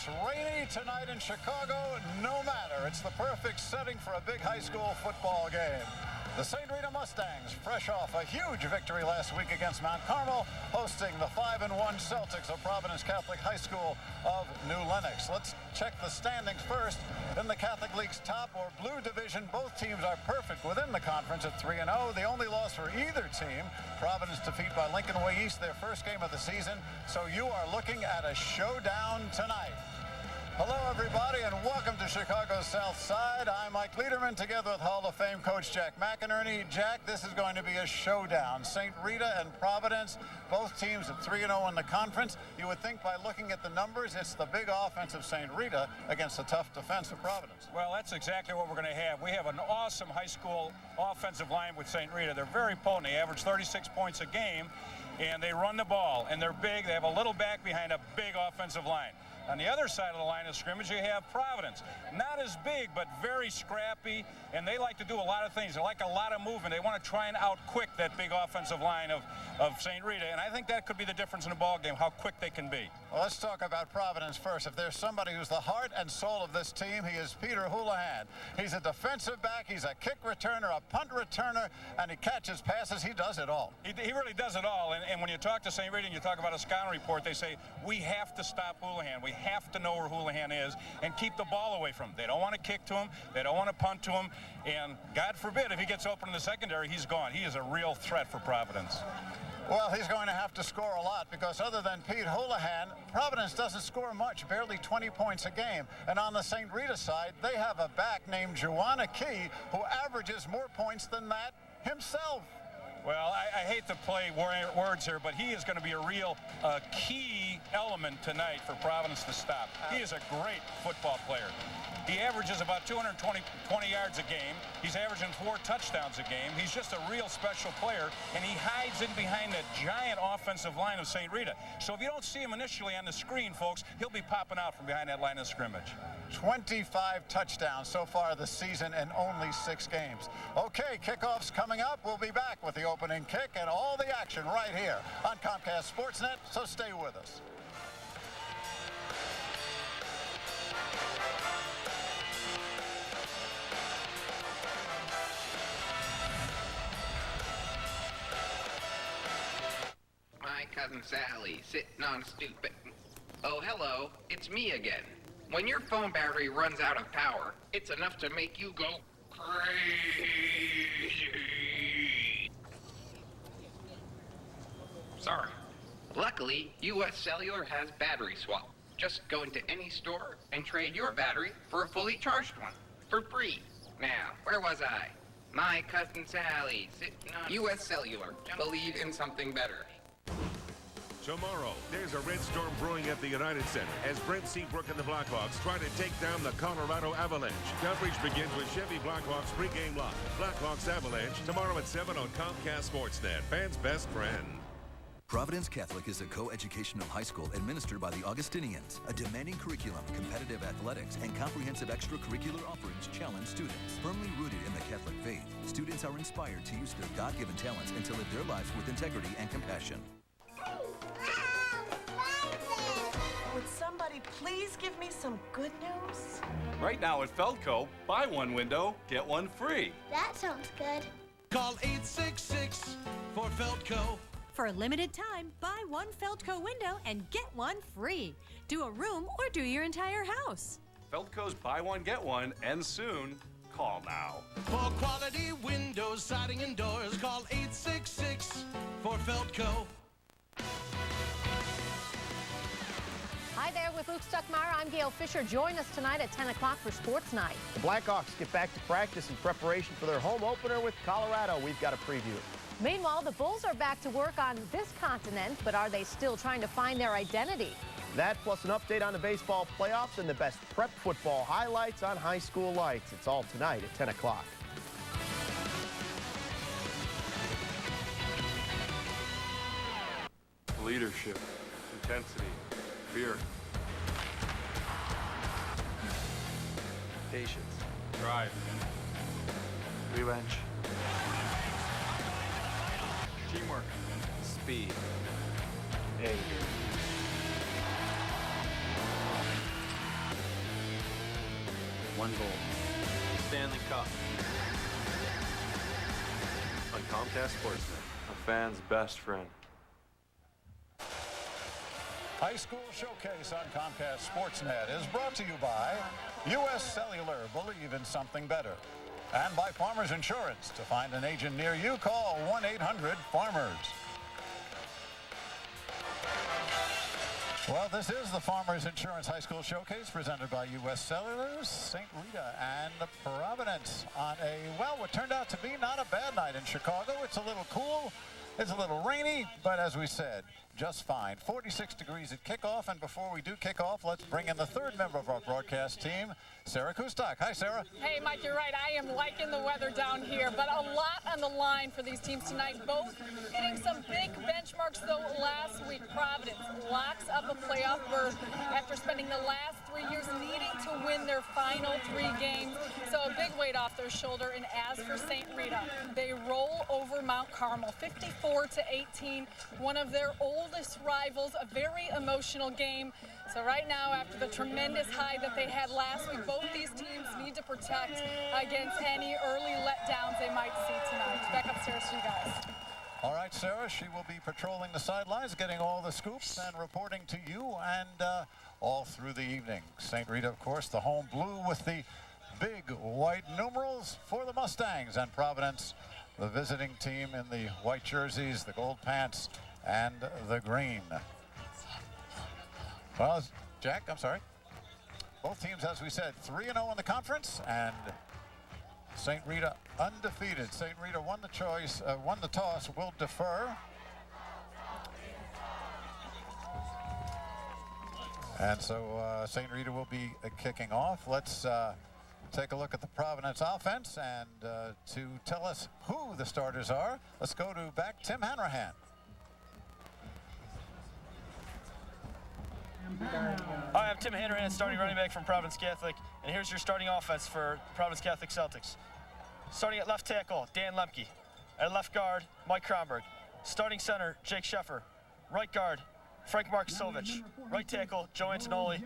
It's rainy tonight in Chicago. No matter. It's the perfect setting for a big high school football game. The St. Rita Mustangs, fresh off a huge victory last week against Mount Carmel, hosting the 5-1 Celtics of Providence Catholic High School of New Lenox. Let's check the standings first. In the Catholic League's top or blue division, both teams are perfect within the conference at 3-0. The only loss for either team, Providence defeat by Lincoln Way East, their first game of the season. So you are looking at a showdown tonight. Hello, everybody, and welcome to Chicago's South Side. I'm Mike Lederman, together with Hall of Fame coach Jack McInerney. Jack, this is going to be a showdown. St. Rita and Providence, both teams at 3-0 in the conference. You would think by looking at the numbers, it's the big offense of St. Rita against the tough defense of Providence. Well, that's exactly what we're going to have. We have an awesome high school offensive line with St. Rita. They're very potent. They average 36 points a game, and they run the ball, and they're big. They have a little back behind a big offensive line. On the other side of the line of scrimmage, you have Providence. Not as big, but very scrappy, and they like to do a lot of things. They like a lot of movement. They want to try and out-quick that big offensive line of St. Rita, and I think that could be the difference in the ball game, how quick they can be. Well, let's talk about Providence first. If there's somebody who's the heart and soul of this team, he is Peter Houlihan. He's a defensive back, he's a kick returner, a punt returner, and he catches passes. He does it all. He really does it all, and when you talk to St. Rita and you talk about a scouting report, they say, we have to stop Houlihan. We have to know where Houlihan is and keep the ball away from him. They don't want to kick to him. They don't want to punt to him. And God forbid, if he gets open in the secondary, he's gone. He is a real threat for Providence. Well, he's going to have to score a lot because other than Pete Houlihan, Providence doesn't score much, barely 20 points a game. And on the St. Rita side, they have a back named Joanna Key who averages more points than that himself. Well, I hate to play words here, but he is going to be a real key element tonight for Providence to stop. He is a great football player. He averages about 220 yards a game. He's averaging 4 touchdowns a game. He's just a real special player, and he hides in behind that giant offensive line of St. Rita. So if you don't see him initially on the screen, folks, he'll be popping out from behind that line of scrimmage. 25 touchdowns so far this season in only 6 games. Okay, kickoff's coming up. We'll be back with the opening kick and all the action right here on Comcast Sportsnet, so stay with us. My cousin Sally, sitting on a stupid... Oh, hello, it's me again. When your phone battery runs out of power, it's enough to make you go crazy. Sorry. Luckily, US Cellular has battery swap. Just go into any store and trade your battery for a fully charged one for free. Now, where was I? My cousin Sally, sitting on... US Cellular, believe in something better. Tomorrow, there's a red storm brewing at the United Center as Brent Seabrook and the Blackhawks try to take down the Colorado Avalanche. Coverage begins with Chevy Blackhawks pregame live. Blackhawks Avalanche tomorrow at 7 on Comcast Sportsnet. Fans' best friend. Providence Catholic is a co-educational high school administered by the Augustinians. A demanding curriculum, competitive athletics, and comprehensive extracurricular offerings challenge students. Firmly rooted in the Catholic faith, students are inspired to use their God-given talents and to live their lives with integrity and compassion. Would somebody please give me some good news? Right now at Feldco, buy one window, get one free. That sounds good. Call 866 for Feldco. For a limited time, buy one Feldco window and get one free. Do a room or do your entire house. Feldco's buy one, get one, and soon. Call now. For quality windows, siding, and doors, call 866 for Feldco. Hi there, with Luke Stuckmeyer, I'm Gail Fisher. Join us tonight at 10 o'clock for Sports Night. The Blackhawks get back to practice in preparation for their home opener with Colorado. We've got a preview. Meanwhile, the Bulls are back to work on this continent, but are they still trying to find their identity? That plus an update on the baseball playoffs and the best prep football highlights on High School Lights. It's all tonight at 10 o'clock. Leadership, intensity, fear, patience, drive, revenge, teamwork, speed, 8. one goal. Stanley Cup. On Comcast Sportsnet, a fan's best friend. High School Showcase on Comcast Sportsnet is brought to you by U.S. Cellular. Believe in something better. And by Farmers Insurance. To find an agent near you, call 1-800-FARMERS. Well, this is the Farmers Insurance High School Showcase presented by U.S. Cellular, St. Rita, and Providence on what turned out to be not a bad night in Chicago. It's a little cool. It's a little rainy, but as we said, just fine. 46 degrees at kickoff, and before we do kick off, let's bring in the third member of our broadcast team, Sarah Kustak. Hi, Sarah. Hey, Mike, you're right. I am liking the weather down here, but a lot on the line for these teams tonight. Both hitting some big benchmarks, though, last week. Providence locks up a playoff berth after spending the last 3 years needing to win their final 3 games. So a big weight off their shoulder. And as for St. Rita, they roll over Mount Carmel, 54-18, one of their oldest rivals, a very emotional game. So right now, after the tremendous high that they had last week, both these teams need to protect against any early letdowns they might see tonight. Back upstairs to you guys. All right, Sarah, she will be patrolling the sidelines, getting all the scoops and reporting to you and all through the evening. St. Rita, of course, the home blue with the big white numerals for the Mustangs, and Providence, the visiting team in the white jerseys, the gold pants, and the green. Well, Jack, I'm sorry. Both teams, as we said, 3-0 in the conference, and St. Rita undefeated. St. Rita won the toss, will defer. And so St. Rita will be kicking off. Let's take a look at the Providence offense, and to tell us who the starters are, let's go to Tim Hanrahan. Hi, I'm Tim Hanrahan, starting running back from Providence Catholic, and here's your starting offense for Providence Catholic Celtics. Starting at left tackle, Dan Lemke. At left guard, Mike Kronberg. Starting center, Jake Sheffer. Right guard, Frank Marksovich. Right tackle, Joe Antonoli.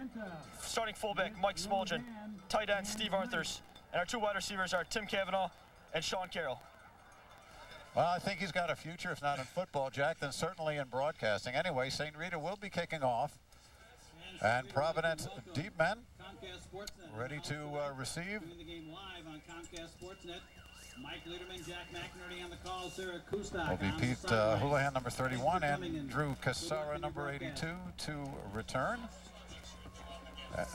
Starting fullback, Mike Smoljan. Tight end, Steve Arthurs. And our 2 wide receivers are Tim Cavanaugh and Sean Carroll. Well, I think he's got a future, if not in football, Jack, then certainly in broadcasting. Anyway, St. Rita will be kicking off. And Providence deep men ready to receive. The game live on Comcast Sportsnet. Mike Liederman, Jack McInerney on the call, Sarah Kustak. Will be Pete Houlihan, number 31, and Drew Cassara, number 82, to return.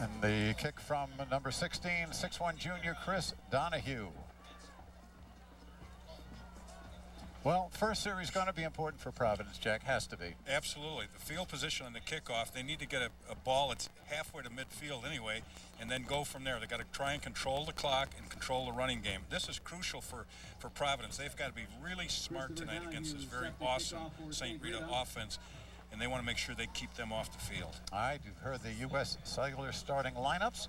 And the kick from number 16, 6'1" junior Chris Donahue. Well, first series going to be important for Providence, Jack. Has to be. Absolutely. The field position on the kickoff, they need to get a ball that's halfway to midfield anyway, and then go from there. They've got to try and control the clock and control the running game. This is crucial for Providence. They've got to be really smart tonight against this very awesome St. Rita offense, and they want to make sure they keep them off the field. All right, you've heard the U.S. Cellular starting lineups,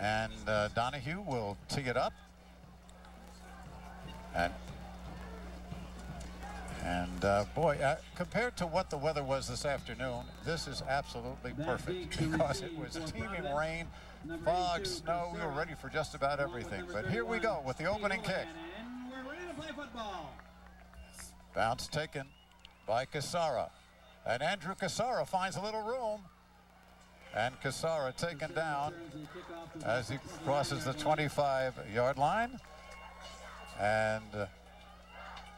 and Donahue will tee it up. And boy, compared to what the weather was this afternoon, this is absolutely perfect because it was teeming rain, fog, snow. We were ready for just about everything. But here we go with the opening kick. We're ready to play football. Bounce taken by Cassara. And Andrew Cassara finds a little room. And Cassara taken down as he crosses the 25-yard line. And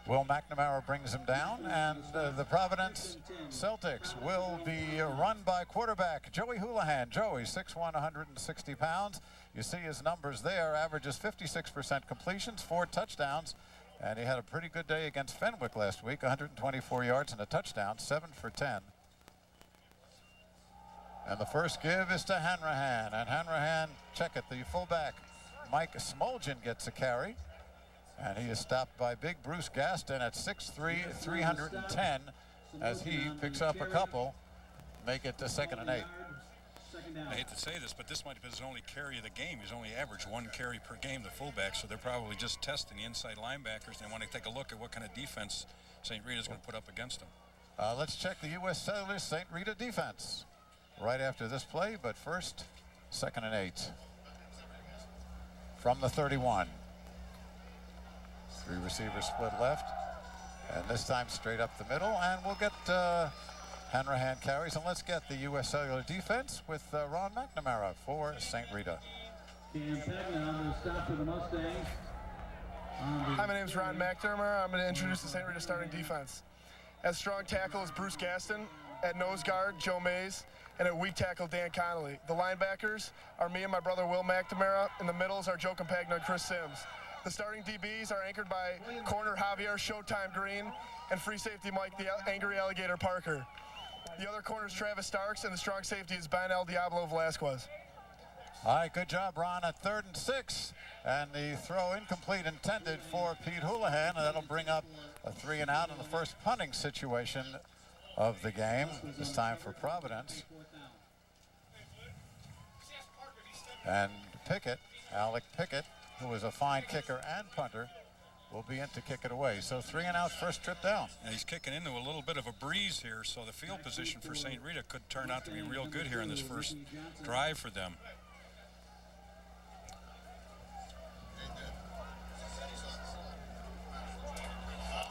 Will McNamara brings him down, and the Providence Celtics will be run by quarterback Joey Houlihan. Joey, 6'1", 160 pounds. You see his numbers there, averages 56% completions, 4 touchdowns, and he had a pretty good day against Fenwick last week, 124 yards and a touchdown, 7 for 10. And the first give is to Hanrahan, and Hanrahan, check it, the fullback, Mike Smoljan gets a carry. And he is stopped by big Bruce Gaston at 6'3", 310, as he picks up a couple, make it to 2nd and 8. I hate to say this, but this might have been his only carry of the game. He's only averaged 1 carry per game, the fullback, so they're probably just testing the inside linebackers. They want to take a look at what kind of defense St. Rita's going to put up against them. Let's check the U.S. Cellular St. Rita defense right after this play, but first, 2nd and 8. from the 31. 3 receivers split left. And this time straight up the middle. And we'll get hand-to-hand carries. And let's get the U.S. Cellular defense with Ron McNamara for St. Rita. Hi, my name is Ron McNamara. I'm going to introduce the St. Rita starting defense. At strong tackle is Bruce Gaston. At nose guard, Joe Mays. And at weak tackle, Dan Connolly. The linebackers are me and my brother Will McNamara. In the middles are Joe Compagno and Chris Sims. The starting DBs are anchored by corner Javier Showtime Green and free safety Mike the Angry Alligator Parker. The other corner is Travis Starks, and the strong safety is Ben El Diablo Velasquez. All right, good job, Ron, at 3rd and 6. And the throw incomplete intended for Pete Houlihan, and that'll bring up a 3 and out in the first punting situation of the game, this time for Providence. And Pickett, Alec Pickett, who is a fine kicker and punter, will be in to kick it away. So 3 and out, first trip down. And he's kicking into a little bit of a breeze here, so the field position for St. Rita could turn out to be real good here in this first drive for them.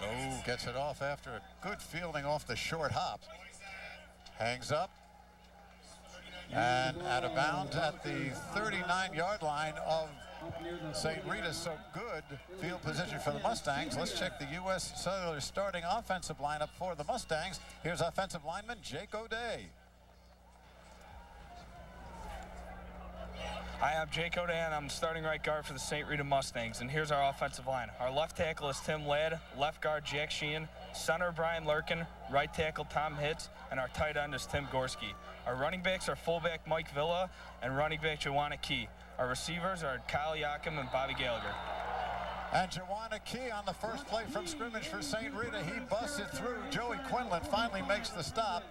Oh, gets it off after a good fielding off the short hop. Hangs up. And out of bounds at the 39-yard line of St. Rita. So good field position for the Mustangs. Let's check the U.S. Cellular starting offensive lineup for the Mustangs. Here's offensive lineman Jake O'Day. Hi, I'm Jake O'Day, and I'm the starting right guard for the St. Rita Mustangs. And here's our offensive line. Our left tackle is Tim Ladd, left guard Jack Sheehan, center Brian Lurkin, right tackle Tom Hitz, and our tight end is Tim Gorski. Our running backs are fullback Mike Villa and running back Joanna Key. Our receivers are Kyle Yakum and Bobby Gallagher. And Joanna Key on the first play from scrimmage for St. Rita. He busts it through. Joey Quinlan finally makes the stop.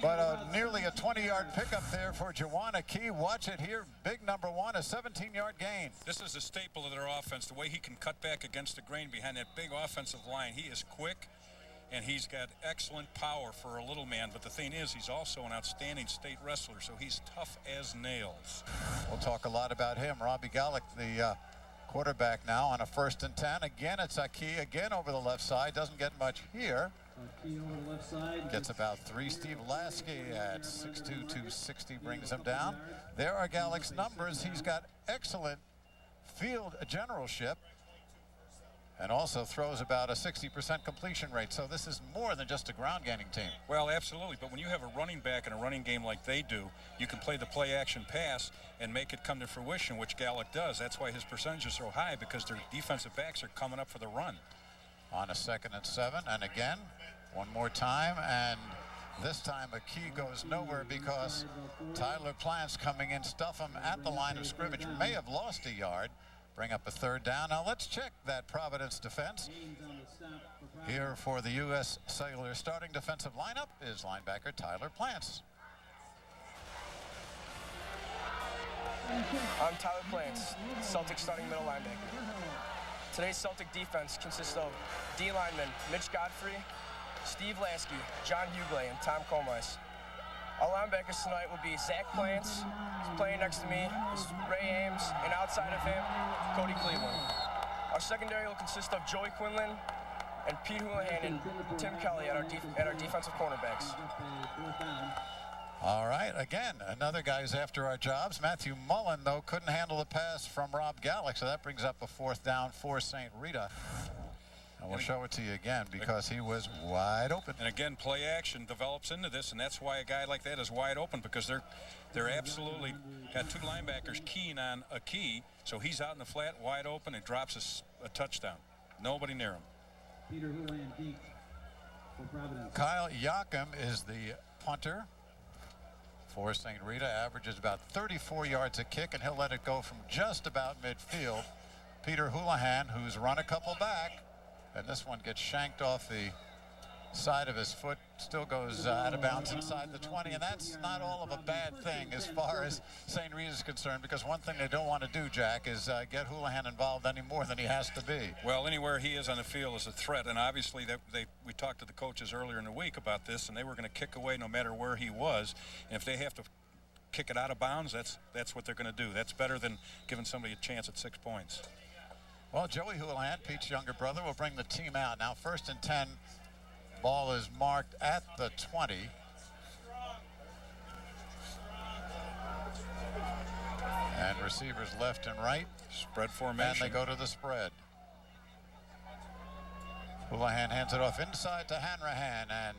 But nearly a 20-yard pickup there for Joanna Key. Watch it here. Big number 1, a 17-yard gain. This is a staple of their offense, the way he can cut back against the grain behind that big offensive line. He is quick, and he's got excellent power for a little man. But the thing is, he's also an outstanding state wrestler, so he's tough as nails. We'll talk a lot about him. Robbie Gallick, the quarterback now on a 1st and 10. Again, it's Key again over the left side. Doesn't get much here. Gets about 3. Steve Lasky at 6'2", 260 brings him down. There are Gallick's numbers. He's got excellent field generalship and also throws about a 60% completion rate. So this is more than just a ground gaining team. Well, absolutely. But when you have a running back in a running game like they do, you can play the play action pass and make it come to fruition, which Gallick does. That's why his percentages are so high, because their defensive backs are coming up for the run. On a 2nd and 7, and again, one more time, and this time a key goes nowhere because Tyler Plants coming in, stuff him at the line of scrimmage, may have lost a yard, bring up a 3rd down. Now let's check that Providence defense. Here for the U.S. Cellular starting defensive lineup is linebacker Tyler Plants. I'm Tyler Plants, Celtic starting middle linebacker. Today's Celtic defense consists of D linemen Mitch Godfrey, Steve Lasky, John Hughley, and Tom Comice. Our linebackers tonight will be Zach Plants, who's playing next to me, is Ray Ames, and outside of him, Cody Cleveland. Our secondary will consist of Joey Quinlan and Pete Houlihan and Tim Kelly at our defensive cornerbacks. All right, again, another guy's after our jobs. Matthew Mullen, though, couldn't handle the pass from Rob Gallick, so that brings up a 4th down for St. Rita. And we'll show it to you again because he was wide open. And again, play action develops into this, and that's why a guy like that is wide open, because they're absolutely got 2 linebackers keying on a key, so he's out in the flat, wide open, and drops a touchdown. Nobody near him. Peter Houlihan deep for Providence. Kyle Yakum is the punter for St. Rita, averages about 34 yards a kick, and he'll let it go from just about midfield. Peter Houlihan, who's run a couple back, and this one gets shanked off the side of his foot, still goes out of bounds inside the 20, and that's not all of a bad thing as far as St. Rita is concerned, because one thing they don't want to do, Jack, is get Houlihan involved any more than he has to be. Well, anywhere he is on the field is a threat, and obviously we talked to the coaches earlier in the week about this, and they were going to kick away no matter where he was, and if they have to kick it out of bounds, that's what they're going to do. That's better than giving somebody a chance at 6 points. Well, Joey Houlihan, Pete's younger brother, will bring the team out. Now 1st and 10. Ball is marked at the 20. And receivers left and right. Spread formation. And they go to the spread. Houlihan hands it off inside to Hanrahan, and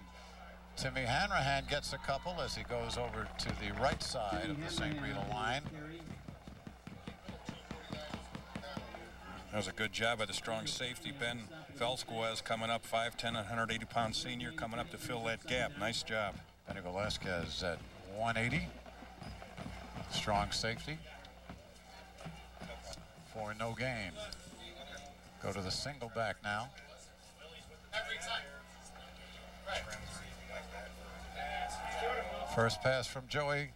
Timmy Hanrahan gets a couple as he goes over to the right side of the St. Rita line. That was a good job by the strong safety, Ben Velazquez, coming up 5'10", 180-pound senior, coming up to fill that gap. Nice job. Benny Velazquez at 180. Strong safety. For no gain. Go to the single back now. First pass from Joey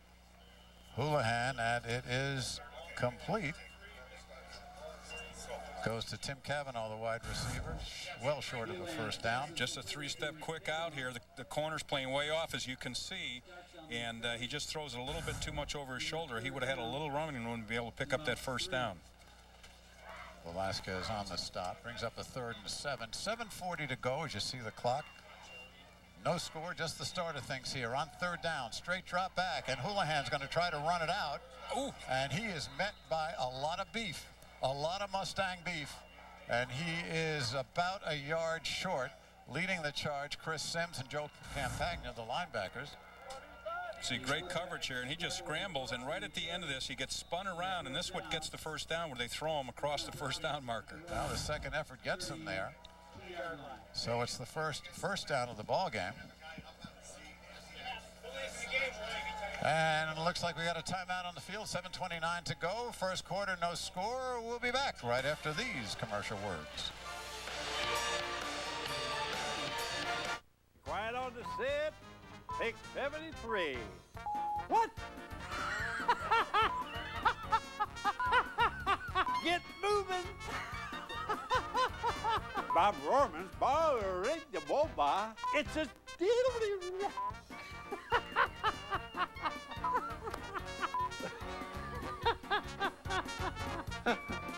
Houlihan, and it is complete. Goes to Tim Cavanaugh, the wide receiver, well short of a first down. Just a 3-step quick out here. The corner's playing way off, as you can see, and he just throws it a little bit too much over his shoulder. He would have had a little running room to be able to pick up that first down. Velazquez on the stop, brings up a 3rd and 7. 7:40 to go as you see the clock. No score, just the start of things here. On 3rd down, straight drop back, and Houlihan's going to try to run it out. Ooh. And he is met by a lot of beef. A lot of Mustang beef, and he is about a yard short. Leading the charge, Chris Sims and Joe Campagna, the linebackers. See, great coverage here, and he just scrambles, and right at the end of this, he gets spun around, and this is what gets the first down, where they throw him across the first down marker. Now the second effort gets him there. So it's the first down of the ball game. And it looks like we got a timeout on the field, 7:29 to go. First quarter, no score. We'll be back right after these commercial words. Quiet on the set, take 73. What? Get moving. Bob Rohrman's ball ring the boba. It's a diddly.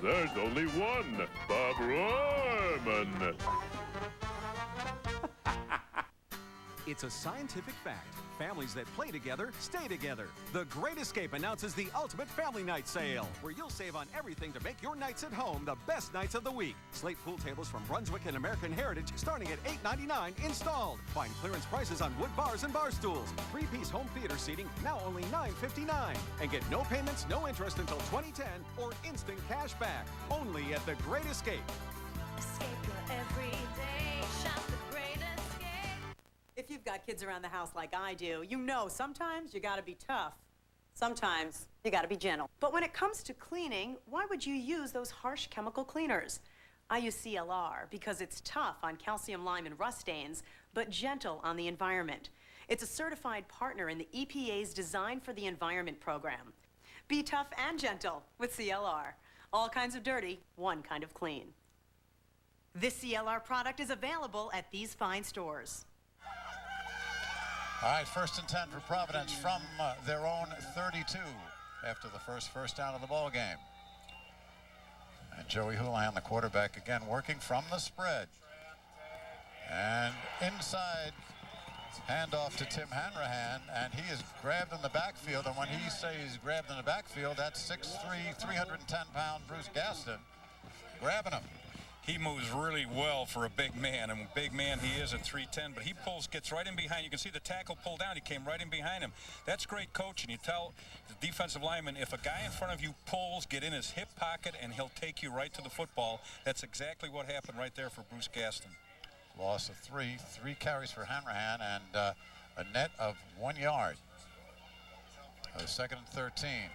There's only one, Bob Rohrman. It's a scientific fact. Families that play together stay together. The Great Escape announces the Ultimate Family Night Sale, where you'll save on everything to make your nights at home the best nights of the week. Slate pool tables from Brunswick and American Heritage starting at $8.99 installed. Find clearance prices on wood bars and bar stools. 3-piece home theater seating now only $9.59. And get no payments, no interest until 2010 or instant cash back. Only at the Great Escape. Escape your everyday. Shop the Great Escape. If you've got kids around the house like I do, you know sometimes you gotta be tough. Sometimes you gotta be gentle. But when it comes to cleaning, why would you use those harsh chemical cleaners? I use CLR because it's tough on calcium, lime, and rust stains, but gentle on the environment. It's a certified partner in the EPA's Design for the Environment program. Be tough and gentle with CLR. All kinds of dirty, one kind of clean. This CLR product is available at these fine stores. All right, 1st and 10 for Providence from their own 32 after the first down of the ball game. And Joey Houlihan, the quarterback, again working from the spread. And inside, handoff to Tim Hanrahan, and he is grabbed in the backfield. And when he says grabbed in the backfield, that's 6'3", 310-pound Bruce Gaston grabbing him. He moves really well for a big man, and big man he is at 310, but he gets right in behind. You can see the tackle pull down. He came right in behind him. That's great coaching. You tell the defensive lineman, if a guy in front of you pulls, get in his hip pocket, and he'll take you right to the football. That's exactly what happened right there for Bruce Gaston. Loss of 3 carries for Hanrahan, and a net of 1 yard. 2nd and 13.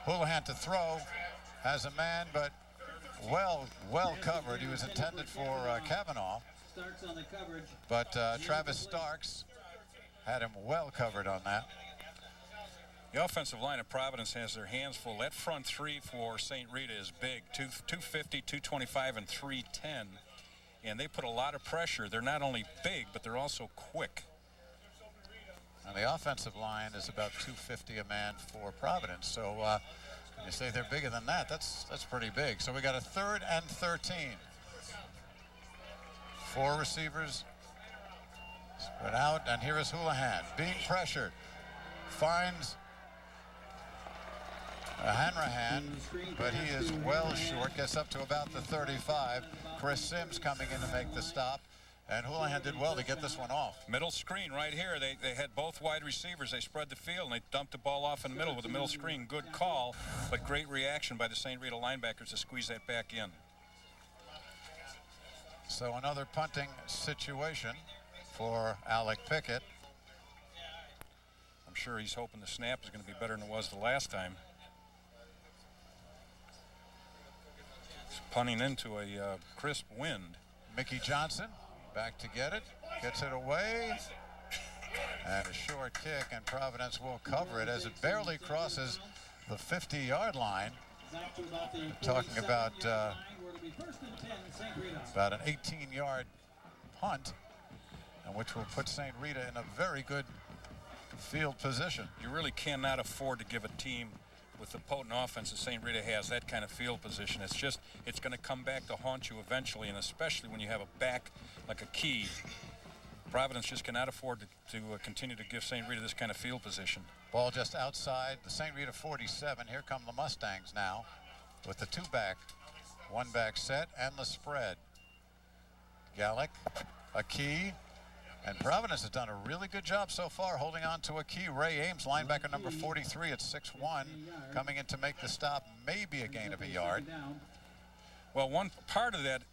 Houlihan to throw, has a man, but well covered. He was intended for Cavanaugh, but Travis Starks had him well covered on that. The offensive line of Providence has their hands full. That front three for St. Rita is big, 250, 225, and 310, and they put a lot of pressure. They're not only big, but they're also quick. And the offensive line is about 250 a man for Providence. So when you say they're bigger than that, that's pretty big. So we got a 3rd and 13. 4 receivers spread out, and here is Houlihan being pressured. Finds Hanrahan, but he is well short. Gets up to about the 35. Chris Sims coming in to make the stop. And Houlihan did well to get this one off. Middle screen right here. They had both wide receivers. They spread the field, and they dumped the ball off in the middle with a middle screen. Good call, but great reaction by the St. Rita linebackers to squeeze that back in. So another punting situation for Alec Pickett. I'm sure he's hoping the snap is going to be better than it was the last time. He's punting into a crisp wind. Mickey Johnson back to get it, gets it away, and a short kick, and Providence will cover it as it barely crosses the 50-yard line. We're talking about an 18-yard punt, and which will put St. Rita in a very good field position. You really cannot afford to give a team with the potent offense that St. Rita has that kind of field position. It's going to come back to haunt you eventually, and especially when you have a back like a Key. Providence just cannot afford to continue to give St. Rita this kind of field position. Ball just outside the St. Rita 47. Here come the Mustangs now with the 2-back, 1-back set and the spread. Gallick, a Key, and Providence has done a really good job so far holding on to a Key. Ray Ames, linebacker number 43 at 6'1", coming in to make the stop, maybe a gain of a yard. Well, one part of that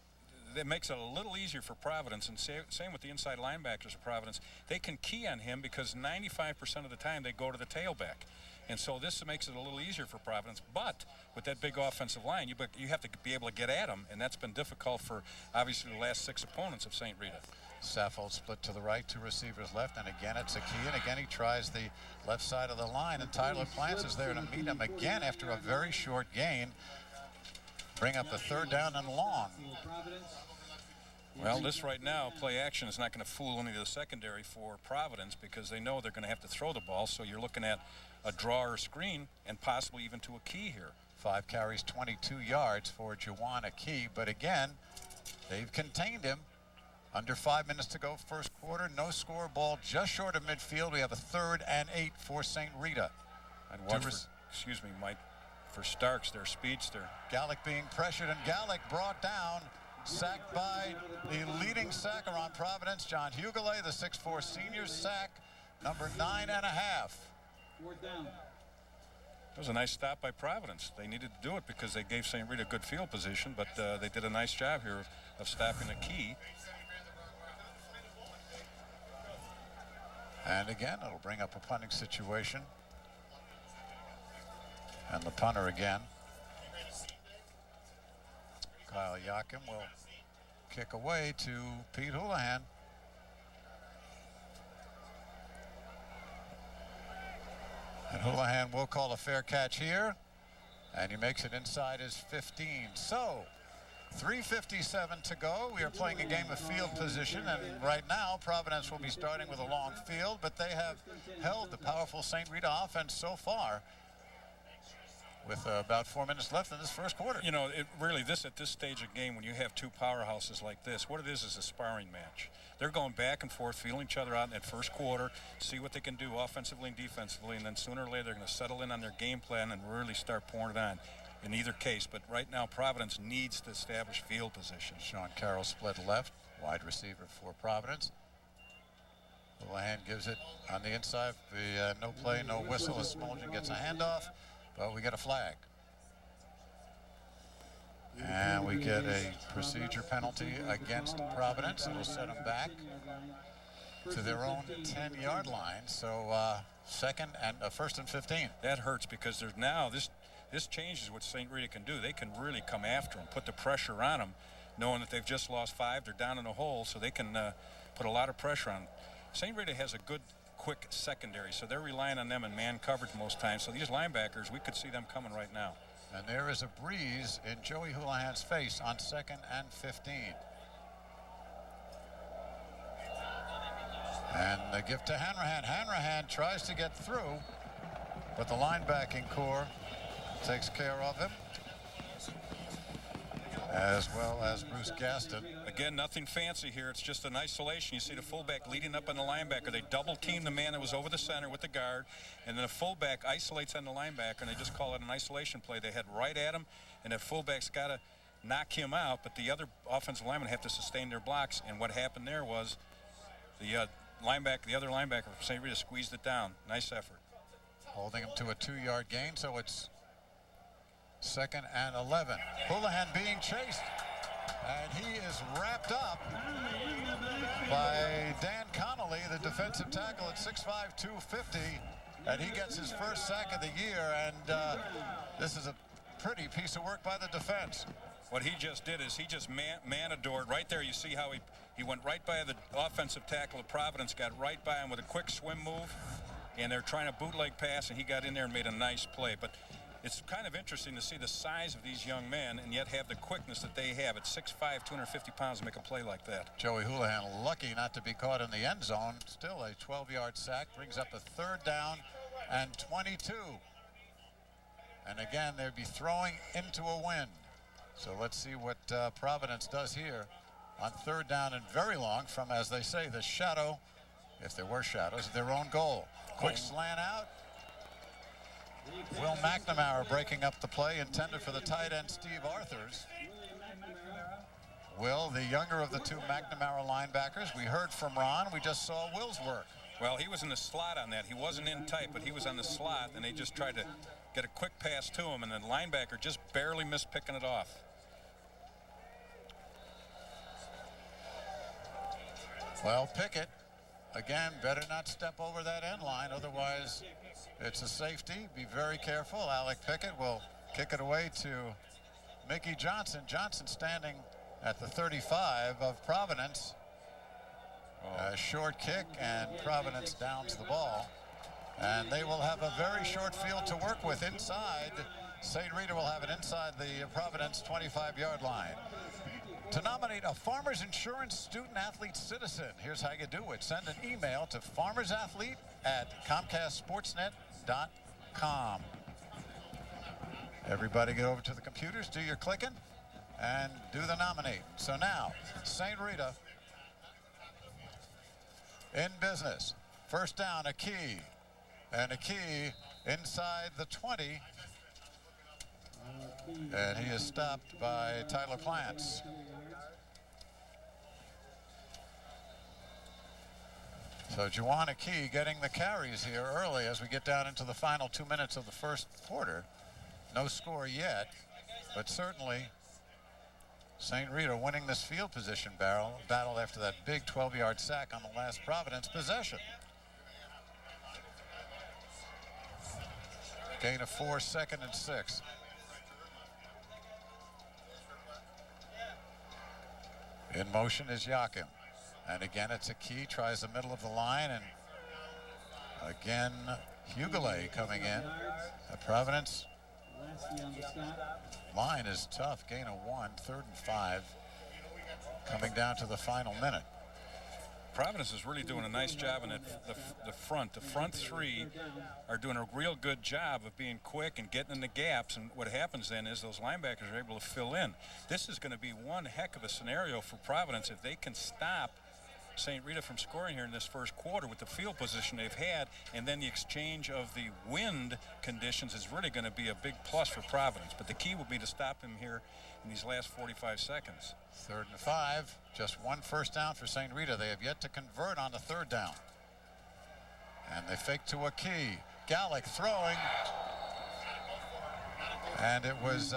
makes it a little easier for Providence, and same with the inside linebackers of Providence. They can key on him because 95% of the time they go to the tailback. And so this makes it a little easier for Providence. But with that big offensive line, you have to be able to get at him, and that's been difficult for, obviously, the last 6 opponents of St. Rita. Saffold split to the right, 2 receivers left, and again it's a Key, and again he tries the left side of the line, and Tyler Plants is there to meet him again after a very short gain. Bring up the 3rd down and long. Well, this right now, play action is not going to fool any of the secondary for Providence because they know they're going to have to throw the ball, so you're looking at a draw or screen and possibly even to a Key here. 5 carries, 22 yards for Juwan Key, but again, they've contained him. Under 5 minutes to go, first quarter, no score, ball just short of midfield. We have a 3rd and 8 for St. Rita. And watch excuse me, Mike, for Starks, their speedster. Gallick being pressured, and Gallick brought down, sacked by the leading sacker on Providence, John Hughley, the 6'4" senior, sack number 9.5. 4th down. It was a nice stop by Providence. They needed to do it because they gave St. Rita a good field position, but they did a nice job here of stopping a Key. And again, it'll bring up a punting situation. And the punter again. Kyle Yakim will kick away to Pete Houlihan. And Houlihan will call a fair catch here. And he makes it inside his 15. So, 3:57 to go. We are playing a game of field position, and right now Providence will be starting with a long field, but they have held the powerful St. Rita offense so far with about 4 minutes left in this first quarter. You know, at this stage of game, when you have 2 powerhouses like this, what it is a sparring match. They're going back and forth, feeling each other out in that first quarter, see what they can do offensively and defensively, and then sooner or later they're going to settle in on their game plan and really start pouring it on. In either case, but right now Providence needs to establish field position. Sean Carroll split left, wide receiver for Providence. Houlihan gives it on the inside. The no play, no whistle as Smoljan gets a handoff, but we get a flag. And we get a procedure penalty against Providence. It'll set them back to their own 10-yard line. So first and 15. That hurts because there's now this changes what St. Rita can do. They can really come after them, put the pressure on them, knowing that they've just lost 5. They're down in a hole, so they can put a lot of pressure on them. St. Rita has a good, quick secondary, so they're relying on them in man coverage most times. So these linebackers, we could see them coming right now. And there is a breeze in Joey Houlihan's face on 2nd and 15. And the gift to Hanrahan. Hanrahan tries to get through, but the linebacking core takes care of him, as well as Bruce Gaston. Again, nothing fancy here. It's just an isolation. You see the fullback leading up on the linebacker. They double team the man that was over the center with the guard, and then the fullback isolates on the linebacker, and they just call it an isolation play. They head right at him, and the fullback's got to knock him out, but the other offensive linemen have to sustain their blocks. And what happened there was the other linebacker from St. Rita squeezed it down. Nice effort. Holding him to a 2-yard gain, so it's 2nd and 11. Houlihan being chased, and he is wrapped up by Dan Connolly, the defensive tackle at 6'5", 250, and he gets his first sack of the year, and this is a pretty piece of work by the defense. What he just did is he just man-adored. Right there, you see how he went right by the offensive tackle of Providence, got right by him with a quick swim move, and they're trying to bootleg pass, and he got in there and made a nice play. But it's kind of interesting to see the size of these young men and yet have the quickness that they have at 6'5", 250 pounds to make a play like that. Joey Houlihan lucky not to be caught in the end zone. Still a 12-yard sack, brings up a 3rd down and 22. And again, they'd be throwing into a wind. So let's see what Providence does here on 3rd down and very long from, as they say, the shadow, if there were shadows, their own goal. Quick slant out. Will McNamara breaking up the play intended for the tight end Steve Arthurs. Will, the younger of the two McNamara linebackers. We heard from Ron. We just saw Will's work. Well, he was in the slot on that. He wasn't in tight, but he was on the slot, and they just tried to get a quick pass to him, and the linebacker just barely missed picking it off. Well, Pickett, again, better not step over that end line, otherwise it's a safety. Be very careful. Alec Pickett will kick it away to Mickey Johnson. Johnson standing at the 35 of Providence. A short kick, and Providence downs the ball. And they will have a very short field to work with inside. St. Rita will have it inside the Providence 25-yard line. To nominate a Farmers Insurance Student Athlete Citizen, here's how you do it. Send an email to farmersathlete@comcastsportsnet.com. Everybody get over to the computers, do your clicking, and do the nominate. So now, St. Rita in business. 1st down, a key. And a key inside the 20. And he is stopped by Tyler Plants. So Juwan Key getting the carries here early as we get down into the final 2 minutes of the first quarter. No score yet, but certainly St. Rita winning this field position battle after that big 12-yard sack on the last Providence possession. Gain of 4, 2nd and 6. In motion is Yakim. And again, it's a key, tries the middle of the line, and again, Hughley coming in. Providence line is tough. Gain of 1, 3rd and 5, coming down to the final minute. Providence is really doing a nice job in the front. The front three are doing a real good job of being quick and getting in the gaps, and what happens then is those linebackers are able to fill in. This is going to be one heck of a scenario for Providence if they can stop St. Rita from scoring here in this first quarter with the field position they've had, and then the exchange of the wind conditions is really going to be a big plus for Providence. But the key will be to stop him here in these last 45 seconds. 3rd and 5, just 1 first down for St. Rita. They have yet to convert on the 3rd down. And they fake to a key. Gallick throwing. And it was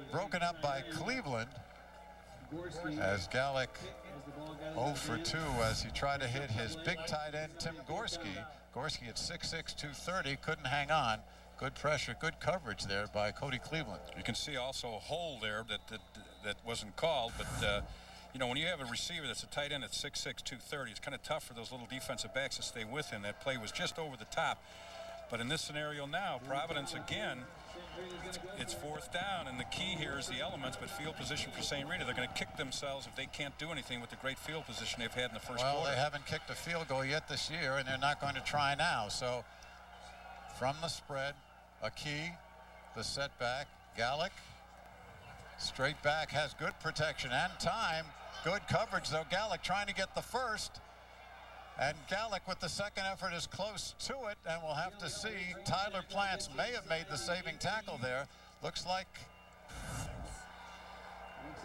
broken up by Cleveland as Gallick 0 for 2 as he tried to hit his big tight end, Tim Gorski. Gorski at 6'6", 230, couldn't hang on. Good pressure, good coverage there by Cody Cleveland. You can see also a hole there that wasn't called, but you know, when you have a receiver that's a tight end at 6'6", 230, it's kind of tough for those little defensive backs to stay with him. That play was just over the top. But in this scenario now, Providence again It's fourth down, and the key here is the elements, but field position for St. Rita. They're going to kick themselves if they can't do anything with the great field position they've had in the first quarter. Well, they haven't kicked a field goal yet this year, and they're not going to try now. So from the spread, a key, the setback, Gallick, straight back, has good protection and time. Good coverage, though. Gallick trying to get the first. And Gallick with the second effort is close to it, and we'll have to see. Tyler Plants may have made the saving tackle there. Looks like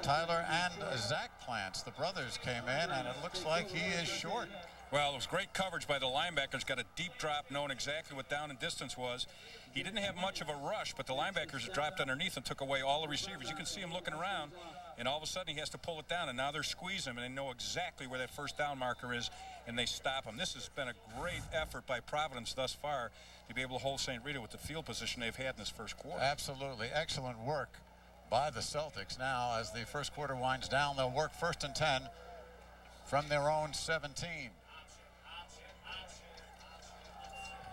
Tyler and Zach Plants, the brothers, came in, and it looks like he is short. Well, it was great coverage by the linebackers. Got a deep drop, knowing exactly what down and distance was. He didn't have much of a rush, but the linebackers dropped underneath and took away all the receivers. You can see him looking around, and all of a sudden he has to pull it down, and now they're squeezing him, and they know exactly where that first down marker is, and they stop him. This has been a great effort by Providence thus far to be able to hold St. Rita with the field position they've had in this first quarter. Absolutely. Excellent work by the Celtics. Now, as the first quarter winds down, they'll work 1st and 10 from their own 17.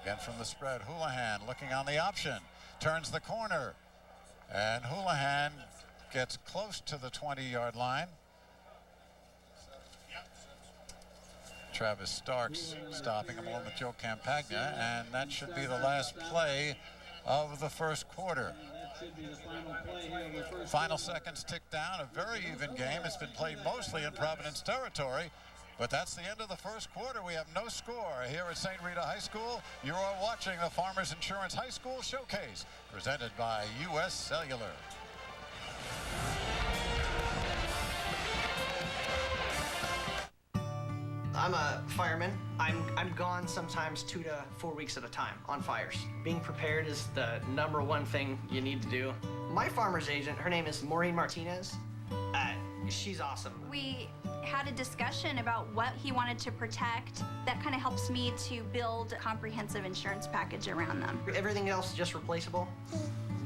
Again from the spread, Houlihan looking on the option, turns the corner, and Houlihan gets close to the 20-yard line. Travis Starks stopping him along with Joe Campagna, and that should be the last play of the first quarter. Final seconds tick down, a very even game. It's been played mostly in Providence territory. But that's the end of the first quarter. We have no score here at St. Rita High School. You are watching the Farmers Insurance High School Showcase, presented by U.S. Cellular. I'm a fireman. I'm gone sometimes 2 to 4 weeks at a time on fires. Being prepared is the #1 thing you need to do. My farmer's agent, her name is Maureen Martinez. She's awesome. We had a discussion about what he wanted to protect. That kind of helps me to build a comprehensive insurance package around them. Everything else is just replaceable.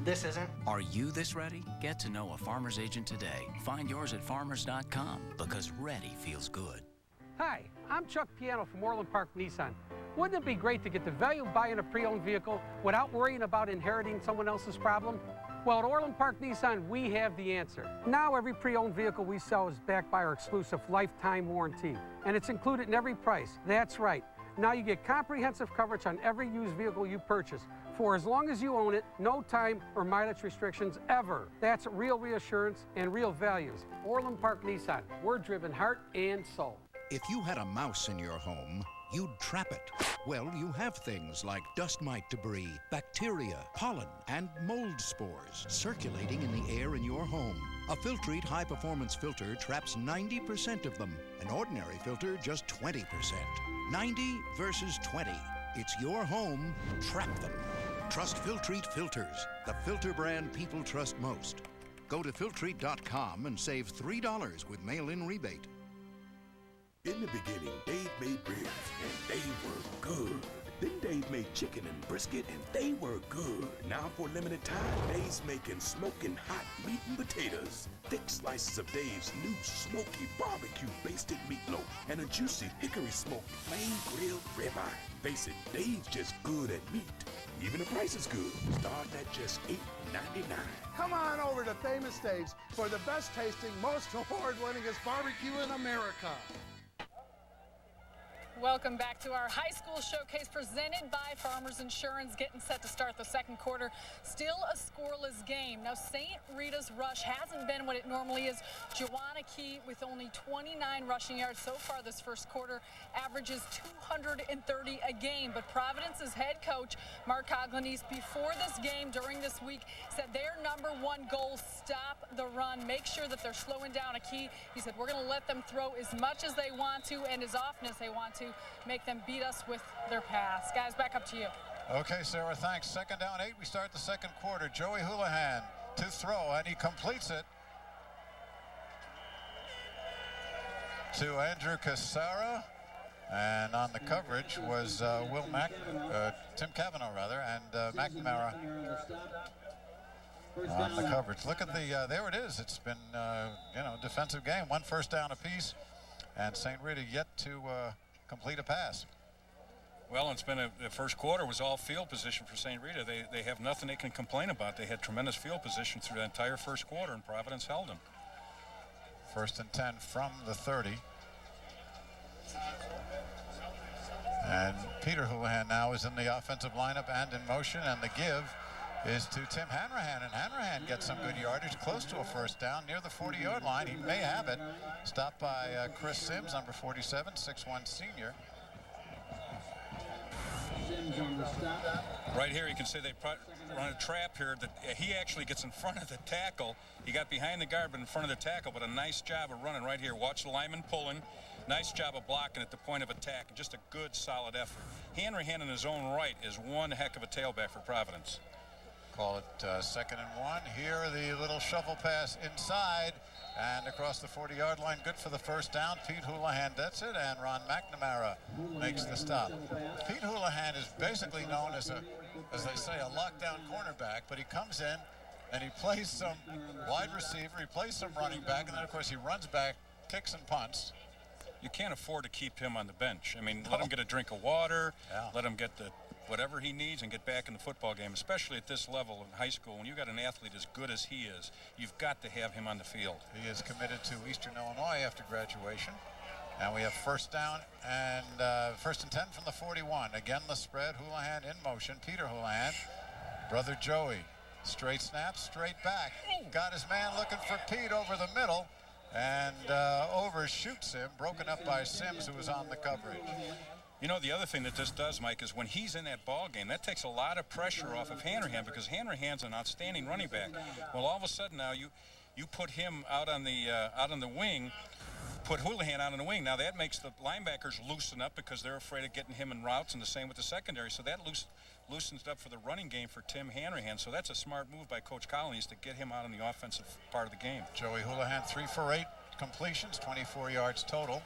This isn't. Are you this ready? Get to know a farmer's agent today. Find yours at farmers.com, because ready feels good. Hi, I'm Chuck Piano from Orland Park Nissan. Wouldn't it be great to get the value of buying a pre-owned vehicle without worrying about inheriting someone else's problem? Well, at Orland Park Nissan, we have the answer. Now every pre-owned vehicle we sell is backed by our exclusive lifetime warranty, and it's included in every price. That's right. Now you get comprehensive coverage on every used vehicle you purchase for as long as you own it, no time or mileage restrictions ever. That's real reassurance and real values. Orland Park Nissan, we're driven heart and soul. If you had a mouse in your home, you'd trap it. Well, you have things like dust mite debris, bacteria, pollen, and mold spores circulating in the air in your home. A Filtrete high-performance filter traps 90% of them. An ordinary filter, just 20%. 90 versus 20. It's your home. Trap them. Trust Filtrete filters, the filter brand people trust most. Go to Filtrete.com and save $3 with mail-in rebate. In the beginning, Dave made ribs, and they were good. Then Dave made chicken and brisket, and they were good. Now for a limited time, Dave's making smoking hot meat and potatoes. Thick slices of Dave's new smoky barbecue basted meatloaf, and a juicy hickory smoked flame grilled ribeye. Face it, Dave's just good at meat. Even the price is good, starting at just $8.99. Come on over to Famous Dave's for the best tasting, most award-winningest barbecue in America. Welcome back to our high school showcase presented by Farmers Insurance, getting set to start the second quarter. Still a scoreless game. Now, St. Rita's rush hasn't been what it normally is. Joanna Key, with only 29 rushing yards so far this first quarter, averages 230 a game. But Providence's head coach, Mark Coglanese, before this game, during this week, said their #1 goal, stop the run. Make sure that they're slowing down a Key. He said, we're going to let them throw as much as they want to and as often as they want to, make them beat us with their pass. Guys, back up to you. Okay, Sarah, thanks. 2nd down 8. We start the second quarter. Joey Houlihan to throw, and he completes it to Andrew Cassara. And on the coverage was Tim Cavanaugh, rather, and McNamara on the coverage. Look at the, there it is. It's been, defensive game. 1 first down apiece, and St. Rita yet to complete a pass. Well, it's been the first quarter was all field position for St. Rita. They have nothing they can complain about. They had tremendous field position through the entire first quarter, and Providence held them. 1st and 10 from the 30. And Peter Houlihan now is in the offensive lineup and in motion, and the give is to Tim Hanrahan, and Hanrahan gets some good yardage, close to a first down near the 40-yard line. He may have it. Stopped by Chris Sims, number 47, 6'1" senior. Right here, you can see they run a trap here that he actually gets in front of the tackle. He got behind the guard, but in front of the tackle, but a nice job of running right here. Watch the lineman pulling. Nice job of blocking at the point of attack. Just a good, solid effort. Hanrahan in his own right is one heck of a tailback for Providence. Call it 2nd and 1. Here, the little shovel pass inside and across the 40-yard line. Good for the first down. Pete Houlihan gets it, and Ron McNamara makes the stop. Pete Houlihan is basically known as they say, a lockdown cornerback, but he comes in and he plays some wide receiver, he plays some running back, and then, of course, he runs back, kicks and punts. You can't afford to keep him on the bench. I mean, let him get a drink of water, let him get whatever he needs and get back in the football game, especially at this level in high school. When you've got an athlete as good as he is, you've got to have him on the field. He is committed to Eastern Illinois after graduation. And we have first down and 1st and 10 from the 41. Again, the spread, Houlihan in motion. Peter Houlihan, brother Joey. Straight snap, straight back. Got his man looking for Pete over the middle and overshoots him, broken up by Sims, who was on the coverage. You know, the other thing that this does, Mike, is when he's in that ball game, that takes a lot of pressure off of Hanrahan, because Hanrahan's an outstanding running back. Well, all of a sudden now you put him out on the wing, put Houlihan out on the wing. Now that makes the linebackers loosen up because they're afraid of getting him in routes, and the same with the secondary. So that loosens it up for the running game for Tim Hanrahan. So that's a smart move by Coach Collins to get him out in the offensive part of the game. Joey Houlihan, 3 for 8 completions, 24 yards total.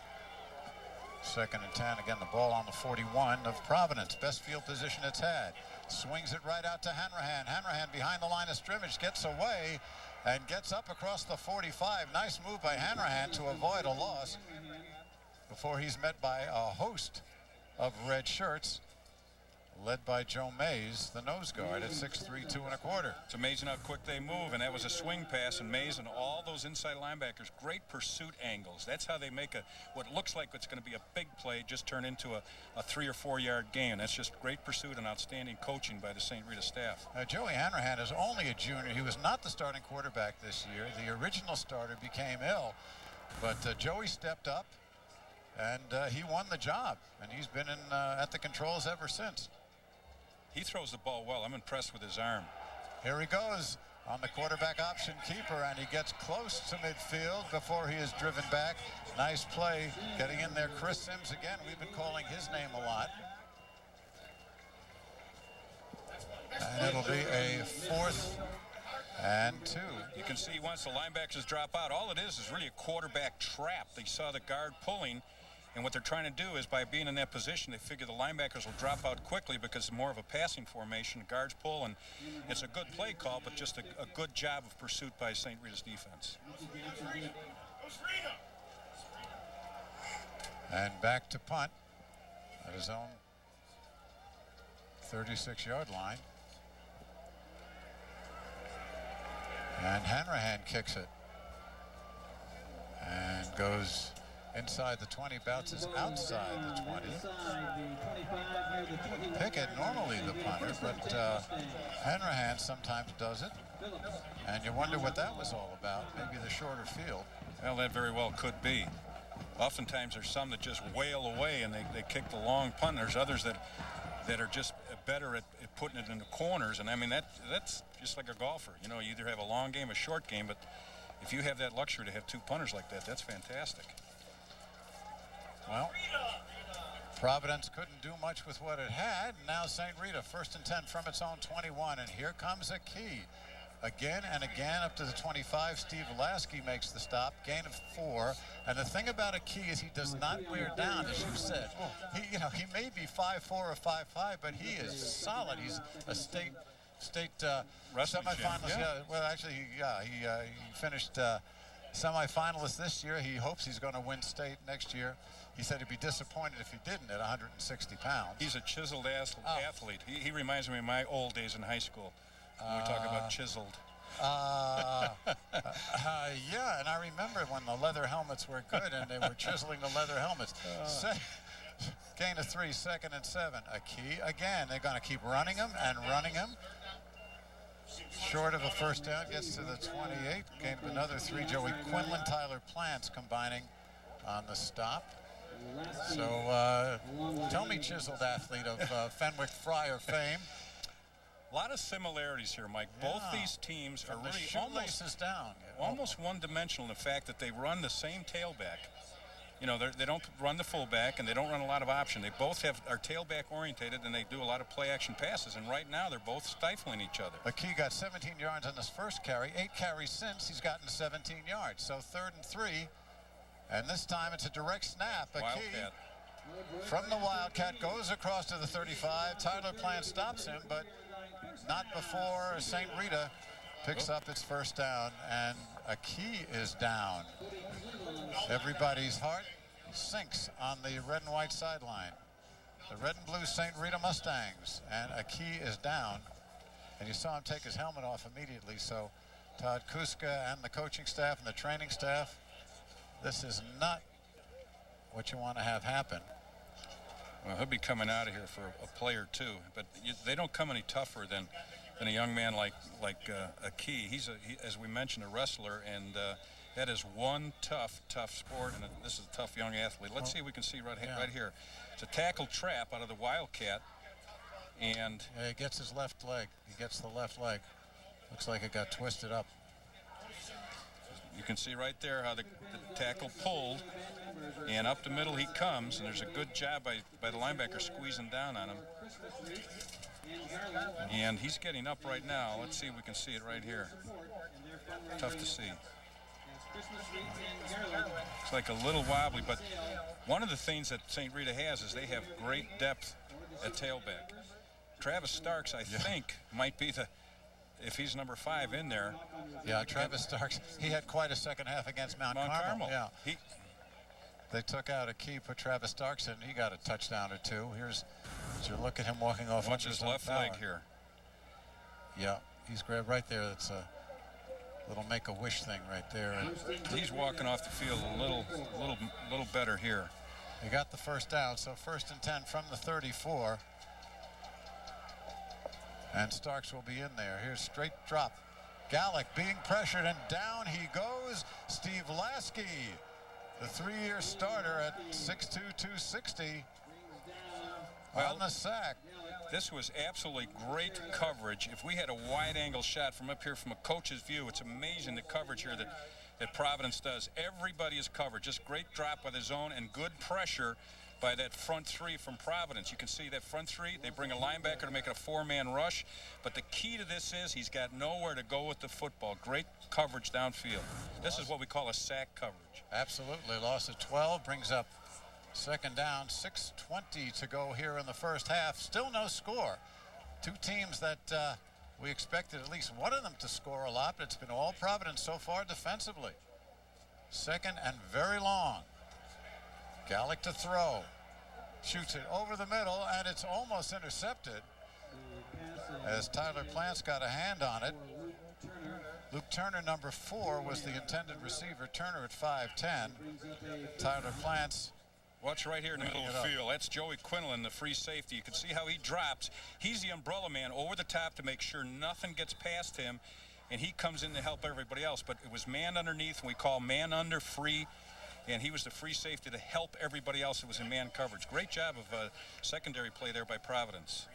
2nd and 10. Again, the ball on the 41 of Providence. Best field position it's had. Swings it right out to Hanrahan. Hanrahan behind the line of scrimmage, gets away and gets up across the 45. Nice move by Hanrahan to avoid a loss before he's met by a host of red shirts, led by Joe Mays, the nose guard, at 6'3", 2 1/4. It's amazing how quick they move, and that was a swing pass, and Mays and all those inside linebackers, great pursuit angles. That's how they make what looks like it's going to be a big play just turn into a 3 or 4 yard gain. That's just great pursuit and outstanding coaching by the St. Rita staff. Joey Hanrahan is only a junior. He was not the starting quarterback this year. The original starter became ill, but Joey stepped up, and he won the job, and he's been at the controls ever since. He throws the ball well. I'm impressed with his arm. Here he goes on the quarterback option keeper, and he gets close to midfield before he is driven back. Nice play getting in there. Chris Sims again. We've been calling his name a lot. And it'll be a 4th and 2. You can see once the linebackers drop out, all it is really a quarterback trap. They saw the guard pulling, and what they're trying to do is, by being in that position, they figure the linebackers will drop out quickly because it's more of a passing formation. Guards pull, and it's a good play call, but just a good job of pursuit by St. Rita's defense. And back to punt at his own 36-yard line. And Hanrahan kicks it and goes inside the 20, bounces outside the 20. Pickett, normally the punter, but Hanrahan sometimes does it. And you wonder what that was all about, maybe the shorter field. Well, that very well could be. Oftentimes there's some that just wail away and they kick the long punt. There's others that are just better at putting it in the corners. And I mean, that's just like a golfer. You know, you either have a long game, a short game, but if you have that luxury to have 2 punters like that, that's fantastic. Well, Providence couldn't do much with what it had. Now St. Rita, 1st and 10 from its own 21. And here comes a key. Again and again up to the 25. Steve Lasky makes the stop. Gain of 4. And the thing about a key is he does not wear down, as you said. He may be 5'4" or 5'5", but he is solid. He's a state semifinalist. Yeah. Well, actually, he finished semifinalist this year. He hopes he's going to win state next year. He said he'd be disappointed if he didn't at 160 pounds. He's a chiseled athlete. He reminds me of my old days in high school. When we talk about chiseled. Yeah, and I remember when the leather helmets were good and they were chiseling the leather helmets. Gain of 3, 2nd and 7. A key again. They're going to keep running him and running him. Short of a first down, gets to the 28. Gain of another 3. Joey Quinlan, Tyler Plants combining on the stop. So tell me, chiseled athlete of Fenwick Friar fame. A lot of similarities here, Mike. Both these teams are really almost one-dimensional in the fact that they run the same tailback. You know, they don't run the fullback and they don't run a lot of option. They both are tailback orientated and they do a lot of play action passes. And right now they're both stifling each other. McKee got 17 yards on his first carry. 8 carries since. He's gotten 17 yards. So 3rd and 3. And this time it's a direct snap. Wildcat. From the Wildcat goes across to the 35. Tyler Plant stops him, but not before St. Rita picks up its first down, and a key is down. Everybody's heart sinks on the red and white sideline. The red and blue St. Rita Mustangs, and a key is down. And you saw him take his helmet off immediately, so Todd Kuska and the coaching staff and the training staff, this is not what you want to have happen. Well, he'll be coming out of here for a play or two, but they don't come any tougher than a young man like a Key. He's as we mentioned, a wrestler, and that is one tough sport, and this is a tough young athlete. Let's see if we can see right here. It's a tackle trap out of the Wildcat, and he gets his left leg. He gets the left leg. Looks like it got twisted up. You can see right there how the tackle pulled, and up the middle he comes, and there's a good job by the linebacker squeezing down on him. And he's getting up right now. Let's see if we can see it right here. Tough to see. It's like a little wobbly, but one of the things that St. Rita has is they have great depth at tailback. Travis Starks, I think, might be if he's number 5 in there. Yeah, Travis Starks, he had quite a second half against Mount Carmel. Yeah. They took out a key, put Travis Starks in. He got a touchdown or 2. Here's you look at him walking off. Watch his left leg here. Yeah, he's grabbed right there. That's a little make-a-wish thing right there. And he's walking off the field a little better here. He got the first down, so 1st and 10 from the 34. And Starks will be in there. Here's straight drop. Gallick being pressured, and down he goes. Steve Lasky, the 3-year starter at 6'2", 260. On the sack. This was absolutely great coverage. If we had a wide-angle shot from up here from a coach's view, it's amazing the coverage here that Providence does. Everybody is covered. Just great drop by the zone and good pressure by that front 3 from Providence. You can see that front 3, they bring a linebacker to make it a 4-man rush, but the key to this is he's got nowhere to go with the football. Great coverage downfield. This is what we call a sack coverage. Absolutely. Loss of 12 brings up 2nd down, 6:20 to go here in the first half. Still no score. 2 teams that we expected at least one of them to score a lot, but it's been all Providence so far defensively. 2nd and very long. Gallick to throw. Shoots it over the middle, and it's almost intercepted as Tyler Plant's got a hand on it. Luke Turner, number 4, was the intended receiver. Turner at 5'10". Tyler Plant's. Watch right here in the middle of the field. That's Joey Quinlan, the free safety. You can see how he drops. He's the umbrella man over the top to make sure nothing gets past him, and he comes in to help everybody else. But it was man underneath, and we call man under free, and he was the free safety to help everybody else that was in man coverage. Great job of secondary play there by Providence.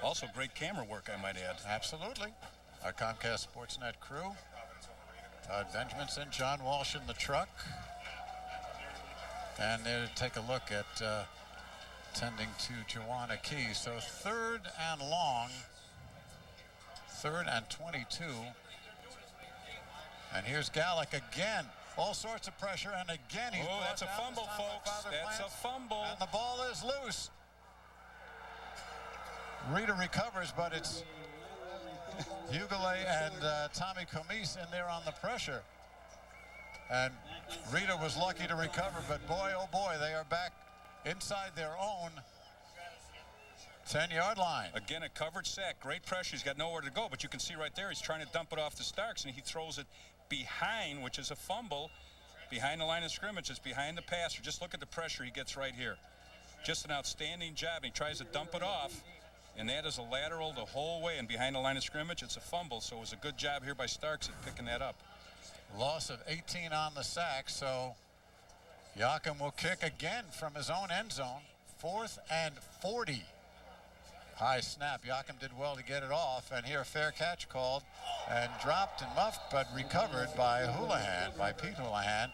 Also great camera work, I might add. Absolutely. Our Comcast Sportsnet crew. Todd Benjaminson, John Walsh in the truck. And there to take a look at tending to Joanna Key. So 3rd and long. 3rd and 22. And here's Gallick again. All sorts of pressure, and again he's that's a fumble, folks. That's a fumble. And the ball is loose. Rita recovers, but it's Hughley and Tommy Comise in there on the pressure. And Rita was lucky to recover, but boy, oh boy, they are back inside their own 10-yard line. Again, a covered sack, great pressure. He's got nowhere to go, but you can see right there he's trying to dump it off to Starks, and he throws it behind, which is a fumble, behind the line of scrimmage. It's behind the passer. Just look at the pressure he gets right here. Just an outstanding job. And he tries to dump it off, and that is a lateral the whole way, and behind the line of scrimmage, it's a fumble. So it was a good job here by Starks at picking that up. Loss of 18 on the sack, so Yakum will kick again from his own end zone. 4th and 40. High snap. Yakum did well to get it off, and here a fair catch called and dropped and muffed, but recovered by Pete Houlihan.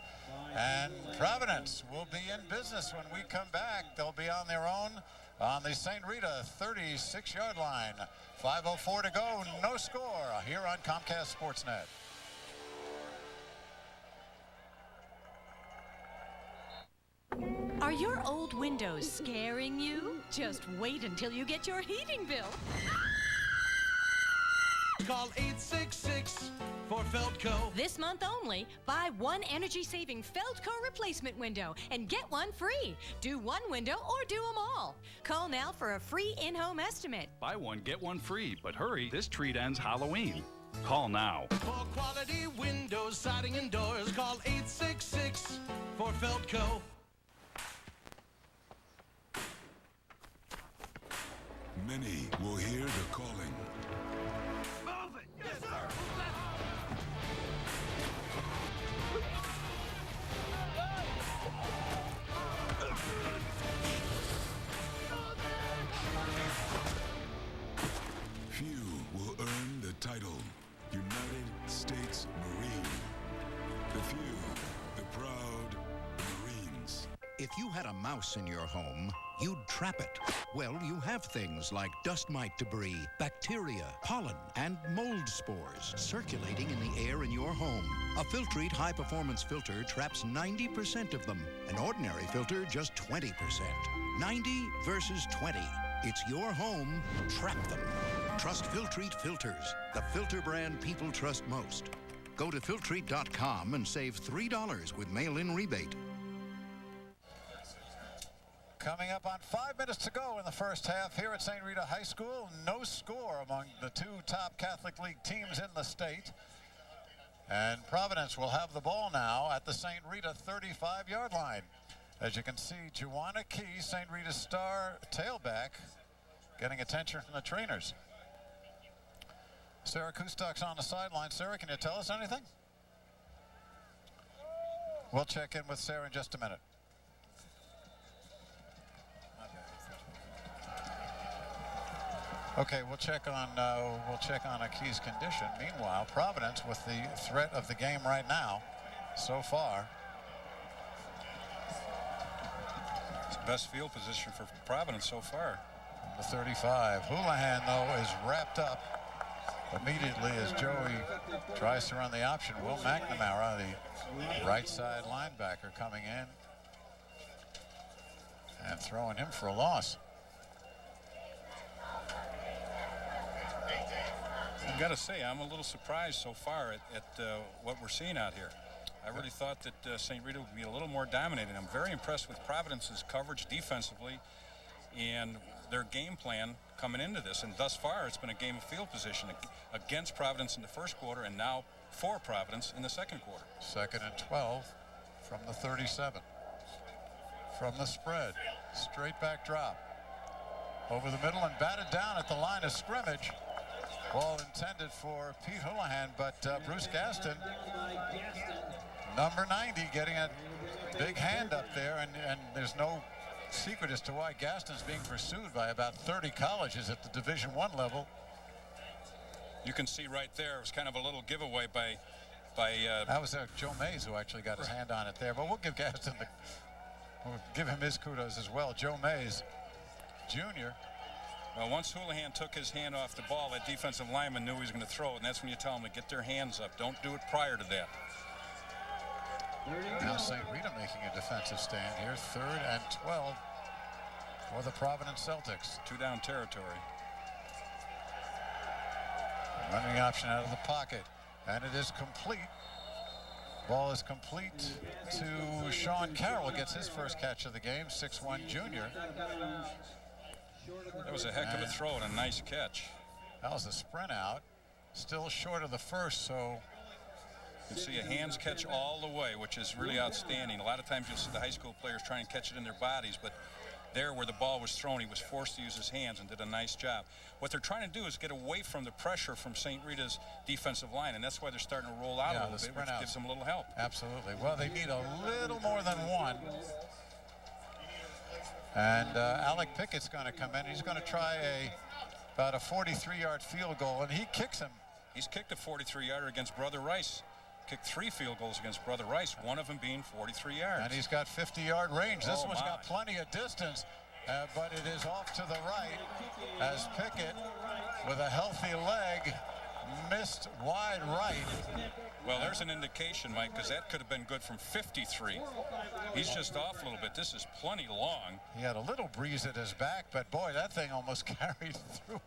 And Providence will be in business when we come back. They'll be on their own on the St. Rita 36-yard line. 5:04 to go, no score here on Comcast Sportsnet. Are your old windows scaring you? Just wait until you get your heating bill. Call 866 for Feltco. This month only, buy one energy-saving Feltco replacement window and get one free. Do one window or do them all. Call now for a free in-home estimate. Buy one, get one free. But hurry, this treat ends Halloween. Call now. For quality windows, siding, and doors, call 866 for Feltco. Many will hear the calling. Move it! Yes, sir! Few will earn the title United States Marine. The few, the proud Marines. If you had a mouse in your home, you'd trap it. Well, you have things like dust mite debris, bacteria, pollen, and mold spores circulating in the air in your home. A Filtrete high-performance filter traps 90% of them. An ordinary filter, just 20%. 90 versus 20. It's your home. Trap them. Trust Filtrete filters, the filter brand people trust most. Go to Filtrete.com and save $3 with mail-in rebate. Coming up on 5 minutes to go in the first half here at St. Rita High School. No score among the two top Catholic League teams in the state. And Providence will have the ball now at the St. Rita 35-yard line. As you can see, Joanna Key, St. Rita's star tailback, getting attention from the trainers. Sarah Kustak's on the sideline. Sarah, can you tell us anything? We'll check in with Sarah in just a minute. Okay, we'll check on Akey's condition. Meanwhile, Providence with the threat of the game right now, so far. It's the best field position for Providence so far. The 35. Houlihan, though, is wrapped up immediately as Joey tries to run the option. Will McNamara, the right side linebacker, coming in and throwing him for a loss. I've got to say, I'm a little surprised so far at what we're seeing out here. I really thought that St. Rita would be a little more dominating. I'm very impressed with Providence's coverage defensively and their game plan coming into this. And thus far, it's been a game of field position against Providence in the first quarter and now for Providence in the second quarter. 2nd and 12 from the 37. From the spread, straight back drop. Over the middle and batted down at the line of scrimmage. Ball intended for Pete Houlihan, but Bruce Gaston, number 90, getting a big hand up there, and there's no secret as to why Gaston's being pursued by about 30 colleges at the Division I level. You can see right there, it was kind of a little giveaway by that was Joe Mays who actually got his hand on it there, but we'll give Gaston we'll give him his kudos as well. Joe Mays, Jr. Well, once Houlihan took his hand off the ball, that defensive lineman knew he was going to throw it, and that's when you tell them to get their hands up. Don't do it prior to that. Now St. Rita making a defensive stand here. 3rd and 12 for the Providence Celtics. 2 down territory. Running option out of the pocket, and it is complete. Ball is complete to Sean Carroll. Gets his first catch of the game, 6'1" junior. That was a heck of a throw and a nice catch. That was a sprint out. Still short of the first, so. You can see a hands catch all the way, which is really outstanding. A lot of times you'll see the high school players try and catch it in their bodies, but there where the ball was thrown, he was forced to use his hands and did a nice job. What they're trying to do is get away from the pressure from St. Rita's defensive line, and that's why they're starting to roll out a little bit, which gives them a little help. Absolutely. Well, they need a little more than one. And Alec Pickett's going to come in. He's going to try about a 43-yard field goal, and he kicks him. He's kicked a 43-yarder against Brother Rice. Kicked 3 field goals against Brother Rice, one of them being 43 yards. And he's got 50-yard range. This one's got plenty of distance, but it is off to the right as Pickett, with a healthy leg, missed wide right. Well, there's an indication, Mike, because that could have been good from 53. He's just off a little bit. This is plenty long. He had a little breeze at his back, but boy, that thing almost carried through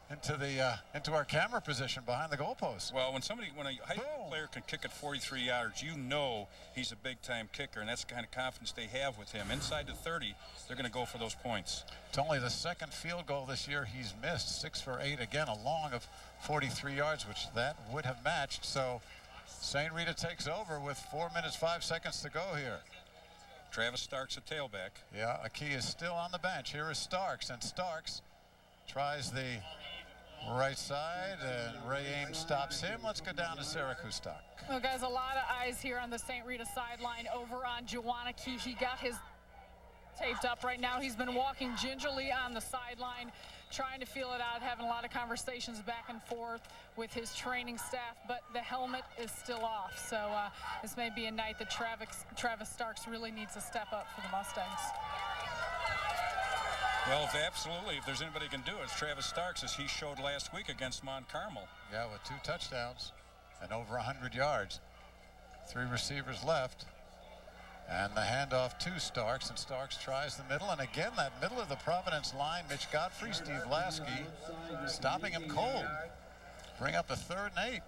into our camera position behind the goalpost. Well, when a high school player can kick at 43 yards, you know he's a big-time kicker, and that's the kind of confidence they have with him. Inside the 30, they're going to go for those points. It's only the second field goal this year he's missed, 6 for 8. Again, a long of 43 yards, which that would have matched. So St. Rita takes over with 4 minutes, 5 seconds to go here. Travis Starks, a tailback. Yeah, Aki is still on the bench. Here is Starks, and Starks tries the right side, and Ray Ames stops him. Let's go down to Sarah Kustak. Well, guys, a lot of eyes here on the St. Rita sideline over on Juwan Aki. He got his taped up right now. He's been walking gingerly on the sideline, trying to feel it out, having a lot of conversations back and forth with his training staff, but the helmet is still off. So this may be a night that Travis Starks really needs to step up for the Mustangs. Well, absolutely. If there's anybody who can do it, it's Travis Starks, as he showed last week against Mount Carmel. Yeah, with 2 touchdowns and over 100 yards. 3 receivers left. And the handoff to Starks, and Starks tries the middle, and again that middle of the Providence line, Mitch Godfrey, Steve Lasky, stopping him cold. Bring up a 3rd and 8.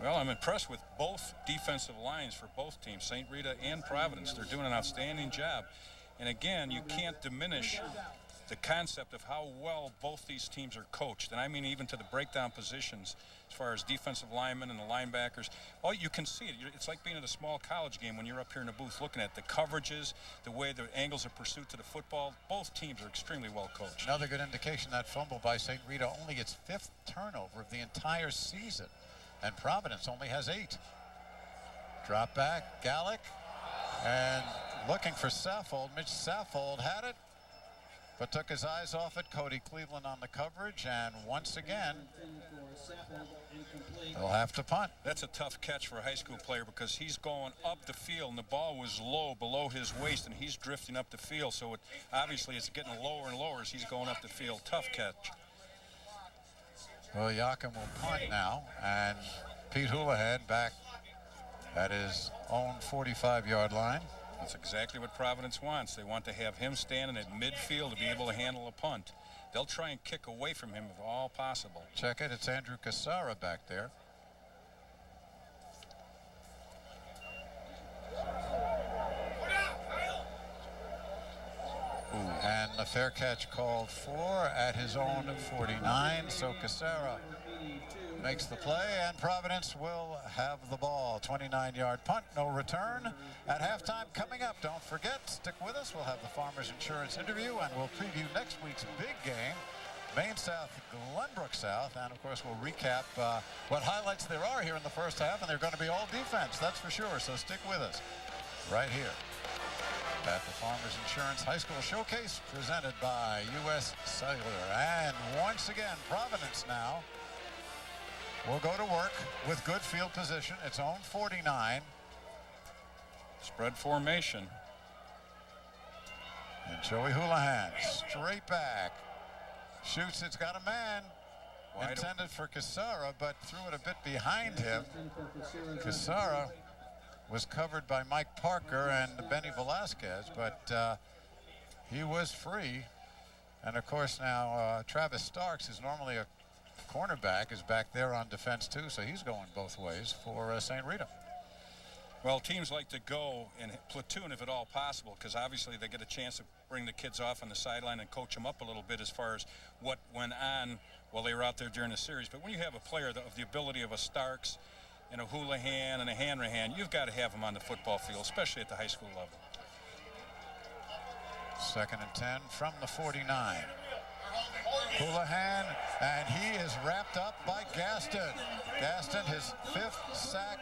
Well, I'm impressed with both defensive lines for both teams, St. Rita and Providence. They're doing an outstanding job. And again, you can't diminish the concept of how well both these teams are coached. And I mean even to the breakdown positions as far as defensive linemen and the linebackers. Oh, you can see it. It's like being at a small college game when you're up here in the booth looking at the coverages, the way the angles of pursuit to the football. Both teams are extremely well coached. Another good indication, that fumble by St. Rita, only its 5th turnover of the entire season. And Providence only has 8. Drop back, Gallick, and looking for Saffold. Mitch Saffold had it, but took his eyes off it. Cody Cleveland on the coverage, and once again, they'll have to punt. That's a tough catch for a high school player because he's going up the field, and the ball was low below his waist, and he's drifting up the field. So obviously it's getting lower and lower as he's going up the field. Tough catch. Well, Yakum will punt now, and Pete Houlihan back at his own 45-yard line. That's exactly what Providence wants. They want to have him standing at midfield to be able to handle a punt. They'll try and kick away from him if all possible. Check it. It's Andrew Cassara back there. And the fair catch called for at his own 49. So Cassara makes the play, and Providence will have the ball. 29-yard punt, no return. At halftime coming up, don't forget, stick with us. We'll have the Farmers Insurance interview, and we'll preview next week's big game, Maine South, Glenbrook South, and of course we'll recap what highlights there are here in the first half, and they're going to be all defense, that's for sure. So stick with us right here at the Farmers Insurance High School Showcase, presented by U.S. Cellular. And once again, Providence now will go to work with good field position, its own 49. Spread formation. And Joey Houlihan, straight back. Shoots, it's got a man. Intended for Cassara, but threw it a bit behind him. Cassara was covered by Mike Parker and Benny Velasquez, but he was free. And of course now Travis Starks is normally a cornerback is back there on defense too, so he's going both ways for St. Rita. Well, teams like to go in platoon if at all possible, because obviously they get a chance to bring the kids off on the sideline and coach them up a little bit as far as what went on while they were out there during the series. But when you have a player of the ability of a Starks and a Houlihan and a Hanrahan, you've got to have them on the football field, especially at the high school level. 2nd and 10 from the 49. Houlihan, and he is wrapped up by Gaston. Gaston, his 5th sack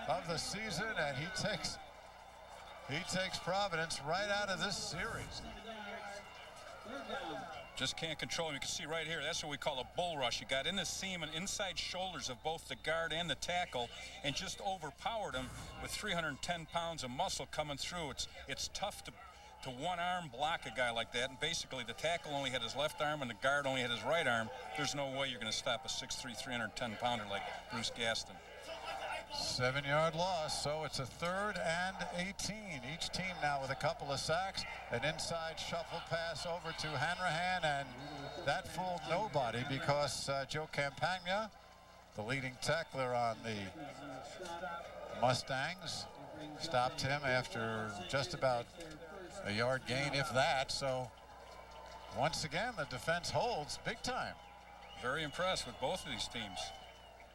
of the season, and he takes Providence right out of this series. Just can't control him. You can see right here, that's what we call a bull rush. You got in the seam and inside shoulders of both the guard and the tackle and just overpowered him with 310 pounds of muscle coming through. It's tough to one-arm block a guy like that, and basically the tackle only had his left arm and the guard only had his right arm. There's no way you're going to stop a 6'3", 310-pounder like Bruce Gaston. 7-yard loss, so it's a 3rd and 18. Each team now with a couple of sacks. An inside shuffle pass over to Hanrahan, and that fooled nobody because Joe Campagna, the leading tackler on the Mustangs, stopped him after just about a yard gain, if that. So once again, the defense holds big time. Very impressed with both of these teams.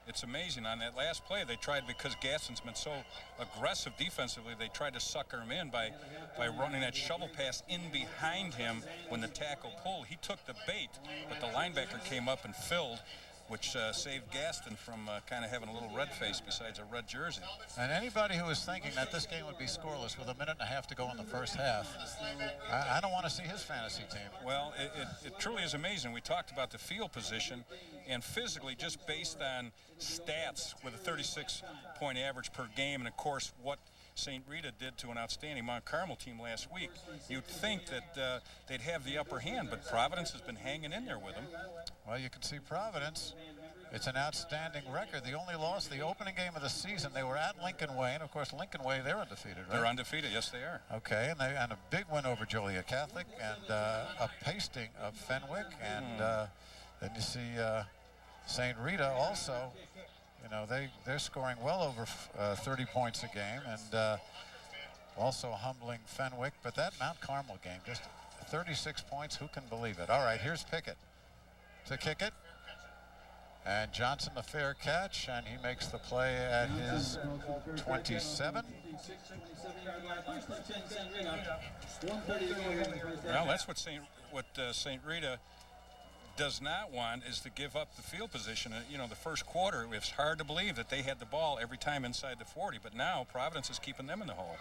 It's amazing. On that last play, they tried, because Gaston's been so aggressive defensively, they tried to sucker him in by running that shovel pass in behind him when the tackle pulled. He took the bait, but the linebacker came up and filled, which saved Gaston from kind of having a little red face besides a red jersey. And anybody who was thinking that this game would be scoreless with 1.5 minutes to go in the first half, I don't want to see his fantasy team. Well, it truly is amazing. We talked about the field position, and physically, just based on stats with a 36-point average per game, and of course what St. Rita did to an outstanding Mount Carmel team last week, you'd think that they'd have the upper hand, but Providence has been hanging in there with them. Well, you can see Providence. It's an outstanding record. The only loss, the opening game of the season, they were at Lincoln Way, and of course Lincoln Way, they're undefeated, right? They're undefeated, yes they are. Okay, and a big win over Joliet Catholic, and a pasting of Fenwick, and then you see St. Rita also. You know, they're scoring well over 30 points a game, and also humbling Fenwick. But that Mount Carmel game, just 36 points, who can believe it? All right, here's Pickett to kick it. And Johnson, the fair catch, and he makes the play at his 27. Well, that's what St. Rita does not want, is to give up the field position. You know, the first quarter, it was hard to believe that they had the ball every time inside the 40, but now Providence is keeping them in the hole.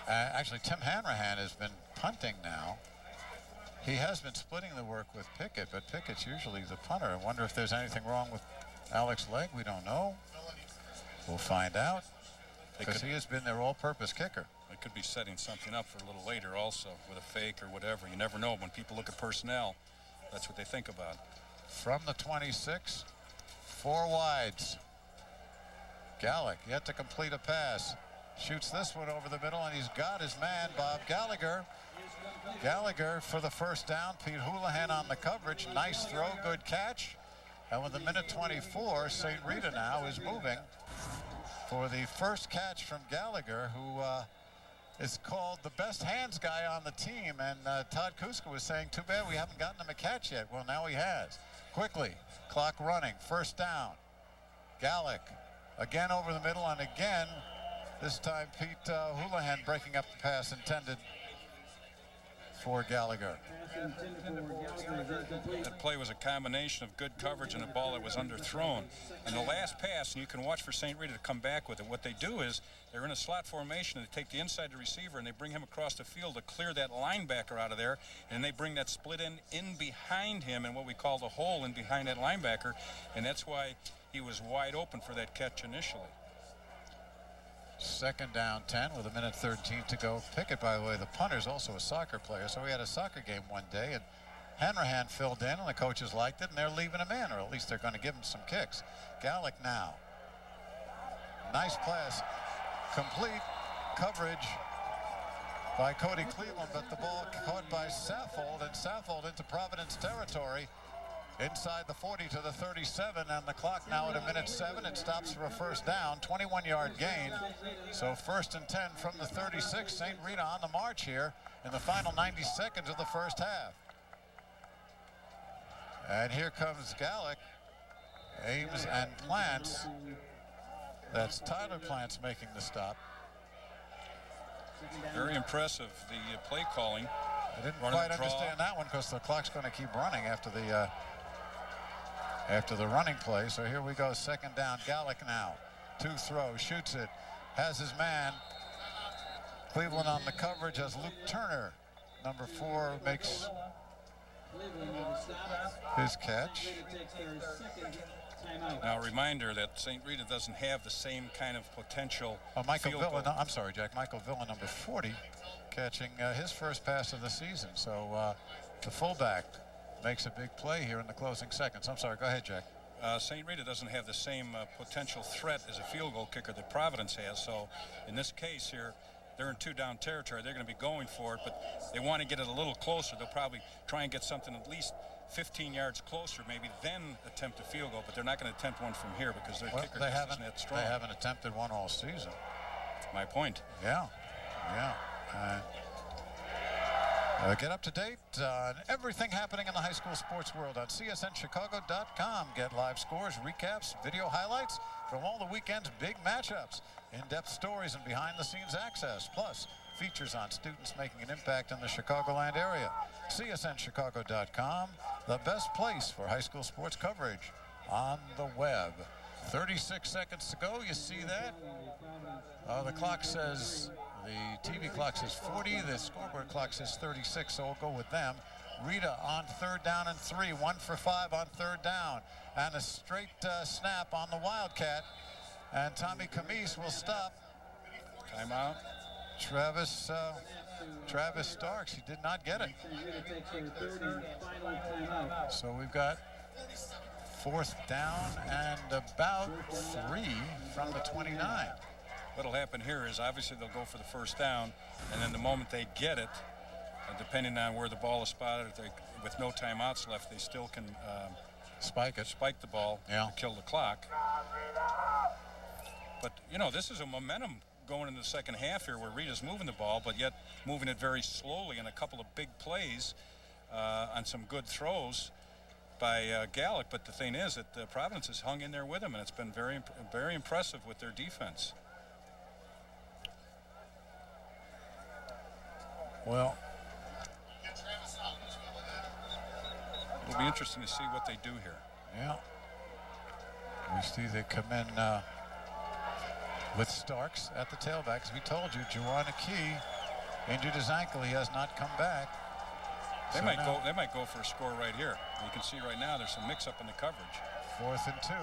Actually, Tim Hanrahan has been punting now. He has been splitting the work with Pickett, but Pickett's usually the punter. I wonder if there's anything wrong with Alex Legg. We don't know. We'll find out, because he has been their all-purpose kicker. They could be setting something up for a little later also with a fake or whatever. You never know. When people look at personnel, that's what they think about. From the 26, 4 wides. Gallick yet to complete a pass. Shoots this one over the middle, and he's got his man, Bob Gallagher. Gallagher for the first down. Pete Houlihan on the coverage. Nice throw, good catch. And with 1:24, St. Rita now is moving for the first catch from Gallagher, who is called the best hands guy on the team. And Todd Kuska was saying, too bad we haven't gotten him a catch yet. Well, now he has. Quickly, clock running, first down. Gallick again over the middle, and again, this time Pete Houlihan breaking up the pass intended for Gallagher. That play was a combination of good coverage and a ball that was underthrown. And the last pass, and you can watch for St. Rita to come back with it. What they do is they're in a slot formation, and they take the inside receiver and they bring him across the field to clear that linebacker out of there, and they bring that split in behind him in what we call the hole in behind that linebacker, and that's why he was wide open for that catch initially. Second down 10 with 1:13 to go. Pickett, by the way, the punter's also a soccer player, so we had a soccer game one day, and Hanrahan filled in, and the coaches liked it, and they're leaving him in, or at least they're going to give him some kicks. Gallick now. Nice pass. Complete coverage by Cody Cleveland, but the ball caught by Saffold, and Saffold into Providence territory. inside the 40 to the 37, and the clock now at 1:07. It stops for a first down, 21-yard gain. So 1st and 10 from the 36. St. Rita on the march here in the final 90 seconds of the first half. And here comes Gallic, Ames, and Plants. That's Tyler Plants making the stop. Very impressive, the play calling. I didn't quite understand that one because the clock's going to keep running after the running play. So here we go, 2nd down. Gallic now, 2 throws, shoots it, has his man. Cleveland on the coverage as Luke Turner, number 4, makes his catch. Now, a reminder that St. Rita doesn't have the same kind of potential. Michael Villa, I'm sorry, Jack. Michael Villa, number 40, catching his first pass of the season. So the fullback makes a big play here in the closing seconds. I'm sorry, go ahead, Jack. St. Rita doesn't have the same potential threat as a field goal kicker that Providence has. So in this case here, they're in 2-down territory. They're going to be going for it, but they want to get it a little closer. They'll probably try and get something at least 15 yards closer, maybe then attempt a field goal, but they're not going to attempt one from here because their kicker isn't that strong. They haven't attempted one all season. My point. Yeah. Get up to date on everything happening in the high school sports world on csnchicago.com. Get live scores, recaps, video highlights from all the weekend's big matchups, in-depth stories, and behind-the-scenes access, plus features on students making an impact in the Chicagoland area. csnchicago.com, the best place for high school sports coverage on the web. 36 seconds to go. You see that? The clock says, the TV clock says 40. The scoreboard clock says 36, so we'll go with them. Rita on 3rd down and 3. 1 for 5 on 3rd down. And a straight snap on the Wildcat. And Tommy Camise will stop. Timeout. Travis Starks, he did not get it. So we've got 4th down and about 3 from the 29. What'll happen here is obviously they'll go for the first down, and then the moment they get it, depending on where the ball is spotted, if they, with no timeouts left, they still can spike the ball, to kill the clock. But you know, this is a momentum going into the second half here where Rita's moving the ball, but yet moving it very slowly, and a couple of big plays on some good throws by Gallic. But the thing is that Providence has hung in there with them, and it's been very, very impressive with their defense. Well, it'll be interesting to see what they do here. Yeah. We see they come in with Starks at the tailback. As we told you, Juwan Key injured his ankle. He has not come back. They might go for a score right here. You can see right now there's some mix-up in the coverage. 4th and 2.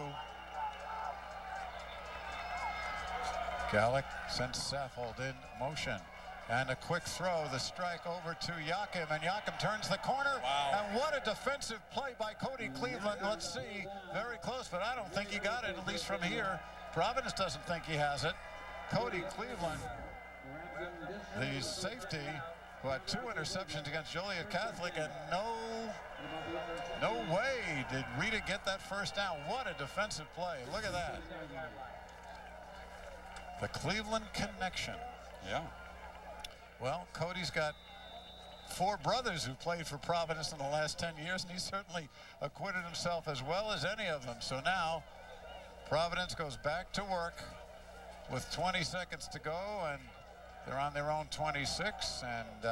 Gallic sends Saffold in motion. And a quick throw, the strike over to Yakim, and Yakim turns the corner. Wow. And what a defensive play by Cody Cleveland. Let's see, very close, but I don't think he got it, at least from here. Providence doesn't think he has it. Cody Cleveland, the safety, who had 2 interceptions against Joliet Catholic, and no way did Rita get that first down. What a defensive play. Look at that. The Cleveland connection. Yeah. Well, Cody's got 4 brothers who played for Providence in the last 10 years, and he certainly acquitted himself as well as any of them. So now Providence goes back to work with 20 seconds to go, and they're on their own 26, and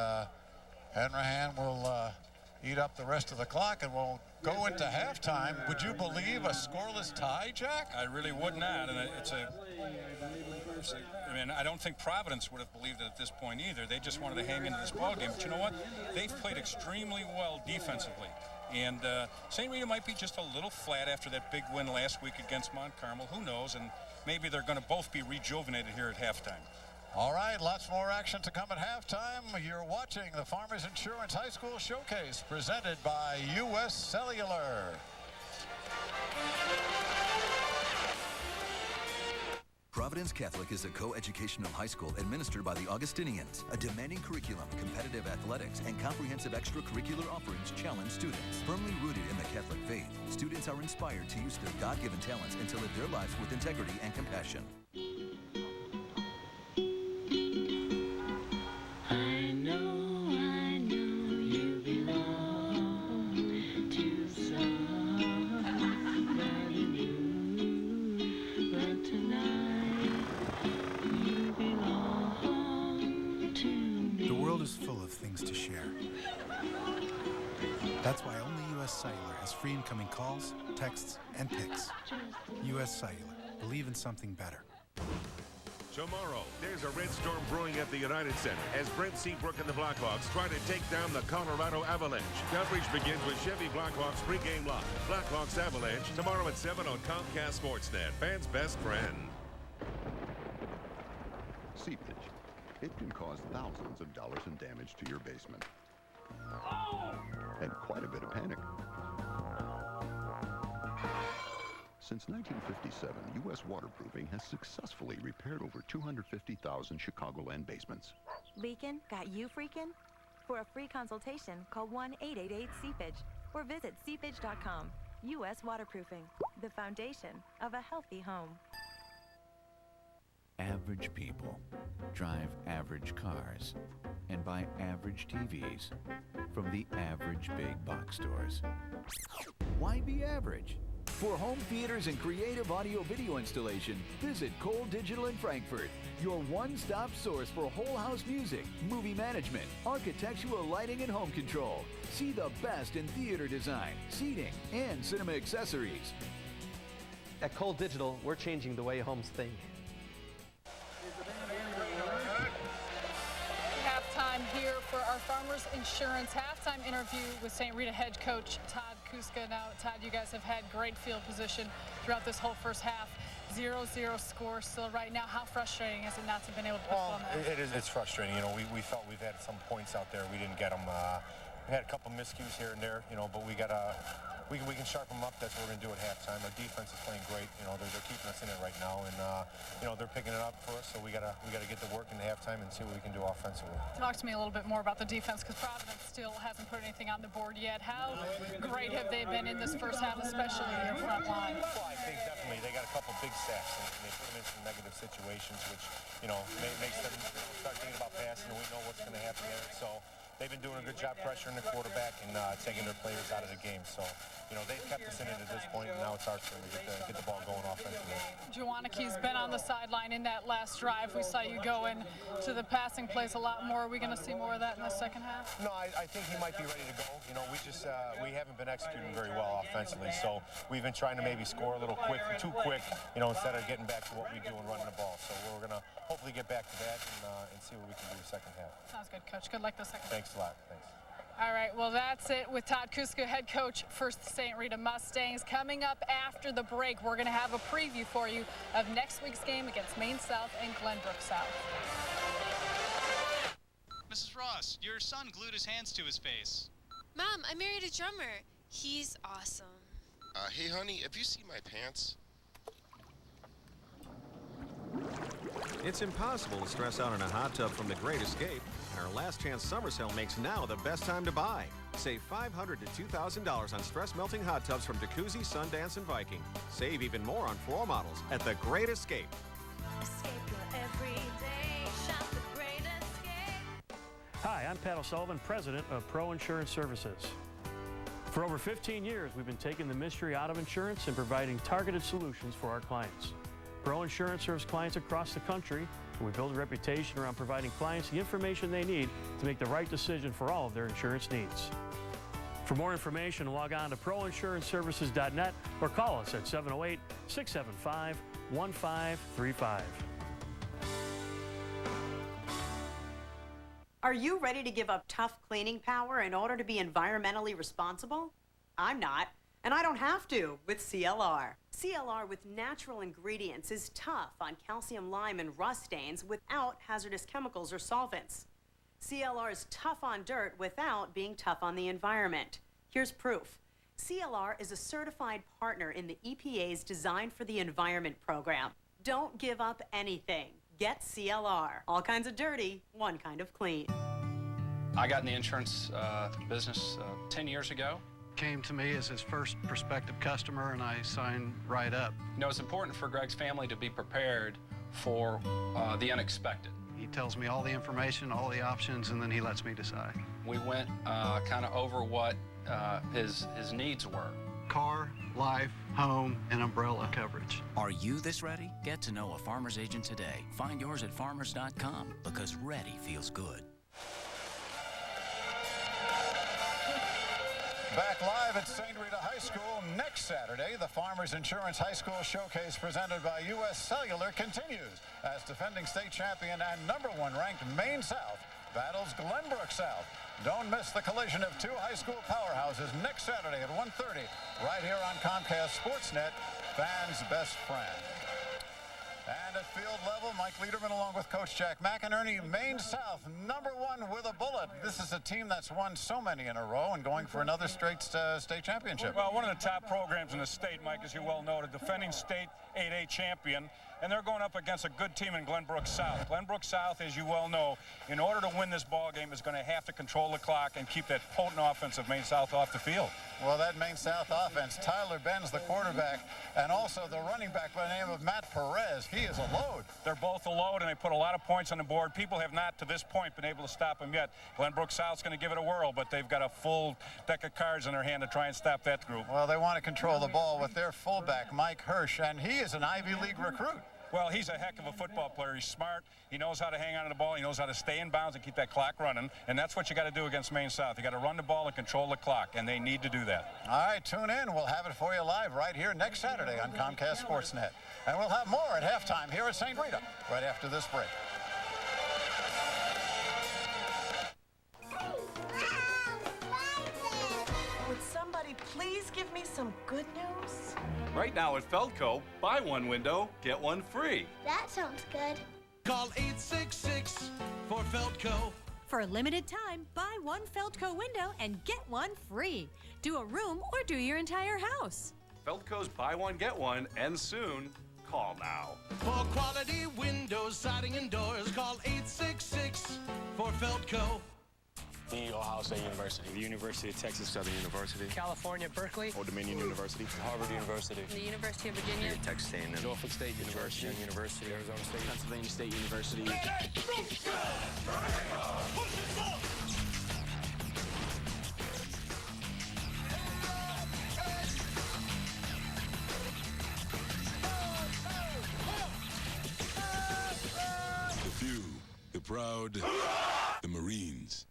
Hanrahan will eat up the rest of the clock, and we'll go into halftime. Would you believe a scoreless tie, Jack? I really would not, and I mean, I don't think Providence would have believed it at this point either. They just wanted to hang into this ball game. But you know what? They've played extremely well defensively. And St. Rita might be just a little flat after that big win last week against Mount Carmel. Who knows? And maybe they're going to both be rejuvenated here at halftime. All right, lots more action to come at halftime. You're watching the Farmers Insurance High School Showcase presented by U.S. Cellular. Providence Catholic is a co-educational high school administered by the Augustinians. A demanding curriculum, competitive athletics, and comprehensive extracurricular offerings challenge students. Firmly rooted in the Catholic faith, students are inspired to use their God-given talents and to live their lives with integrity and compassion. I know you belong to somebody new, but tonight you belong to me. The world is full of things to share. That's why only U.S. Cellular has free incoming calls, texts, and pics. U.S. Cellular. Believe in something better. Tomorrow, there's a red storm brewing at the United Center as Brent Seabrook and the Blackhawks try to take down the Colorado Avalanche. Coverage begins with Chevy Blackhawks pregame live. Blackhawks Avalanche tomorrow at 7 on Comcast Sportsnet. Fans' best friend. Seepage. It can cause thousands of dollars in damage to your basement. And quite a bit of panic. Since 1957, U.S. Waterproofing has successfully repaired over 250,000 Chicagoland basements. Leakin'? Got you freaking? For a free consultation, call 1-888-SEEPAGE or visit seepage.com. U.S. Waterproofing, the foundation of a healthy home. Average people drive average cars and buy average TVs from the average big box stores. Why be average? For home theaters and creative audio-video installation, visit Cole Digital in Frankfurt, your one-stop source for whole house music, movie management, architectural lighting, and home control. See the best in theater design, seating, and cinema accessories. At Cole Digital, we're changing the way homes think. Halftime here for our Farmers Insurance halftime interview with St. Rita head coach Todd Kuska. Now, Todd, you guys have had great field position throughout this whole first half. 0-0 score still right now. How frustrating is it not to have been able to put on that? It's frustrating. You know, we felt we've had some points out there. We didn't get them. We had a couple miscues here and there, you know, but we can sharpen them up. That's what we're going to do at halftime. Our defense is playing great. You know, they're keeping us in it right now, and you know, they're picking it up for us. So we gotta get to work in the halftime and see what we can do offensively. Talk to me a little bit more about the defense, because Providence still hasn't put anything on the board yet. How great have they been in this first half, especially in your front line? Well, I think definitely they got a couple big sacks, and they put them in some negative situations, which, you know, makes them start thinking about passing, and we know what's going to happen there. So they've been doing a good job pressuring the quarterback and taking their players out of the game. So, you know, they've kept us in it at this point, and now it's our turn to get the ball going offensively. Jawanaki's been on the sideline in that last drive. We saw you go into the passing plays a lot more. Are we going to see more of that in the second half? No, I think he might be ready to go. You know, we haven't been executing very well offensively, so we've been trying to maybe score a little too quick, you know, instead of getting back to what we do and running the ball. So we're going to hopefully get back to that and see what we can do the second half. Sounds good, Coach. Good luck the second half. Thanks a lot. Thanks. All right, well, that's it with Todd Kuska, head coach for St. Rita Mustangs. Coming up after the break, we're going to have a preview for you of next week's game against Maine South and Glenbrook South. Mrs. Ross, your son glued his hands to his face. Mom, I married a drummer. He's awesome. Hey, honey, have you seen my pants? It's impossible to stress out in a hot tub from the Great Escape, and our last chance summer sale makes now the best time to buy. Save $500 to $2,000 on stress-melting hot tubs from Jacuzzi, Sundance, and Viking. Save even more on floor models at the Great Escape. Escape your everyday, shop the Great Escape. Hi, I'm Pat O'Sullivan, president of Pro Insurance Services. For over 15 years, we've been taking the mystery out of insurance and providing targeted solutions for our clients. Pro Insurance serves clients across the country, and we build a reputation around providing clients the information they need to make the right decision for all of their insurance needs. For more information, log on to proinsuranceservices.net or call us at 708-675-1535. Are you ready to give up tough cleaning power in order to be environmentally responsible? I'm not, and I don't have to with CLR. CLR with natural ingredients is tough on calcium, lime, and rust stains without hazardous chemicals or solvents. CLR is tough on dirt without being tough on the environment. Here's proof. CLR is a certified partner in the EPA's Design for the Environment program. Don't give up anything. Get CLR. All kinds of dirty, one kind of clean. I got in the insurance business 10 years ago. Came to me as his first prospective customer, and I signed right up. You know, it's important for Greg's family to be prepared for the unexpected. He tells me all the information, all the options, and then he lets me decide. We went kind of over what his needs were. Car, life, home, and umbrella coverage. Are you this ready? Get to know a farmer's agent today. Find yours at farmers.com, because ready feels good. Back live at St. Rita High School next Saturday, the Farmers Insurance High School Showcase presented by U.S. Cellular continues as defending state champion and #1 ranked Maine South battles Glenbrook South. Don't miss the collision of two high school powerhouses next Saturday at 1:30 right here on Comcast Sportsnet, fans' best friend. And at field level, Mike Liederman along with Coach Jack McInerney, Maine South, #1 with a bullet. This is a team that's won so many in a row and going for another straight state championship. Well, one of the top programs in the state, Mike, as you well know, the defending state 8A champion, and they're going up against a good team in Glenbrook South. Glenbrook South, as you well know, in order to win this ball game, is going to have to control the clock and keep that potent offense of Maine South off the field. Well, that Maine South offense, Tyler Benz, the quarterback, and also the running back by the name of Matt Perez. He is a load. They're both a load, and they put a lot of points on the board. People have not, to this point, been able to stop them yet. Glenbrook South's going to give it a whirl, but they've got a full deck of cards in their hand to try and stop that group. Well, they want to control the ball with their fullback, Mike Hirsch, and he is an Ivy League recruit. Well, he's a heck of a football player. He's smart. He knows how to hang on to the ball. He knows how to stay in bounds and keep that clock running. And that's what you got to do against Maine South. You got to run the ball and control the clock, and they need to do that. All right, tune in. We'll have it for you live right here next Saturday on Comcast Sportsnet. And we'll have more at halftime here at St. Rita right after this break. Would somebody please give me some good news? Right now at Feldco, buy one window, get one free. That sounds good. Call 866 for Feldco. For a limited time, buy one Feldco window and get one free. Do a room or do your entire house. Feldco's buy one, get one ends soon. Call now. For quality windows, siding, and doors, call 866 for Feldco. The Ohio State University. The University of Texas Southern University. California, Berkeley. Old Dominion University. Harvard University. The University of Virginia. Texas A&M. Norfolk State University. University. Arizona State. Pennsylvania State University. The few, the proud, the Marines.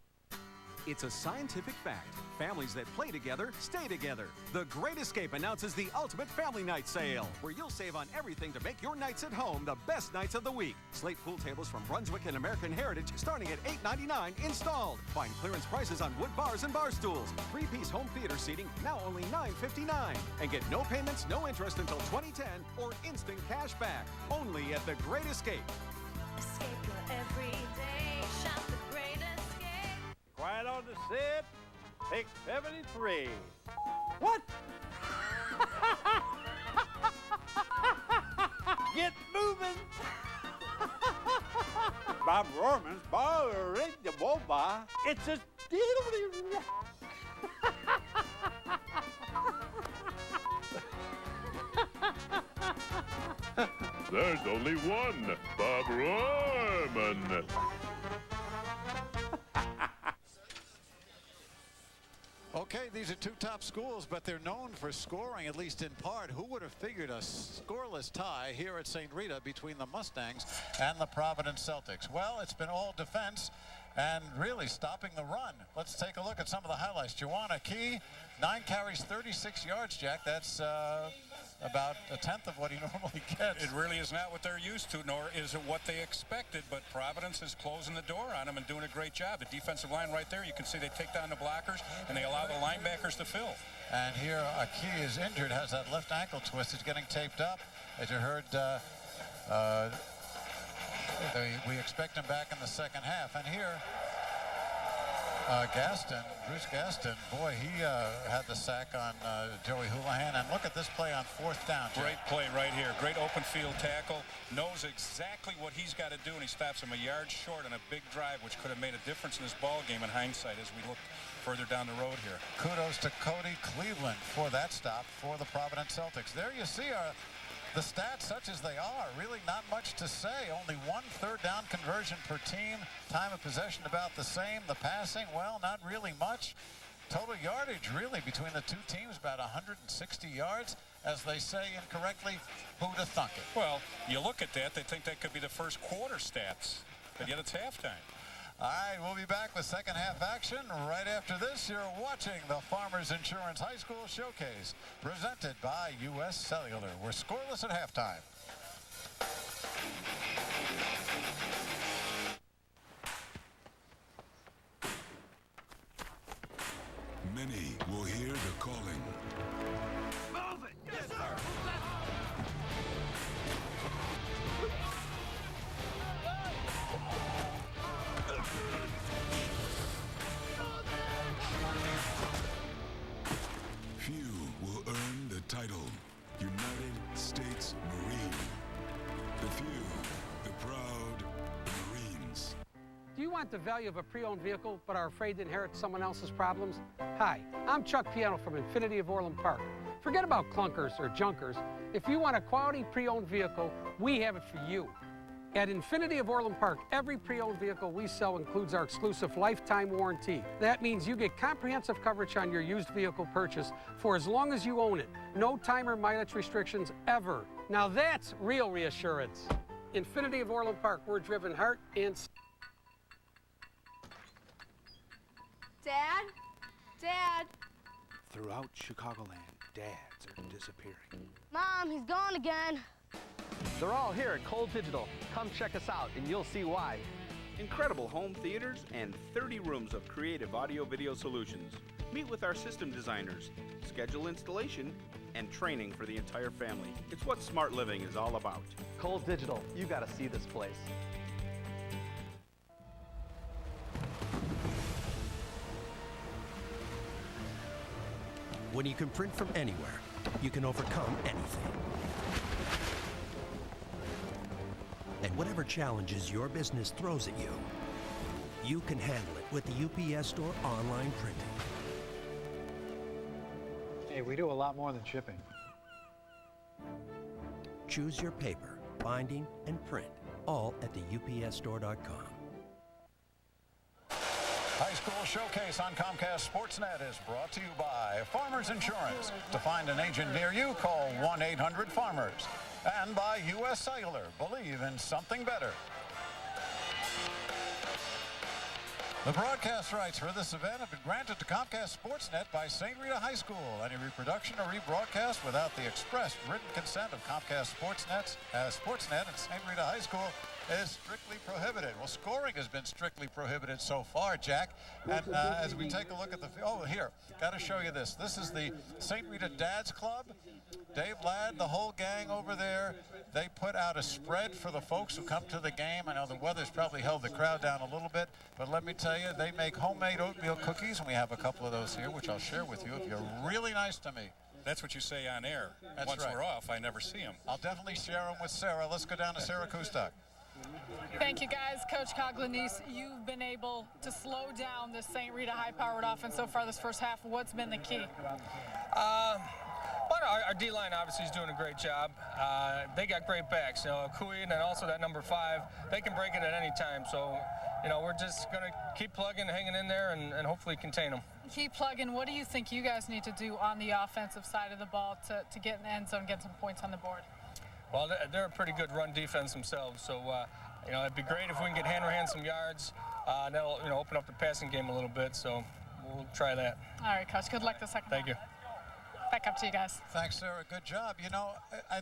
It's a scientific fact. Families that play together, stay together. The Great Escape announces the Ultimate Family Night Sale, where you'll save on everything to make your nights at home the best nights of the week. Slate pool tables from Brunswick and American Heritage starting at $8.99 installed. Find clearance prices on wood bars and bar stools. 3-piece home theater seating now only $9.59. And get no payments, no interest until 2010 or instant cash back. Only at The Great Escape. Escape your everyday, shop the Great Escape. Quiet on the set. Take 73. What? Get moving. Bob Rohrman's bar the boba. It's a diddly. There's only one, Bob Rohrman. Okay, these are two top schools, but they're known for scoring, at least in part. Who would have figured a scoreless tie here at St. Rita between the Mustangs and the Providence Celtics? Well, it's been all defense and really stopping the run. Let's take a look at some of the highlights. Juwan Key, 9 carries, 36 yards, Jack. That's about a tenth of what he normally gets. It really is not what they're used to, nor is it what they expected, but Providence is closing the door on them and doing a great job. The defensive line right there, you can see they take down the blockers and they allow the linebackers to fill. And here Aki is injured, has that left ankle twist. He's getting taped up. As you heard, we expect him back in the second half. And here, Bruce Gaston, boy, he had the sack on Joey Houlihan. And look at this play on 4th down. Great play right here. Great open field tackle. Knows exactly what he's got to do, and he stops him a yard short on a big drive, which could have made a difference in this ball game in hindsight as we look further down the road here. Kudos to Cody Cleveland for that stop for the Providence Celtics. There you see the stats, such as they are, really not much to say. Only 1 3rd down conversion per team. Time of possession about the same. The passing, well, not really much. Total yardage, really, between the two teams, about 160 yards. As they say incorrectly, who'd have thunk it? Well, you look at that, they think that could be the first quarter stats, but yet it's halftime. All right, we'll be back with second half action right after this. You're watching the Farmers Insurance High School Showcase, presented by U.S. Cellular. We're scoreless at halftime. Many will hear the calling. Move it! Yes, sir! Few will earn the title, United States Marine. The few, the proud Marines. Do you want the value of a pre-owned vehicle but are afraid to inherit someone else's problems? Hi, I'm Chuck Piano from Infinity of Orland Park. Forget about clunkers or junkers. If you want a quality pre-owned vehicle, we have it for you. At Infinity of Orland Park, every pre-owned vehicle we sell includes our exclusive lifetime warranty. That means you get comprehensive coverage on your used vehicle purchase for as long as you own it. No time or mileage restrictions ever. Now that's real reassurance. Infinity of Orland Park, we're driven heart and soul. Dad? Dad? Throughout Chicagoland, dads are disappearing. Mom, he's gone again. They're all here at Cold Digital. Come check us out and you'll see why. Incredible home theaters and 30 rooms of creative audio-video solutions. Meet with our system designers, schedule installation, and training for the entire family. It's what smart living is all about. Cold Digital, you gotta see this place. When you can print from anywhere, you can overcome anything. And whatever challenges your business throws at you, you can handle it with the UPS Store online printing. Hey, we do a lot more than shipping. Choose your paper, binding, and print, all at the UPSstore.com. High School Showcase on Comcast Sportsnet is brought to you by Farmers Insurance. To find an agent near you, call 1-800-FARMERS. And by U.S. Cellular. Believe in something better. The broadcast rights for this event have been granted to Comcast Sportsnet by St. Rita High School. Any reproduction or rebroadcast without the express written consent of Comcast Sportsnet and St. Rita High School is strictly prohibited. Well, scoring has been strictly prohibited so far, Jack. And as we take a look at the... Oh, here, got to show you this. This is the St. Rita Dads Club. Dave Ladd, the whole gang over there, they put out a spread for the folks who come to the game. I know the weather's probably held the crowd down a little bit, but let me tell you, they make homemade oatmeal cookies, and we have a couple of those here, which I'll share with you if you're really nice to me. That's what you say on air. That's Once right. We're off, I never see them. I'll definitely share them with Sarah. Let's go down to Sarah Kustak. Thank you, guys. Coach Coglanice, you've been able to slow down this St. Rita high-powered offense so far this first half. What's been the key? But our D-line obviously is doing a great job. They got great backs, Kui and also that number 5. They can break it at any time. So, we're just going to keep plugging, hanging in there, and hopefully contain them. Keep plugging. What do you think you guys need to do on the offensive side of the ball to get in the end zone, get some points on the board? Well, they're a pretty good run defense themselves. So, it'd be great if we can get hand-over-hand some yards. That'll, open up the passing game a little bit. So we'll try that. All right, Coach. Good luck the second Thank you. Back up to you guys. Thanks, Sarah. Good job.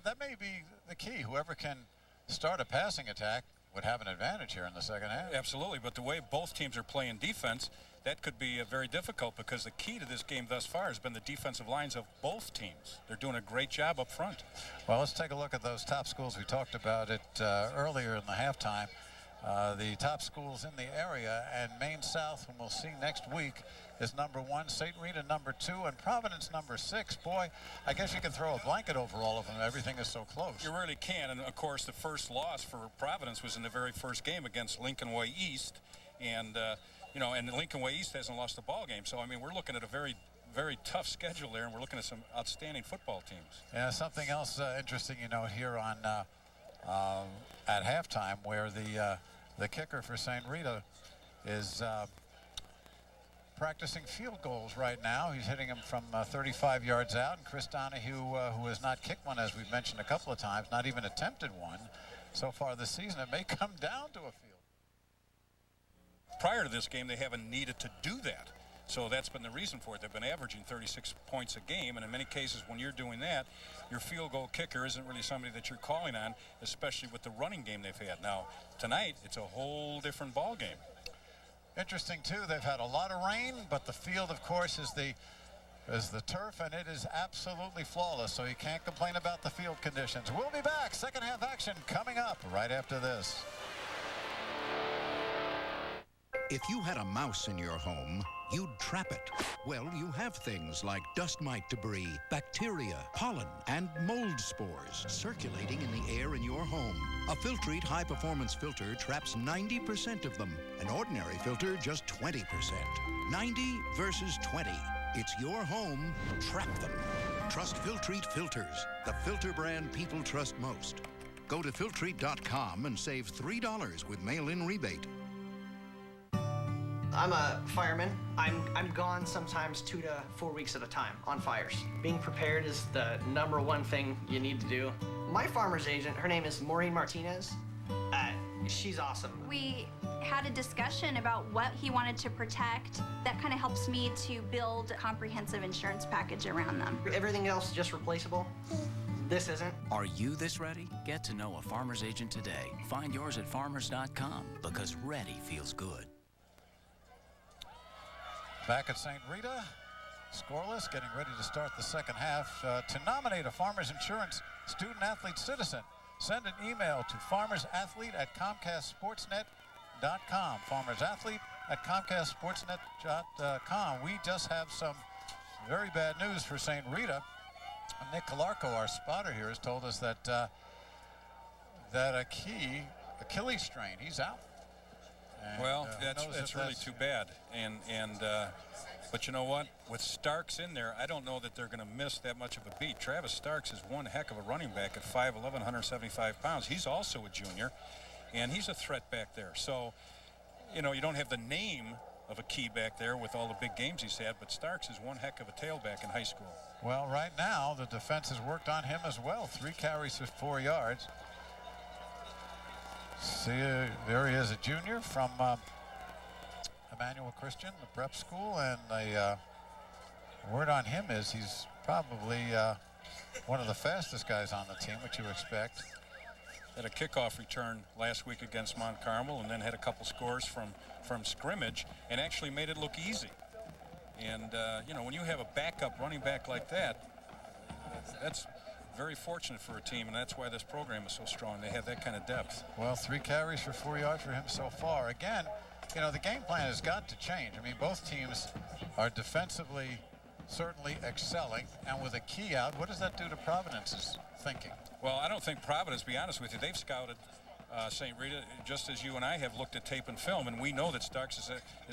That may be the key. Whoever can start a passing attack would have an advantage here in the second half. Absolutely, but the way both teams are playing defense, that could be very difficult because the key to this game thus far has been the defensive lines of both teams. They're doing a great job up front. Well, let's take a look at those top schools. We talked about it earlier in the halftime. the top schools in the area, and Maine South, whom we'll see next week, is #1, St. Rita #2, and Providence #6. Boy, I guess you can throw a blanket over all of them. Everything is so close. You really can, and of course the first loss for Providence was in the very first game against Lincoln Way East, and you know, and Lincoln Way East hasn't lost a ball game. So I mean, we're looking at a very tough schedule there, and we're looking at some outstanding football teams. Yeah, something else interesting, you know, here on at halftime, where the kicker for St. Rita is practicing field goals right now. He's hitting them from 35 yards out, and Chris Donahue, who has not kicked one, as we've mentioned a couple of times, not even attempted one so far this season. It may come down to a field. Prior to this game, they haven't needed to do that. So that's been the reason for it. They've been averaging 36 points a game, and in many cases when you're doing that, your field goal kicker isn't really somebody that you're calling on, especially with the running game they've had. Now, tonight, it's a whole different ball game. Interesting, too, they've had a lot of rain, but the field, of course, is the turf, and it is absolutely flawless, so you can't complain about the field conditions. We'll be back. Second half action coming up right after this. If you had a mouse in your home, you'd trap it. Well, you have things like dust mite debris, bacteria, pollen, and mold spores circulating in the air in your home. A Filtrete high-performance filter traps 90% of them. An ordinary filter, just 20%. 90 versus 20. It's your home. Trap them. Trust Filtrete filters, the filter brand people trust most. Go to Filtrete.com and save $3 with mail-in rebate. I'm a fireman. I'm gone sometimes 2 to 4 weeks at a time on fires. Being prepared is the #1 thing you need to do. My farmer's agent, her name is Maureen Martinez. She's awesome. We had a discussion about what he wanted to protect. That kind of helps me to build a comprehensive insurance package around them. Everything else is just replaceable. This isn't. Are you this ready? Get to know a farmer's agent today. Find yours at farmers.com, because ready feels good. Back at St. Rita, scoreless, getting ready to start the second half. To nominate a Farmers Insurance student athlete citizen, send an email to farmersathlete@comcastsportsnet.com. farmersathlete@comcastsportsnet.com. We just have some very bad news for St. Rita. Nick Calarco, our spotter here, has told us that that a key Achilles strain, he's out. And, well, that's really too bad. But you know what? With Starks in there, I don't know that they're going to miss that much of a beat. Travis Starks is one heck of a running back at 5'11", 175 pounds. He's also a junior, and he's a threat back there. So, you know, you don't have the name of a key back there with all the big games he's had, but Starks is one heck of a tailback in high school. Well, right now, the defense has worked on him as well. 3 carries for 4 yards. See, there he is, a junior from Emmanuel Christian, the prep school, and the word on him is he's probably one of the fastest guys on the team, which you expect. Had a kickoff return last week against Mount Carmel, and then had a couple scores from scrimmage, and actually made it look easy. And you know, when you have a backup running back like that, that's very fortunate for a team, and that's why this program is so strong. They have that kind of depth. Well, 3 carries for 4 yards for him so far. Again, you know, the game plan has got to change. I mean, both teams are defensively certainly excelling, and with a key out, what does that do to Providence's thinking? Well, I don't think Providence, to be honest with you, they've scouted St. Rita just as you and I have looked at tape and film, and we know that Starks is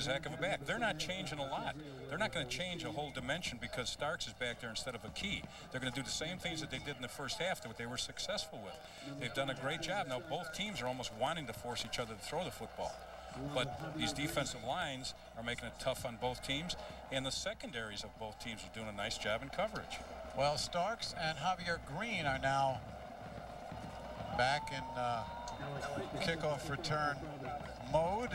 a heck of a back. They're not changing a lot. They're not going to change a whole dimension because Starks is back there instead of a key. They're going to do the same things that they did in the first half that they were successful with. They've done a great job. Now, both teams are almost wanting to force each other to throw the football. But these defensive lines are making it tough on both teams, and the secondaries of both teams are doing a nice job in coverage. Well, Starks and Javier Green are now back in kickoff return mode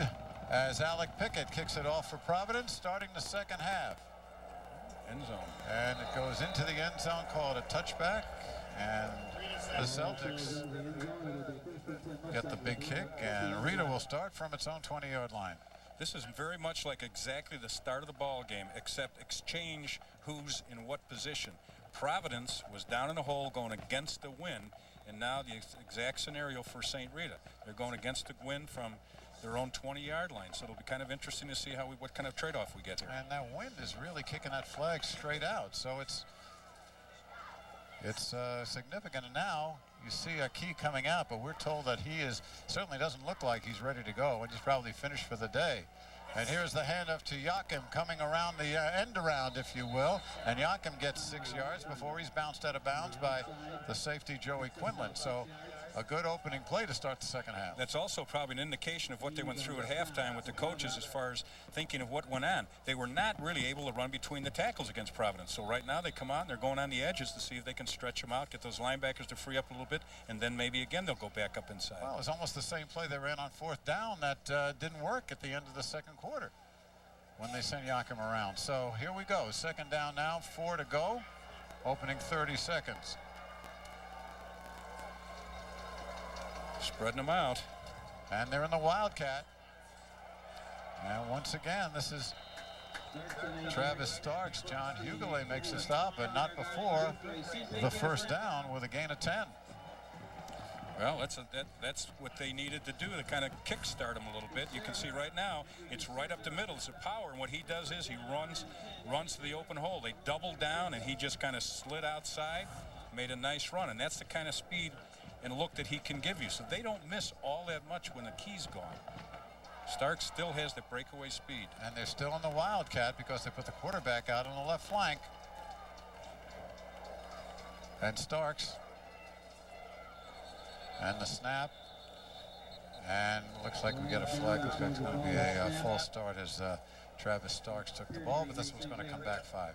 as Alec Pickett kicks it off for Providence, starting the second half. End zone. And it goes into the end zone, called a touchback, and the Celtics get the big kick, and Rita will start from its own 20-yard line. This is very much like exactly the start of the ball game, except exchange who's in what position. Providence was down in the hole going against the wind, And now the exact scenario for St. Rita. They're going against the wind from their own 20-yard line. So it'll be kind of interesting to see what kind of trade-off we get here. And that wind is really kicking that flag straight out. So it's significant. And now you see a key coming out, but we're told that he certainly doesn't look like he's ready to go, and he's probably finished for the day. And here's the handoff to Joachim coming around the end around, if you will. And Joachim gets 6 yards before he's bounced out of bounds by the safety Joey Quinlan. So a good opening play to start the second half. That's also probably an indication of what they went through at halftime with the coaches as far as thinking of what went on. They were not really able to run between the tackles against Providence. So right now they come on, they're going on the edges to see if they can stretch them out, get those linebackers to free up a little bit, and then maybe again they'll go back up inside. Well, it was almost the same play they ran on fourth down that didn't work at the end of the second quarter when they sent Joachim around. So here we go, second down now, 4 to go, opening 30 seconds. Spreading them out. And they're in the Wildcat. And once again, this is Travis Starks. John Hughley makes a stop, but not before the first down with a gain of 10. Well, that's what they needed to do to kind of kickstart him a little bit. You can see right now, it's right up the middle. It's a power, and what he does is he runs to the open hole. They doubled down, and he just kind of slid outside, made a nice run, and that's the kind of speed and look that he can give you. So they don't miss all that much when the key's gone. Starks still has the breakaway speed. And they're still in the Wildcat because they put the quarterback out on the left flank. And Starks. And the snap. And looks like we get a flag. Looks like it's going to be a false start as Travis Starks took the ball, but this one's going to come back 5.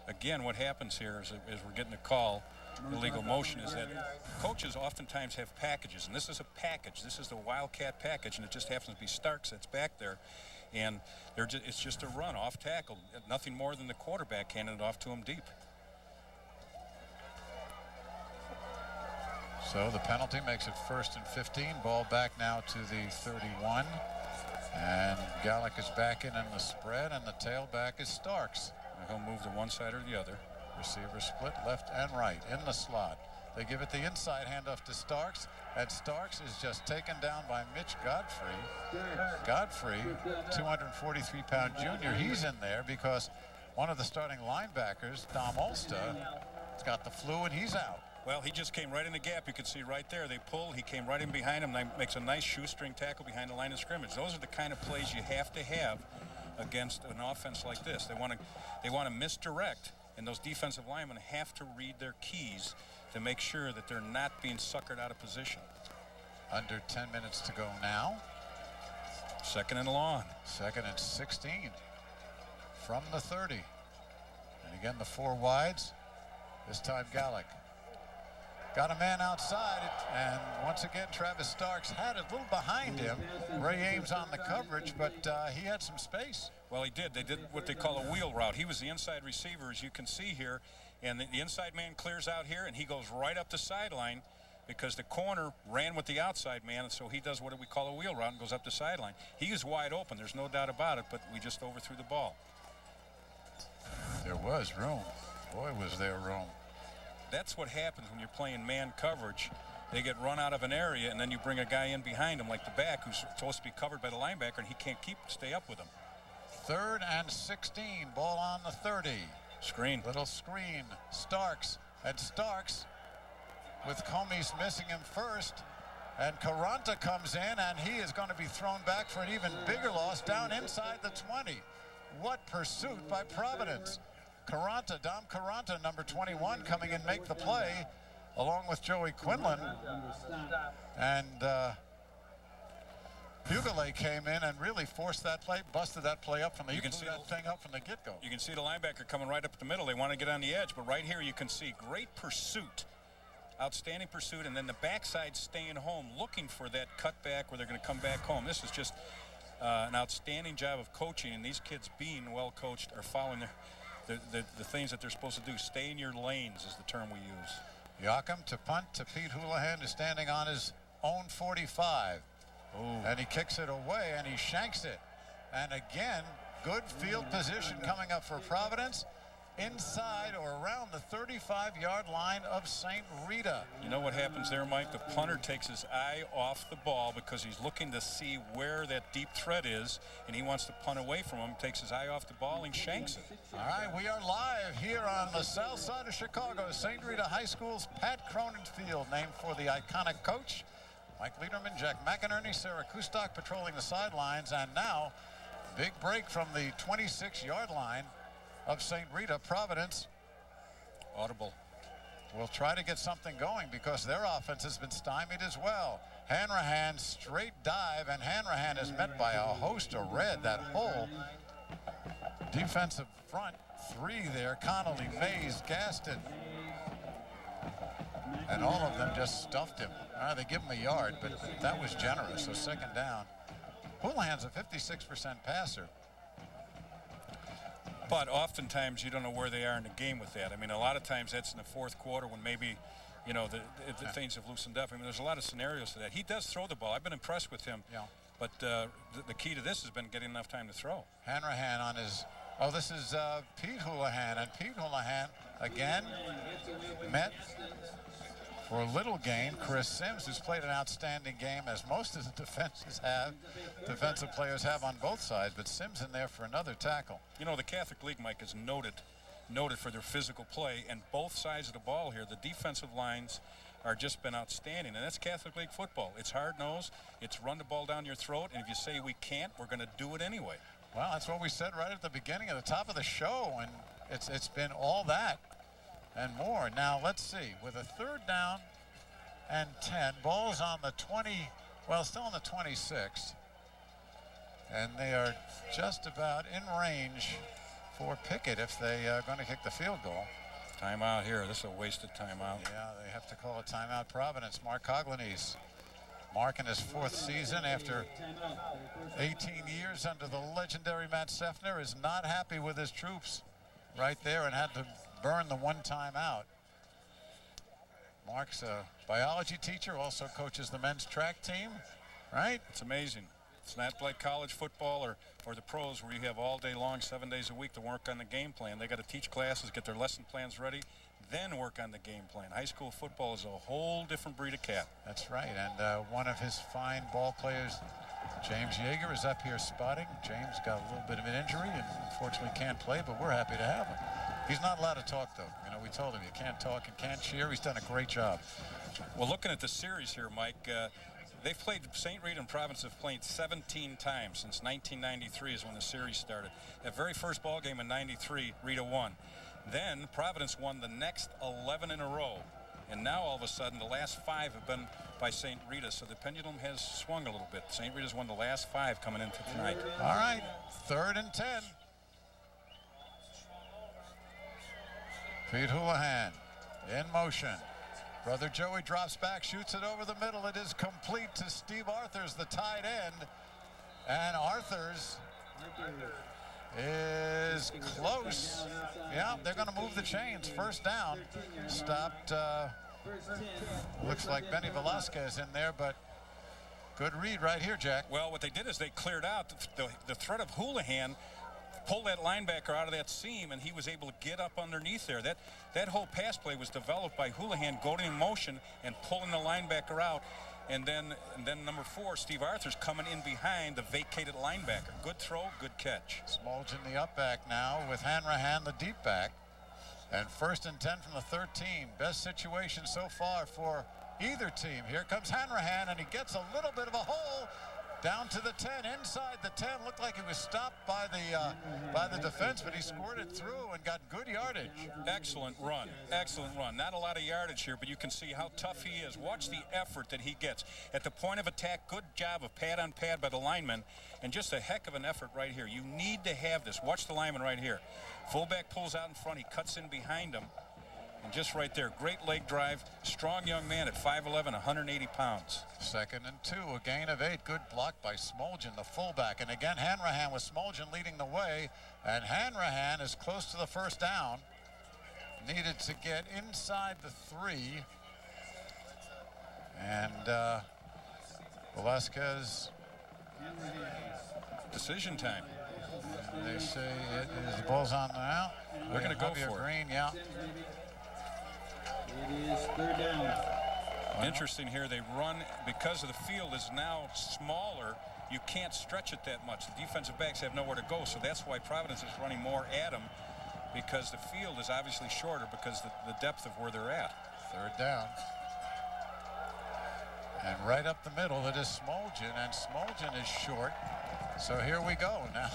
Again, what happens here is we're getting a call, illegal motion, is that coaches oftentimes have packages, and this is a package. This is the Wildcat package, and it just happens to be Starks that's back there, and it's just a run off tackle, nothing more than the quarterback handing it off to him deep. So the penalty makes it 1st and 15. Ball back now to the 31, and Gallick is back in the spread, and the tailback is Starks. He'll move to one side or the other. Receiver split left and right in the slot. They give it the inside handoff to Starks, and Starks is just taken down by Mitch Godfrey. Godfrey, 243-pound junior, he's in there because one of the starting linebackers, Dom Ulster, has got the flu and he's out. Well, he just came right in the gap. You can see right there. They pull. He came right in behind him. Makes a nice shoestring tackle behind the line of scrimmage. Those are the kind of plays you have to have against an offense like this. They want to misdirect, and those defensive linemen have to read their keys to make sure that they're not being suckered out of position. Under 10 minutes to go now. 2nd and long. 2nd and 16 from the 30. And again, the 4 wides. This time Gallick got a man outside, and once again Travis Starks had it a little behind him. Ray Ames on the coverage, but he had some space. Well, he did. They did what they call a wheel route. He was the inside receiver, as you can see here, and the inside man clears out here, and he goes right up the sideline because the corner ran with the outside man, and so he does what we call a wheel route and goes up the sideline. He is wide open. There's no doubt about it, but we just overthrew the ball. There was room. Boy, was there room. That's what happens when you're playing man coverage. They get run out of an area, and then you bring a guy in behind him like the back who's supposed to be covered by the linebacker, and he can't stay up with him. 3rd and 16. Ball on the 30. Screen. Little screen. Starks. And Starks with Comis missing him first. And Caranta comes in, and he is going to be thrown back for an even bigger loss down inside the 20. What pursuit by Providence. Dom Caranta, number 21, coming in, make the play, along with Joey Quinlan. And Hughley came in and really forced that play, busted that play up from the, thing up from the get-go. You can see the linebacker coming right up the middle. They want to get on the edge, but right here you can see great pursuit, outstanding pursuit, and then the backside staying home, looking for that cutback where they're going to come back home. This is just an outstanding job of coaching, and these kids, being well coached, are following the things that they're supposed to do. Stay in your lanes is the term we use. Joachim to punt to Pete Houlihan, who's standing on his own 45. Ooh. And he kicks it away and he shanks it. And again, good field position coming up for Providence. inside or around the 35-yard line of St. Rita. You know what happens there, Mike? The punter takes his eye off the ball because he's looking to see where that deep threat is, and he wants to punt away from him, takes his eye off the ball, and shanks it. All right, we are live here on the south side of Chicago, St. Rita High School's Pat Cronin Field, named for the iconic coach, Mike Lederman, Jack McInerney, Sarah Kustok patrolling the sidelines, and now big break from the 26-yard line of St. Rita. Providence, audible, will try to get something going because their offense has been stymied as well. Hanrahan, straight dive, and Hanrahan is met by a host of red. That whole defensive front three there, Connolly, Mays, Gaston, and all of them just stuffed him. All right, they give him a yard, but that was generous, so second down. Houlihan's a 56% passer. But oftentimes you don't know where they are in the game with that. I mean, a lot of times that's in the fourth quarter when maybe, you know, the things have loosened up. I mean, there's a lot of scenarios to that. He does throw the ball. I've been impressed with him. Yeah. But the key to this has been getting enough time to throw. Hanrahan on his, oh, this is Pete Houlihan. And Pete Houlihan, again, met for a little gain Chris Sims, who's played an outstanding game, as most of the defensive players have on both sides, but Sims in there for another tackle. You know, the Catholic League, Mike, is noted for their physical play, and both sides of the ball here, the defensive lines are just been outstanding, and that's Catholic League football. It's hard-nosed, it's run the ball down your throat, and if you say we can't, we're going to do it anyway. Well, that's what we said right at the beginning, at the top of the show, and it's been all that and more. Now, let's see. With a third down and 10, ball's on the 20, well, still on the 26. And they are just about in range for Pickett if they are going to kick the field goal. Timeout here. This is a wasted timeout. Yeah, they have to call a timeout. Providence, Mark Coglanese. Mark in his fourth season after 18 years under the legendary Matt Sefner is not happy with his troops right there and had to burn the one timeout. Mark's a biology teacher, also coaches the men's track team, right? It's amazing. It's not like college football or the pros where you have all day long, 7 days a week to work on the game plan. They got to teach classes, get their lesson plans ready, then work on the game plan. High school football is a whole different breed of cat. That's right, and one of his fine ball players, James Yeager, is up here spotting. James got a little bit of an injury and unfortunately can't play, but we're happy to have him. He's not allowed to talk, though. You know, we told him you can't talk and can't cheer. He's done a great job. Well, looking at the series here, Mike, they've played, St. Rita and Providence have played 17 times since 1993 is when the series started. That very first ball game in 93, Rita won. Then Providence won the next 11 in a row. And now all of a sudden the last 5 have been by St. Rita. So the pendulum has swung a little bit. St. Rita's won the last 5 coming into tonight. All right, 3rd and 10. Pete Houlihan in motion. Brother Joey drops back, shoots it over the middle. It is complete to Steve Arthurs, the tight end. And Arthurs is close. Yeah, they're going to move the chains. First down. Stopped, looks like Benny Velasquez in there, but good read right here, Jack. Well, what they did is they cleared out the threat of Houlihan, pulled that linebacker out of that seam, and he was able to get up underneath there. That whole pass play was developed by Houlihan going in motion and pulling the linebacker out. And then number 4, Steve Arthurs, coming in behind the vacated linebacker. Good throw, good catch. Smolgen the up back now with Hanrahan the deep back. And 1st and 10 from the 13. Best situation so far for either team. Here comes Hanrahan, and he gets a little bit of a hole down to the 10, inside the 10. Looked like he was stopped by the defense, but he squirted through and got good yardage. Excellent run, excellent run. Not a lot of yardage here, but you can see how tough he is. Watch the effort that he gets. At the point of attack, good job of pad on pad by the lineman, and just a heck of an effort right here. You need to have this. Watch the lineman right here. Fullback pulls out in front, he cuts in behind him. And just right there, great leg drive, strong young man at 5'11", 180 pounds. 2nd and 2, a gain of 8. Good block by Smolgen, the fullback. And again, Hanrahan with Smolgen leading the way. And Hanrahan is close to the first down. Needed to get inside the 3. And Velasquez Decision time. They say it is, the ball's on now. They're going to go for Green, yeah. It is third down. Interesting here, they run, because of the field is now smaller, you can't stretch it that much. The defensive backs have nowhere to go, so that's why Providence is running more at them, because the field is obviously shorter because the depth of where they're at. Third down. And right up the middle, it is Smoljan, and Smoljan is short. So here we go now.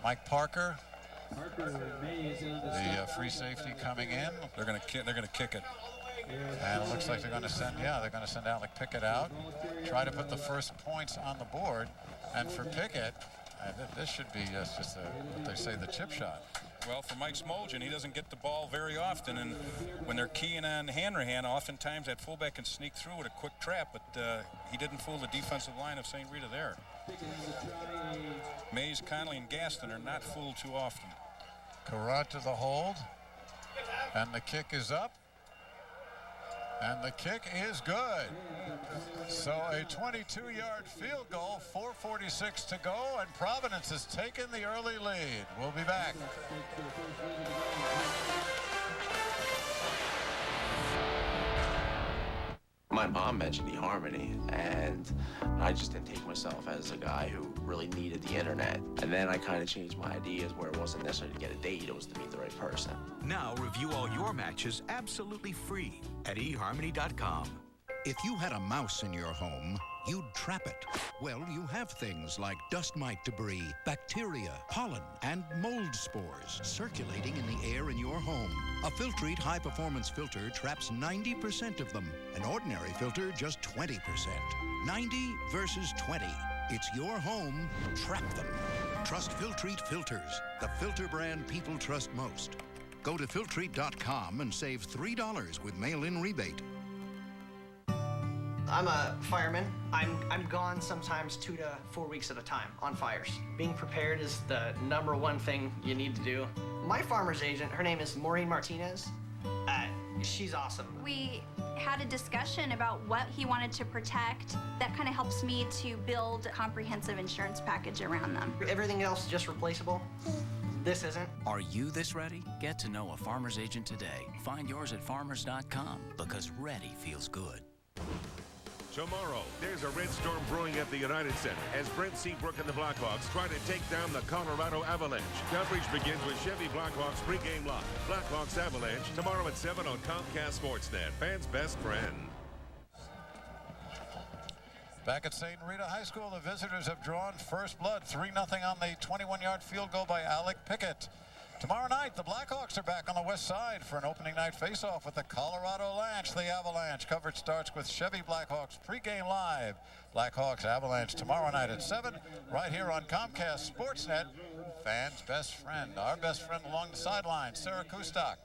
Mike Parker, the free safety coming in. They're going to kick it. And it looks like they're going to send, they're going to send Alec Pickett out, try to put the first points on the board. And for Pickett, this should be just what they say, the chip shot. Well, for Mike Smoljan, he doesn't get the ball very often, and when they're keying on Hanrahan, oftentimes that fullback can sneak through with a quick trap, but he didn't fool the defensive line of St. Rita there. Mays, Conley, and Gaston are not fooled too often. Carrat to the hold, and the kick is up. And the kick is good. So a 22-yard field goal, 4:46 to go, and Providence has taken the early lead. We'll be back. My mom mentioned eHarmony, and I just didn't take myself as a guy who really needed the internet. And then I kind of changed my ideas where it wasn't necessarily to get a date, it was to meet the right person. Now review all your matches absolutely free at eHarmony.com. If you had a mouse in your home, you'd trap it. Well, you have things like dust mite debris, bacteria, pollen, and mold spores circulating in the air in your home. A Filtrete high-performance filter traps 90% of them. An ordinary filter, just 20%. 90 versus 20. It's your home. Trap them. Trust Filtrete filters, the filter brand people trust most. Go to Filtrete.com and save $3 with mail-in rebate. I'm a fireman. I'm gone sometimes 2 to 4 weeks at a time on fires. Being prepared is the #1 thing you need to do. My farmer's agent, her name is Maureen Martinez. She's awesome. We had a discussion about what he wanted to protect. That kind of helps me to build a comprehensive insurance package around them. Everything else is just replaceable. This isn't. Are you this ready? Get to know a farmer's agent today. Find yours at farmers.com, because ready feels good. Tomorrow, there's a red storm brewing at the United Center as Brent Seabrook and the Blackhawks try to take down the Colorado Avalanche. Coverage begins with Chevy Blackhawks pregame live. Blackhawks Avalanche tomorrow at 7 on Comcast Sportsnet. Fans' best friend. Back at St. Rita High School, the visitors have drawn first blood, 3-0 on the 21-yard field goal by Alec Pickett. Tomorrow night, the Blackhawks are back on the west side for an opening night face-off with the Colorado Avalanche. The Avalanche coverage starts with Chevy Blackhawks pregame live. Blackhawks Avalanche tomorrow night at 7, right here on Comcast Sportsnet. Fans' best friend, our best friend along the sideline, Sarah Kustak.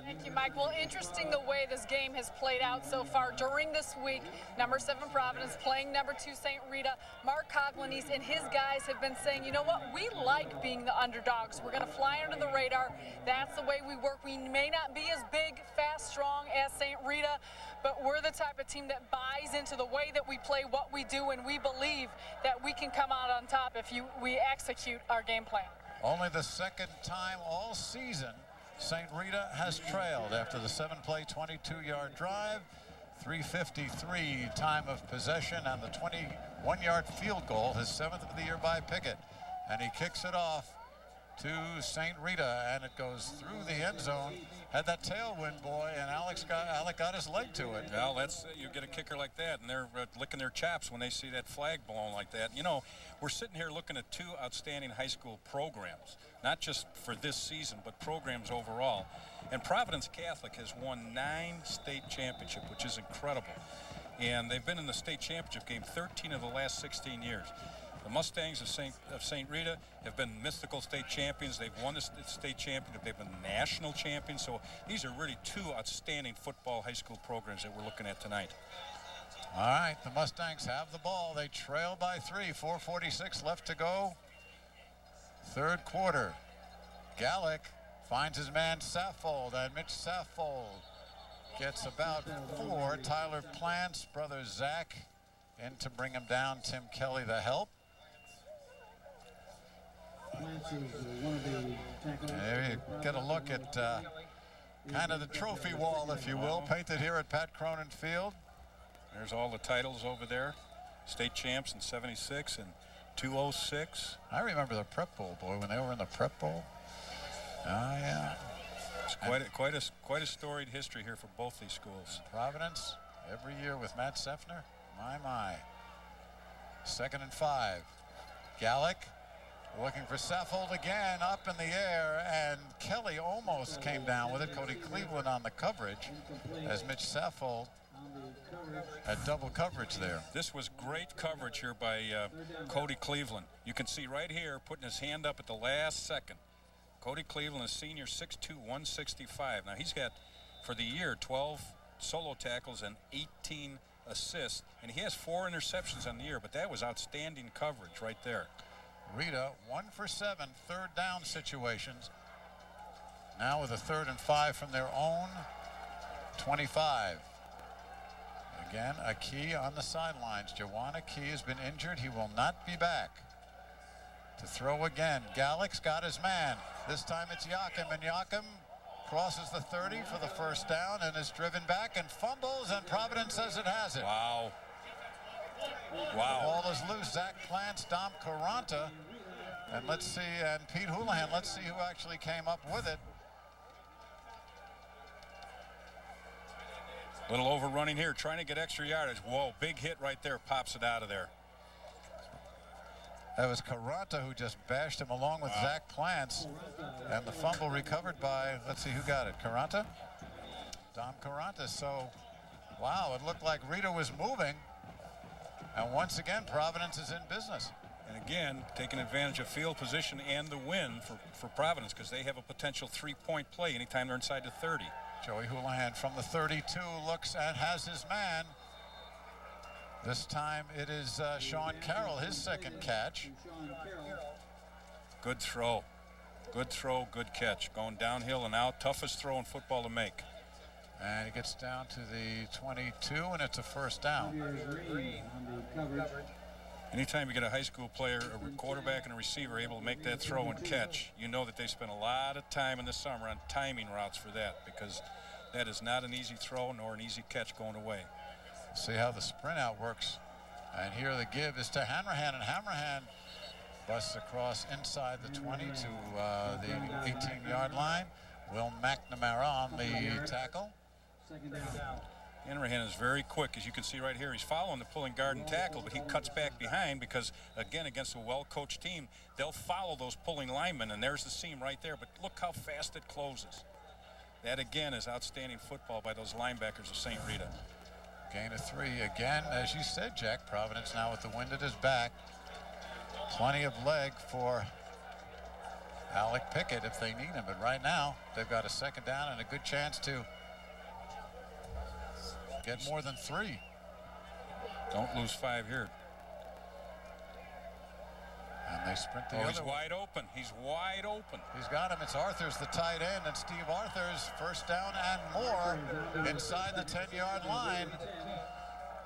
Thank you, Mike. Well, interesting the way this game has played out so far during this week. #7 Providence playing #2 St. Rita. Mark Coglanice and his guys have been saying, you know what, we like being the underdogs. We're going to fly under the radar. That's the way we work. We may not be as big, fast, strong as St. Rita, but we're the type of team that buys into the way that we play, what we do, and we believe that we can come out on top if we execute our game plan. Only the second time all season St. Rita has trailed after the 7-play, 22-yard drive, 3:53 time of possession, and the 21-yard field goal, his 7th of the year by Pickett. And he kicks it off to St. Rita, and it goes through the end zone. Had that tailwind, boy, and Alec got his leg to it. Well, you get a kicker like that, and they're licking their chops when they see that flag blown like that. You know, we're sitting here looking at 2 outstanding high school programs, not just for this season, but programs overall. And Providence Catholic has won 9 state championships, which is incredible. And they've been in the state championship game 13 of the last 16 years. The Mustangs of St. Rita have been mythical state champions. They've won the state championship. They've been national champions. So these are really 2 outstanding football high school programs that we're looking at tonight. All right, the Mustangs have the ball. They trail by 3, 4:46 left to go. Third quarter. Gallick finds his man Saffold, and Mitch Saffold gets about 4. Tyler Plant's brother Zach in to bring him down. Tim Kelly, the help. And there you get a look at kind of the trophy wall, if you will, painted here at Pat Cronin Field. There's all the titles over there. State champs in '76 and 206. I remember the Prep Bowl, boy, when they were in the Prep Bowl. Oh, yeah. It's quite a storied history here for both these schools. Providence, every year with Matt Seffner. My. 2nd and 5. Gallick looking for Seffold again, up in the air, and Kelly almost came down with it. Cody Cleveland on the coverage as Mitch Seffold had double coverage there. This was great coverage here by Cody Cleveland. You can see right here putting his hand up at the last second. Cody Cleveland is senior, 6'2", 165. Now he's got, for the year, 12 solo tackles and 18 assists, and he has 4 interceptions on the year, but that was outstanding coverage right there. Rita, 1 for 7, 3rd down situations. Now with a 3rd and 5 from their own 25. Again, a Key on the sidelines. Jawana Key has been injured. He will not be back. To throw again. Gallick's got his man. This time it's Yakim, and Yakim crosses the 30 for the 1st down and is driven back and fumbles, and Providence says it has it. Wow. The ball is loose. Zach Plants, Dom Caranta, and let's see, and Pete Houlihan. Let's see who actually came up with it. Little overrunning here, trying to get extra yardage. Whoa, big hit right there, pops it out of there. That was Caranta who just bashed him along with Zach Plants, and the fumble recovered by, let's see who got it, Caranta? Dom Caranta. So, wow, it looked like Rita was moving, and once again, Providence is in business. And again, taking advantage of field position and the win for Providence, because they have a potential 3-point play anytime they're inside the 30. Joey Houlihan from the 32 looks and has his man. This time it is Sean Carroll, his 2nd catch. Good throw, good catch. Going downhill and out, toughest throw in football to make. And he gets down to the 22, and it's a 1st down. Anytime you get a high school player, a quarterback and a receiver able to make that throw and catch, you know that they spent a lot of time in the summer on timing routes for that, because that is not an easy throw nor an easy catch going away. See how the sprint out works. And here the give is to Hanrahan, and Hanrahan busts across inside the 20 to the 18-yard line. Will McNamara on the tackle. Hanrahan is very quick, as you can see right here. He's following the pulling guard and tackle, but he cuts back behind because, again, against a well-coached team, they'll follow those pulling linemen, and there's the seam right there. But look how fast it closes. That, again, is outstanding football by those linebackers of St. Rita. Gain of 3 again, as you said, Jack. Providence now with the wind at his back. Plenty of leg for Alec Pickett if they need him, but right now they've got a 2nd down and a good chance to get more than 3. Don't lose 5 here. And they sprint the other he's wide open. He's wide open. He's got him. It's Arthurs, the tight end, and Steve Arthurs, 1st down and more inside the 10-yard line.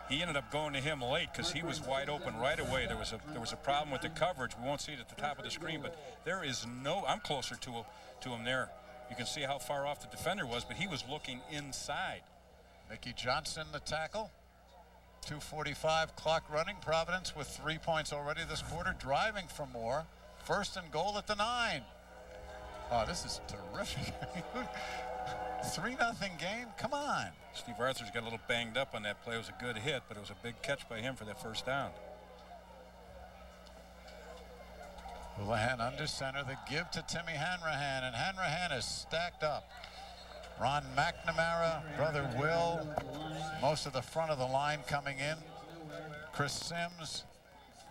He ended up going to him late because he was wide open right away. There was a problem with the coverage. We won't see it at the top of the screen, but there is no. I'm closer to him there. You can see how far off the defender was, but he was looking inside. Mickey Johnson, the tackle. 2:45 clock running. Providence with 3 points already this quarter, driving for more. 1st and goal at the 9. Oh, this is terrific. 3-0 game. Come on. Steve Arthur's got a little banged up on that play. It was a good hit, but it was a big catch by him for that 1st down. Houlihan under center. The give to Timmy Hanrahan, and Hanrahan is stacked up. Ron McNamara, brother Will, most of the front of the line coming in. Chris Sims,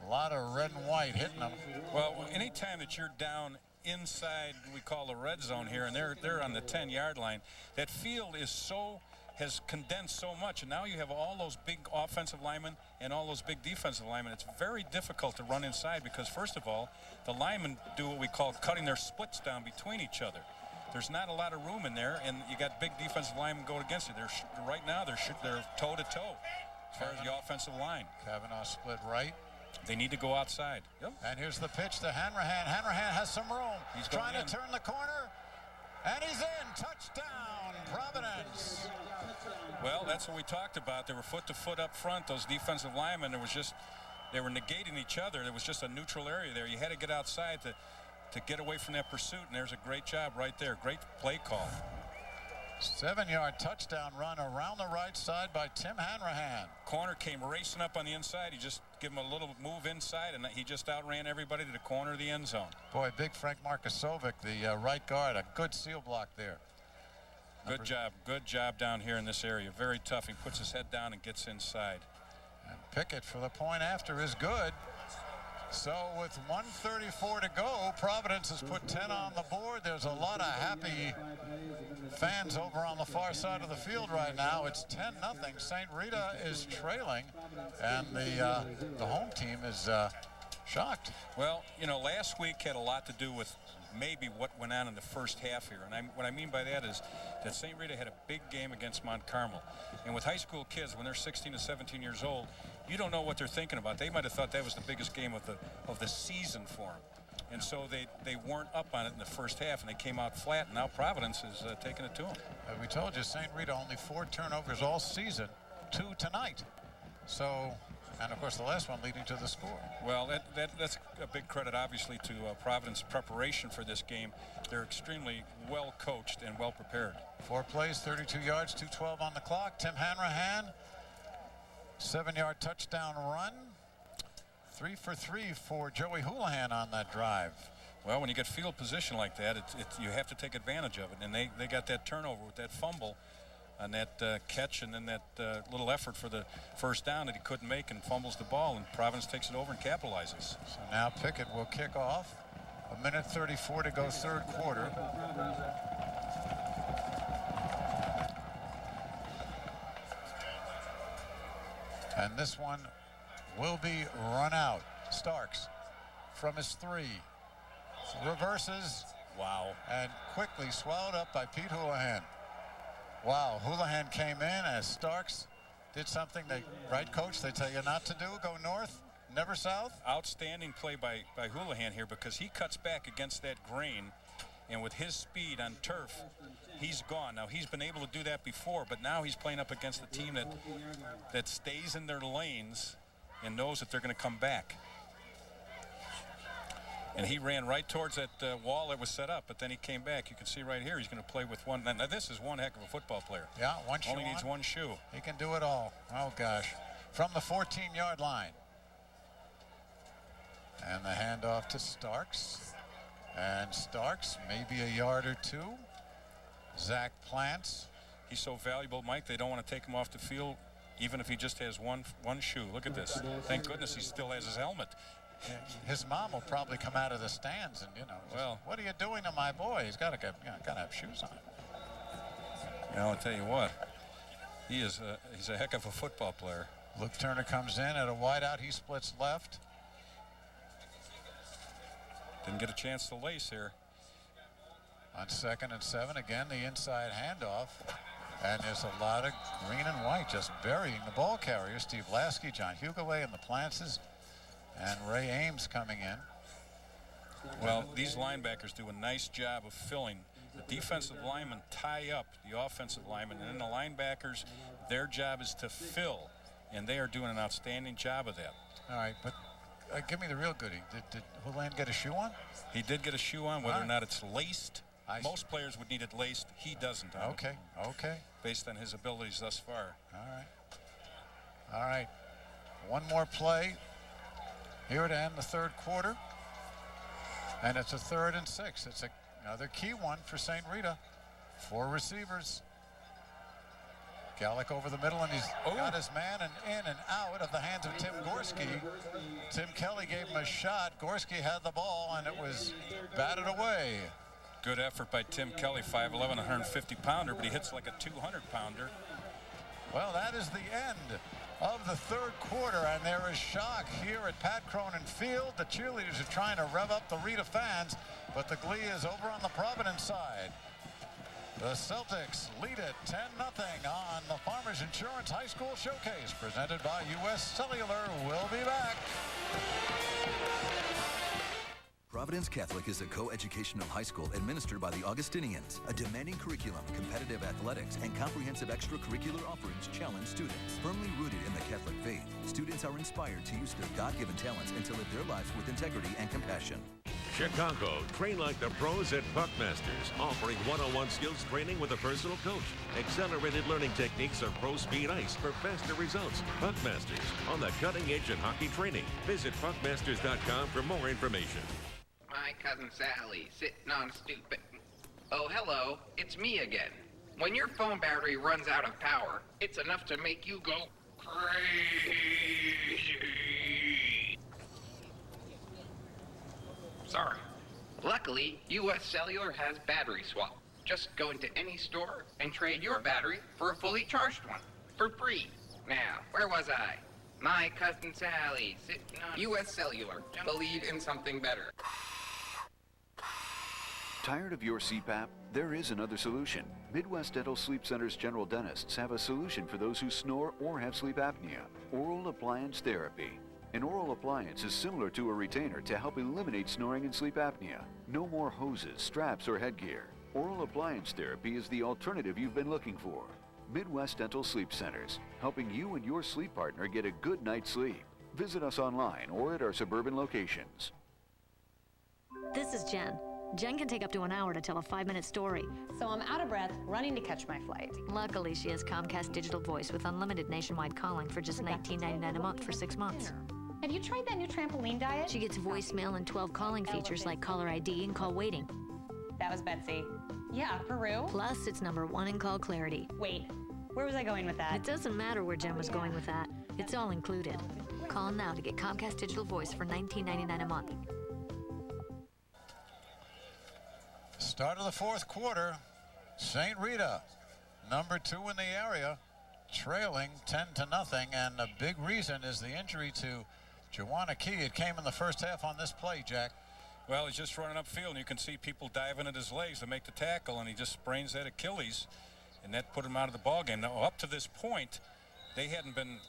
a lot of red and white hitting them. Well, anytime that you're down inside, we call the red zone here, and they're on the 10-yard line, that field has condensed so much, and now you have all those big offensive linemen and all those big defensive linemen. It's very difficult to run inside because, first of all, the linemen do what we call cutting their splits down between each other. There's not a lot of room in there, and you got big defensive linemen going against you. Right now, they're toe-to-toe. as far as the offensive line. Kavanaugh split right. They need to go outside. Yep. And here's the pitch to Hanrahan. Hanrahan has some room. He's trying to turn the corner. And he's in. Touchdown, Providence. Well, that's what we talked about. They were foot to foot up front, those defensive linemen. They were negating each other. There was just a neutral area there. You had to get outside to get away from that pursuit, and there's a great job right there. Great play call. 7-yard touchdown run around the right side by Tim Hanrahan. Corner came racing up on the inside. He just gave him a little move inside, and he just outran everybody to the corner of the end zone. Boy, big Frank Markusovic, the right guard, a good seal block there. Good job down here in this area. Very tough. He puts his head down and gets inside. And Pickett for the point after is good. So with 1:34 to go, Providence has put 10 on the board. There's a lot of happy fans over on the far side of the field right now. It's 10-0. St. Rita is trailing, and the home team is shocked. Well, you know, last week had a lot to do with maybe what went on in the first half here. And what I mean by that is that St. Rita had a big game against Mount Carmel. And with high school kids, when they're 16 to 17 years old, you don't know what they're thinking about. They might have thought that was the biggest game of the season for them. And so they weren't up on it in the first half, and they came out flat. And now Providence is taking it to them. We told you, St. Rita only 4 turnovers all season, 2 tonight. So, and of course the last one leading to the score. Well, that's a big credit, obviously, to Providence preparation for this game. They're extremely well coached and well prepared. 4 plays, 32 yards, 2:12 on the clock. Tim Hanrahan, 7-yard touchdown run. 3 for 3 for Joey Houlihan on that drive. Well, when you get field position like that, you have to take advantage of it. And they got that turnover with that fumble on that catch, and then that little effort for the first down that he couldn't make, and fumbles the ball, and Providence takes it over and capitalizes. So now Pickett will kick off. 1:34 to go, third quarter. And this one will be run out. Starks from his 3. Reverses. Wow. And quickly swallowed up by Pete Houlihan. Wow, Houlihan came in as Starks did something right, Coach, they tell you not to do, go north, never south. Outstanding play by Houlihan here, because he cuts back against that grain, and with his speed on turf, he's gone. Now, he's been able to do that before, but now he's playing up against a team that stays in their lanes and knows that they're going to come back. And he ran right towards that wall that was set up, but then he came back. You can see right here, he's going to play with one. Now, this is one heck of a football player. Yeah, one shoe. Only needs one shoe. He can do it all. Oh, gosh. From the 14-yard line. And the handoff to Starks. And Starks, maybe a yard or 2. Zach Plants. He's so valuable, Mike, they don't want to take him off the field, even if he just has one shoe. Look at this. Thank goodness he still has his helmet. His mom will probably come out of the stands and, well, what are you doing to my boy? He's got to have shoes on. I'll tell you what, he's a heck of a football player. Luke Turner comes in at a wideout. He splits left. Didn't get a chance to lace here. On 2nd and 7, again, the inside handoff. And there's a lot of green and white just burying the ball carriers. Steve Lasky, John Hugaway, and the Plances. And Ray Ames coming in. Well, these linebackers do a nice job of filling. The defensive linemen tie up the offensive linemen, and then the linebackers, their job is to fill, and they are doing an outstanding job of that. All right, but give me the real goodie. Did Houlihan get a shoe on? He did get a shoe on, whether or not it's laced. Most players would need it laced. He doesn't. Okay. Based on his abilities thus far. All right. One more play here to end the third quarter. And it's a 3rd and 6. It's another key one for St. Rita. 4 receivers. Gallick over the middle, and he's got his man and in and out of the hands of Tim Gorski. Tim Kelly gave him a shot. Gorski had the ball, and it was batted away. Good effort by Tim Kelly, 5'11", 150-pounder, but he hits like a 200-pounder. Well, that is the end of the third quarter, and there is shock here at Pat Cronin Field. The cheerleaders are trying to rev up the Rita fans, but the glee is over on the Providence side. The Celtics lead it 10-0 on the Farmers Insurance High School Showcase, presented by U.S. Cellular. We'll be back. Providence Catholic is a co-educational high school administered by the Augustinians. A demanding curriculum, competitive athletics, and comprehensive extracurricular offerings challenge students. Firmly rooted in the Catholic faith, students are inspired to use their God-given talents and to live their lives with integrity and compassion. Chicago, train like the pros at Buckmasters, offering one-on-one skills training with a personal coach. Accelerated learning techniques on pro speed ice for faster results. Buckmasters, on the cutting edge in hockey training. Visit buckmasters.com for more information. My cousin Sally, sitting on a stoop. Oh, hello, it's me again. When your phone battery runs out of power, it's enough to make you go crazy. Sorry. Luckily, U.S. Cellular has battery swap. Just go into any store and trade your battery for a fully charged one for free. Now, where was I? My cousin Sally, sitting on U.S. Cellular. Believe in something better. Tired of your CPAP? There is another solution. Midwest Dental Sleep Center's general dentists have a solution for those who snore or have sleep apnea. Oral appliance therapy. An oral appliance is similar to a retainer to help eliminate snoring and sleep apnea. No more hoses, straps, or headgear. Oral appliance therapy is the alternative you've been looking for. Midwest Dental Sleep Centers, helping you and your sleep partner get a good night's sleep. Visit us online or at our suburban locations. This is Jen. Jen can take up to an hour to tell a 5-minute story. So I'm out of breath, running to catch my flight. Luckily, she has Comcast Digital Voice with unlimited nationwide calling for just $19.99 a month for 6 months. Have you tried that new trampoline diet? She gets voicemail and 12 calling features like caller ID and call waiting. That was Betsy. Yeah, Peru. Plus, it's #1 in call clarity. Wait, where was I going with that? It doesn't matter where Jen was going with that. It's all included. Call now to get Comcast Digital Voice for $19.99 a month. Start of the fourth quarter, St. Rita, #2 in the area, trailing 10-0, and a big reason is the injury to Joanna Key. It came in the first half on this play, Jack. Well, he's just running upfield, and you can see people diving at his legs to make the tackle, and he just sprains that Achilles, and that put him out of the ballgame. Now, up to this point, they hadn't been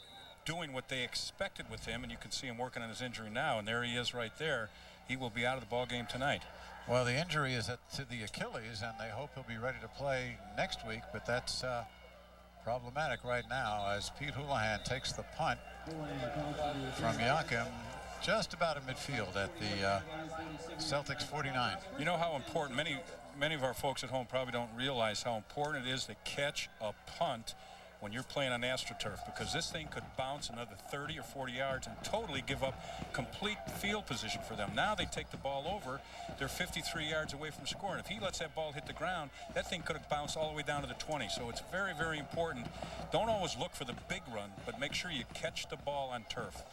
doing what they expected with him, and you can see him working on his injury now, and there he is right there. He will be out of the ballgame tonight. Well, the injury is to the Achilles, and they hope he'll be ready to play next week, but that's problematic right now as Pete Houlihan takes the punt from Yakim just about at midfield at the Celtics 49. You know how important, many of our folks at home probably don't realize how important it is to catch a punt when you're playing on AstroTurf, because this thing could bounce another 30 or 40 yards and totally give up complete field position for them. Now they take the ball over, they're 53 yards away from scoring. If he lets that ball hit the ground, that thing could have bounced all the way down to the 20. So it's very, very important. Don't always look for the big run, but make sure you catch the ball on turf.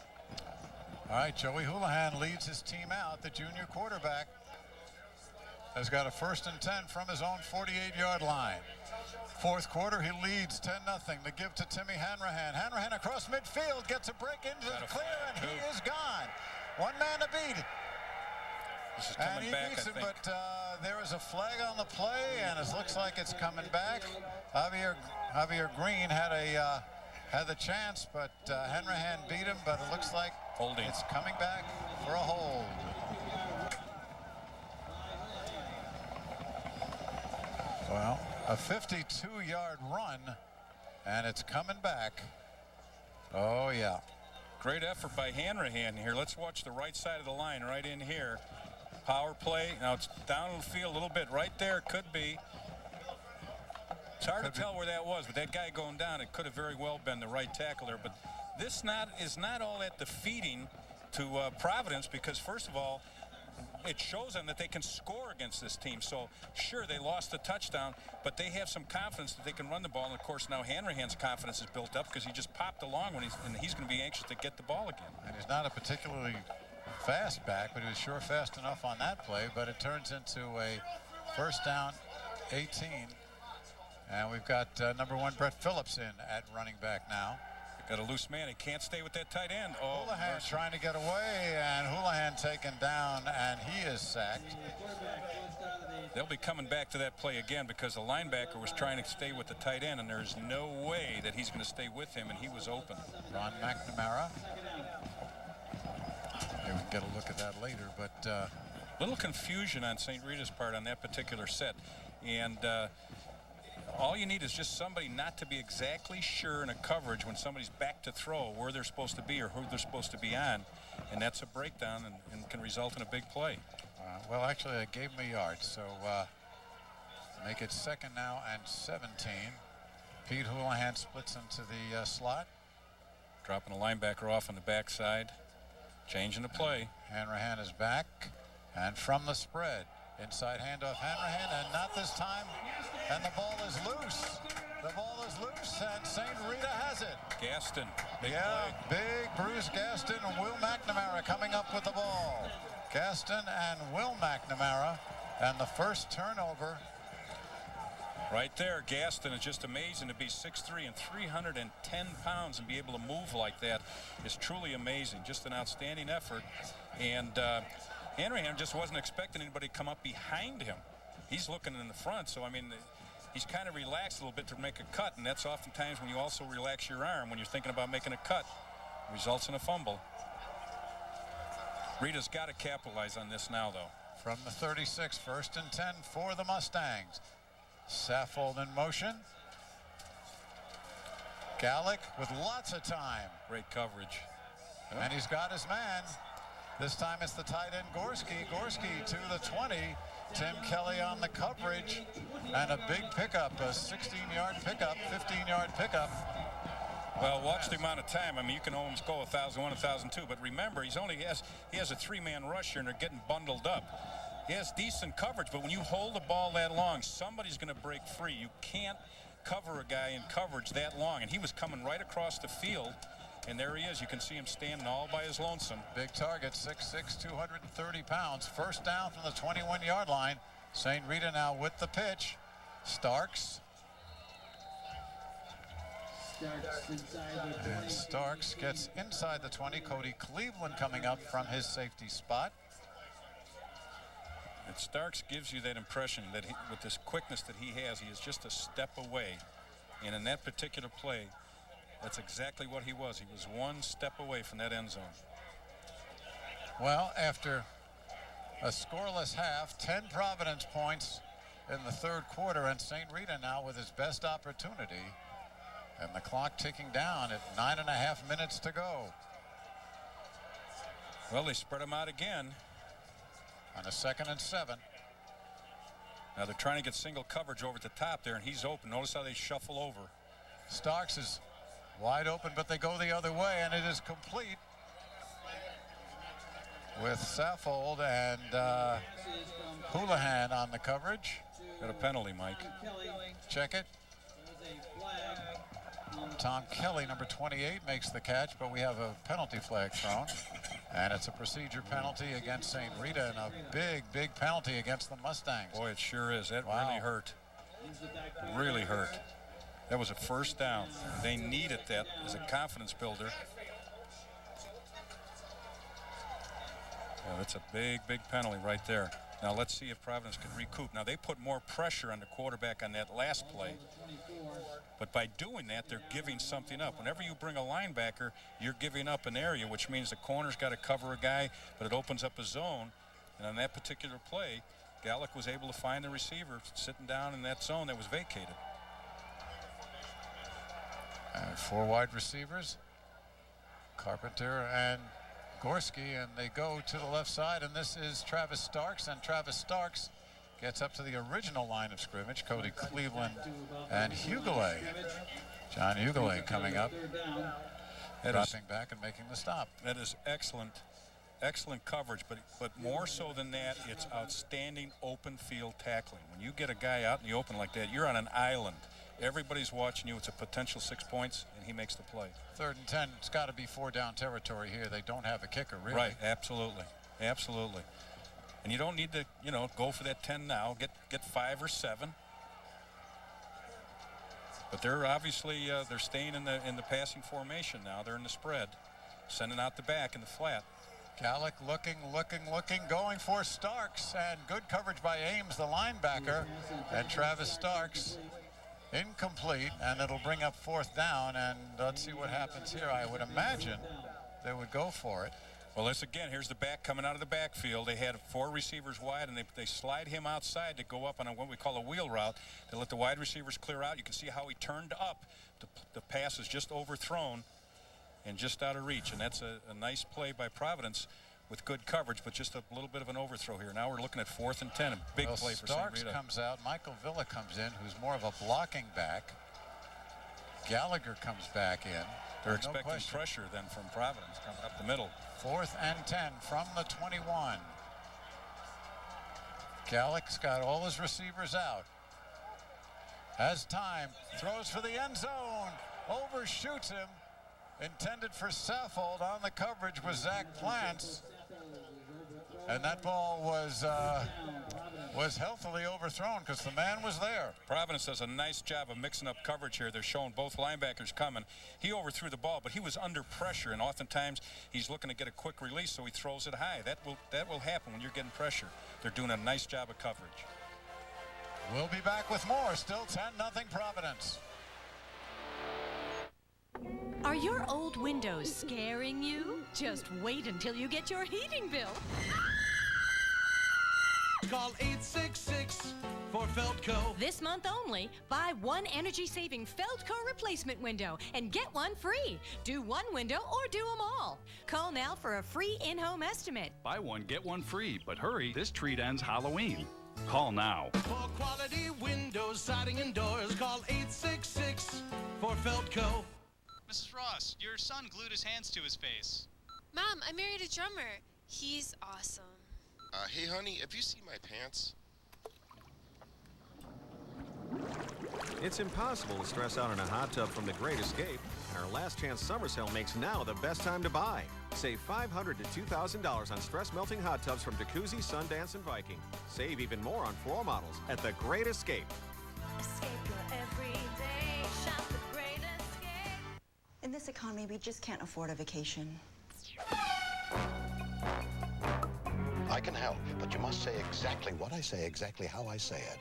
All right, Joey Houlihan leads his team out. The junior quarterback has got a 1st and 10 from his own 48-yard line. Fourth quarter, he leads 10-0. The give to Timmy Hanrahan. Hanrahan across midfield, gets a break into the clear, and he is gone. One man to beat. This is coming back, beats I him, think. but there is a flag on the play, and it looks like it's coming back. Javier Green had the chance, but Hanrahan beat him, but it looks like it's coming back for a hold. Well, a 52-yard run, and it's coming back. Oh, yeah. Great effort by Hanrahan here. Let's watch the right side of the line right in here. Power play. Now it's down the field a little bit. Right there, could be. It's hard to tell where that was, but that guy going down, it could have very well been the right tackle there. But this is not all that defeating to Providence, because, first of all, it shows them that they can score against this team. So, sure, they lost the touchdown, but they have some confidence that they can run the ball. And, of course, now Hanrahan's confidence is built up because he just popped along and he's going to be anxious to get the ball again. And he's not a particularly fast back, but he was sure fast enough on that play. But it turns into a 1st down, 18. And we've got #1 Brett Phillips in at running back now. Got a loose man. He can't stay with that tight end. Oh, Houlihan trying to get away, and Houlihan taken down, and he is sacked. they'll be coming back to that play again because the linebacker was trying to stay with the tight end, and there's no way that he's going to stay with him, and he was open. Ron McNamara. We can get a look at that later, but little confusion on St. Rita's part on that particular set, and all you need is just somebody not to be exactly sure in a coverage when somebody's back to throw where they're supposed to be or who they're supposed to be on, and that's a breakdown and can result in a big play. Well, actually, I gave him a yard, so make it 2nd now and 17. Pete Houlihan splits into the slot. Dropping a linebacker off on the backside. Changing the play. Hanrahan is back, and from the spread, inside handoff Hanrahan, and not this time, and the ball is loose. The ball is loose, and St. Rita has it. Gaston, big play. Big Bruce Gaston and Will McNamara coming up with the ball. Gaston and Will McNamara, and the first turnover. Right there, Gaston is just amazing to be 6'3" and 310 pounds and be able to move like that is truly amazing. Just an outstanding effort. And Hanrahan just wasn't expecting anybody to come up behind him. He's looking in the front, so I mean, he's kind of relaxed a little bit to make a cut, and that's oftentimes when you also relax your arm when you're thinking about making a cut. Results in a fumble. Rita's got to capitalize on this now, though. From the 36, 1st and 10 for the Mustangs. Saffold in motion. Gallick with lots of time. Great coverage. And he's got his man. This time it's the tight end Gorski. Gorski to the 20. Tim Kelly on the coverage. And a big pickup, a 16-yard pickup, 15-yard pickup. Well, watch the amount of time. I mean, you can almost go 1,001, 1,002, but remember, he has a 3-man rusher, and they're getting bundled up. He has decent coverage, but when you hold the ball that long, somebody's going to break free. You can't cover a guy in coverage that long, and he was coming right across the field, and there he is. You can see him standing all by his lonesome. Big target, 6'6", 230 pounds. First down from the 21-yard line. St. Rita now with the pitch. Starks. And Starks gets inside the 20. Cody Cleveland coming up from his safety spot. And Starks gives you that impression that with this quickness that he is just a step away. And in that particular play, that's exactly what he was. He was one step away from that end zone. Well, after a scoreless half, 10 Providence points in the 3rd quarter, and St. Rita now with his best opportunity. And the clock ticking down at 9.5 minutes to go. Well, they spread him out again. On a 2nd and 7. Now they're trying to get single coverage over at the top there, and he's open. Notice how they shuffle over. Starks is wide open, but they go the other way, and it is complete with Saffold and Houlihan on the coverage. Got a penalty, Mike. Check it. Tom Kelly, number 28, makes the catch, but we have a penalty flag thrown. And it's a procedure penalty against St. Rita, and a big, big penalty against the Mustangs. Boy, it sure is. That really hurt. Really hurt. That was a first down. They needed that as a confidence builder. Yeah, that's a big, big penalty right there. Now let's see if Providence can recoup. Now they put more pressure on the quarterback on that last play. But by doing that, they're giving something up. Whenever you bring a linebacker, you're giving up an area, which means the corner's got to cover a guy, but it opens up a zone. And on that particular play, Gallick was able to find the receiver sitting down in that zone that was vacated. 4 wide receivers, Carpenter and Gorski, and they go to the left side, and this is Travis Starks, and Travis Starks gets up to the original line of scrimmage. Cody Cleveland and Hughley. John Hughley coming up, dropping back and making the stop. That is excellent, excellent coverage, but more so than that, it's outstanding open field tackling. When you get a guy out in the open like that, you're on an island. Everybody's watching you. It's a potential 6 points, and he makes the play. 3rd and 10. It's got to be 4-down territory here. They don't have a kicker, really. Right, absolutely, absolutely. And you don't need to, go for that 10 now. Get 5 or 7. But they're obviously staying in the passing formation now. They're in the spread, sending out the back in the flat. Gallick looking, going for Starks, and good coverage by Ames, the linebacker, and Travis Starks incomplete, and it'll bring up 4th down, and let's see what happens here. I would imagine they would go for it. Well, this again, here's the back coming out of the backfield. They had 4 receivers wide, and they slide him outside to go up on what we call a wheel route. They let the wide receivers clear out. You can see how he turned up. The pass is just overthrown and just out of reach, and that's a nice play by Providence with good coverage, but just a little bit of an overthrow here. Now we're looking at 4th and 10, a big play for St. Rita. Starks comes out, Michael Villa comes in, who's more of a blocking back. Gallagher comes back in. They're expecting pressure then from Providence coming up the middle. 4th and 10 from the 21. Gallick's got all his receivers out. Has time, throws for the end zone, overshoots him. Intended for Saffold. On the coverage was Zach Plants. And that ball was healthily overthrown because the man was there. Providence does a nice job of mixing up coverage here. They're showing both linebackers coming. He overthrew the ball, but he was under pressure, and oftentimes he's looking to get a quick release, so he throws it high. That will happen when you're getting pressure. They're doing a nice job of coverage. We'll be back with more. Still 10-0 Providence. Are your old windows scaring you? Just wait until you get your heating bill. Call 866 for Feldco. This month only, buy one energy-saving Feldco replacement window and get one free. Do one window or do them all. Call now for a free in-home estimate. Buy one, get one free, but hurry, this treat ends Halloween. Call now. For quality windows, siding, and doors, call 866 for Feldco. Mrs. Ross, your son glued his hands to his face. Mom, I married a drummer. He's awesome. Hey, honey, have you seen my pants? It's impossible to stress out in a hot tub from The Great Escape, and our last chance summer sale makes now the best time to buy. Save $500 to $2,000 on stress-melting hot tubs from Jacuzzi, Sundance, and Viking. Save even more on floor models at The Great Escape. Escape your everyday, shop The Great Escape. In this economy, we just can't afford a vacation. I can help, but you must say exactly what I say, exactly how I say it.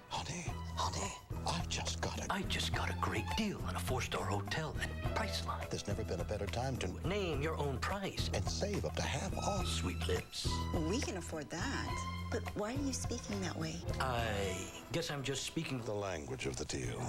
Honey, I just got a great deal on a 4-star hotel at Priceline. There's never been a better time to name your own price and save up to half off. Sweet lips. We can afford that. But why are you speaking that way? I guess I'm just speaking the language of the deal.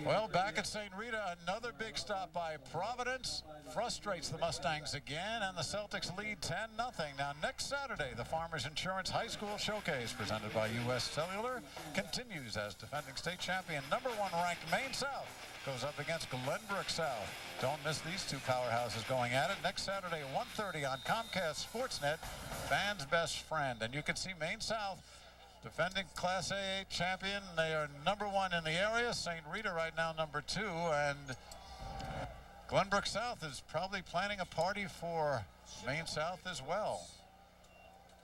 Well, back at St. Rita, another big stop by Providence. Frustrates the Mustangs again, and the Celtics lead 10-0. Now, next Saturday, the Farmers Insurance High School Showcase, presented by U.S. Cellular, continues as defending state champion #1 ranked Maine South goes up against Glenbrook South. Don't miss these two powerhouses going at it next Saturday at 1:30 on Comcast Sportsnet, fans' best friend. And you can see Maine South defending Class A champion. They are #1 in the area. St. Rita right now #2, and Glenbrook South is probably planning a party for Maine South as well.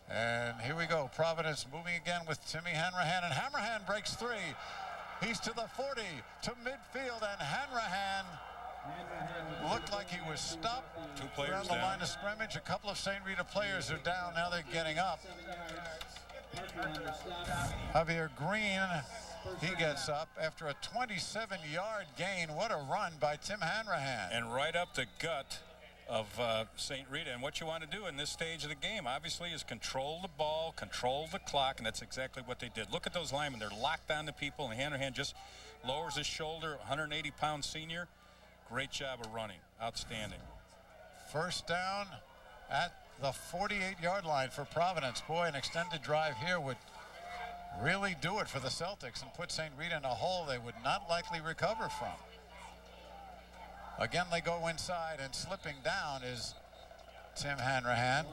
And here we go. Providence moving again with Timmy Hanrahan, and Hanrahan breaks 3. He's to the 40, to midfield, and Hanrahan looked like he was stopped around the line of scrimmage. A couple of St. Rita players are down. Now they're getting up. Javier Green, he gets up after a 27-yard gain. What a run by Tim Hanrahan. And right up the gut of St. Rita. And what you want to do in this stage of the game, obviously, is control the ball, control the clock, and that's exactly what they did. Look at those linemen. They're locked on to people, and Hanrahan just lowers his shoulder, 180-pound senior. Great job of running. Outstanding. First down at the 48-yard line for Providence. Boy, an extended drive here would really do it for the Celtics and put St. Rita in a hole they would not likely recover from. Again, they go inside, and slipping down is Tim Hanrahan,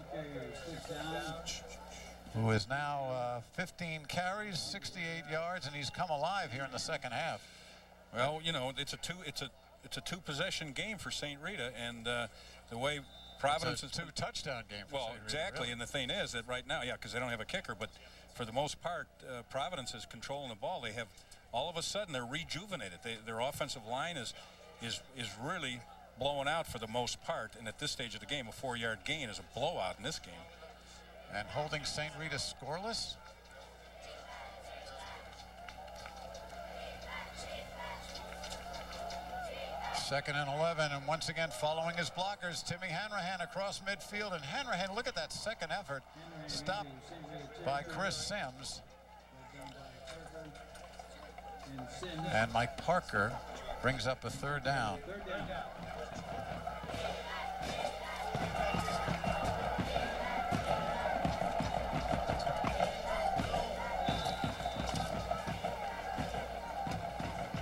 who is now 15 carries, 68 yards, and he's come alive here in the second half. Well, you know, it's a two-possession game for St. Rita, and the way Providence is a two-touchdown game for well, St. Rita, exactly, really. And the thing is that right now, yeah, because they don't have a kicker, but for the most part, Providence is controlling the ball. They have, all of a sudden, they're rejuvenated. Their offensive line is is really blowing out for the most part. And at this stage of the game, a 4-yard gain is a blowout in this game. And holding St. Rita scoreless. Second and 11, and once again following his blockers, Timmy Hanrahan across midfield, and Hanrahan, look at that second effort, stopped by Chris Sims. And Mike Parker brings up a third down.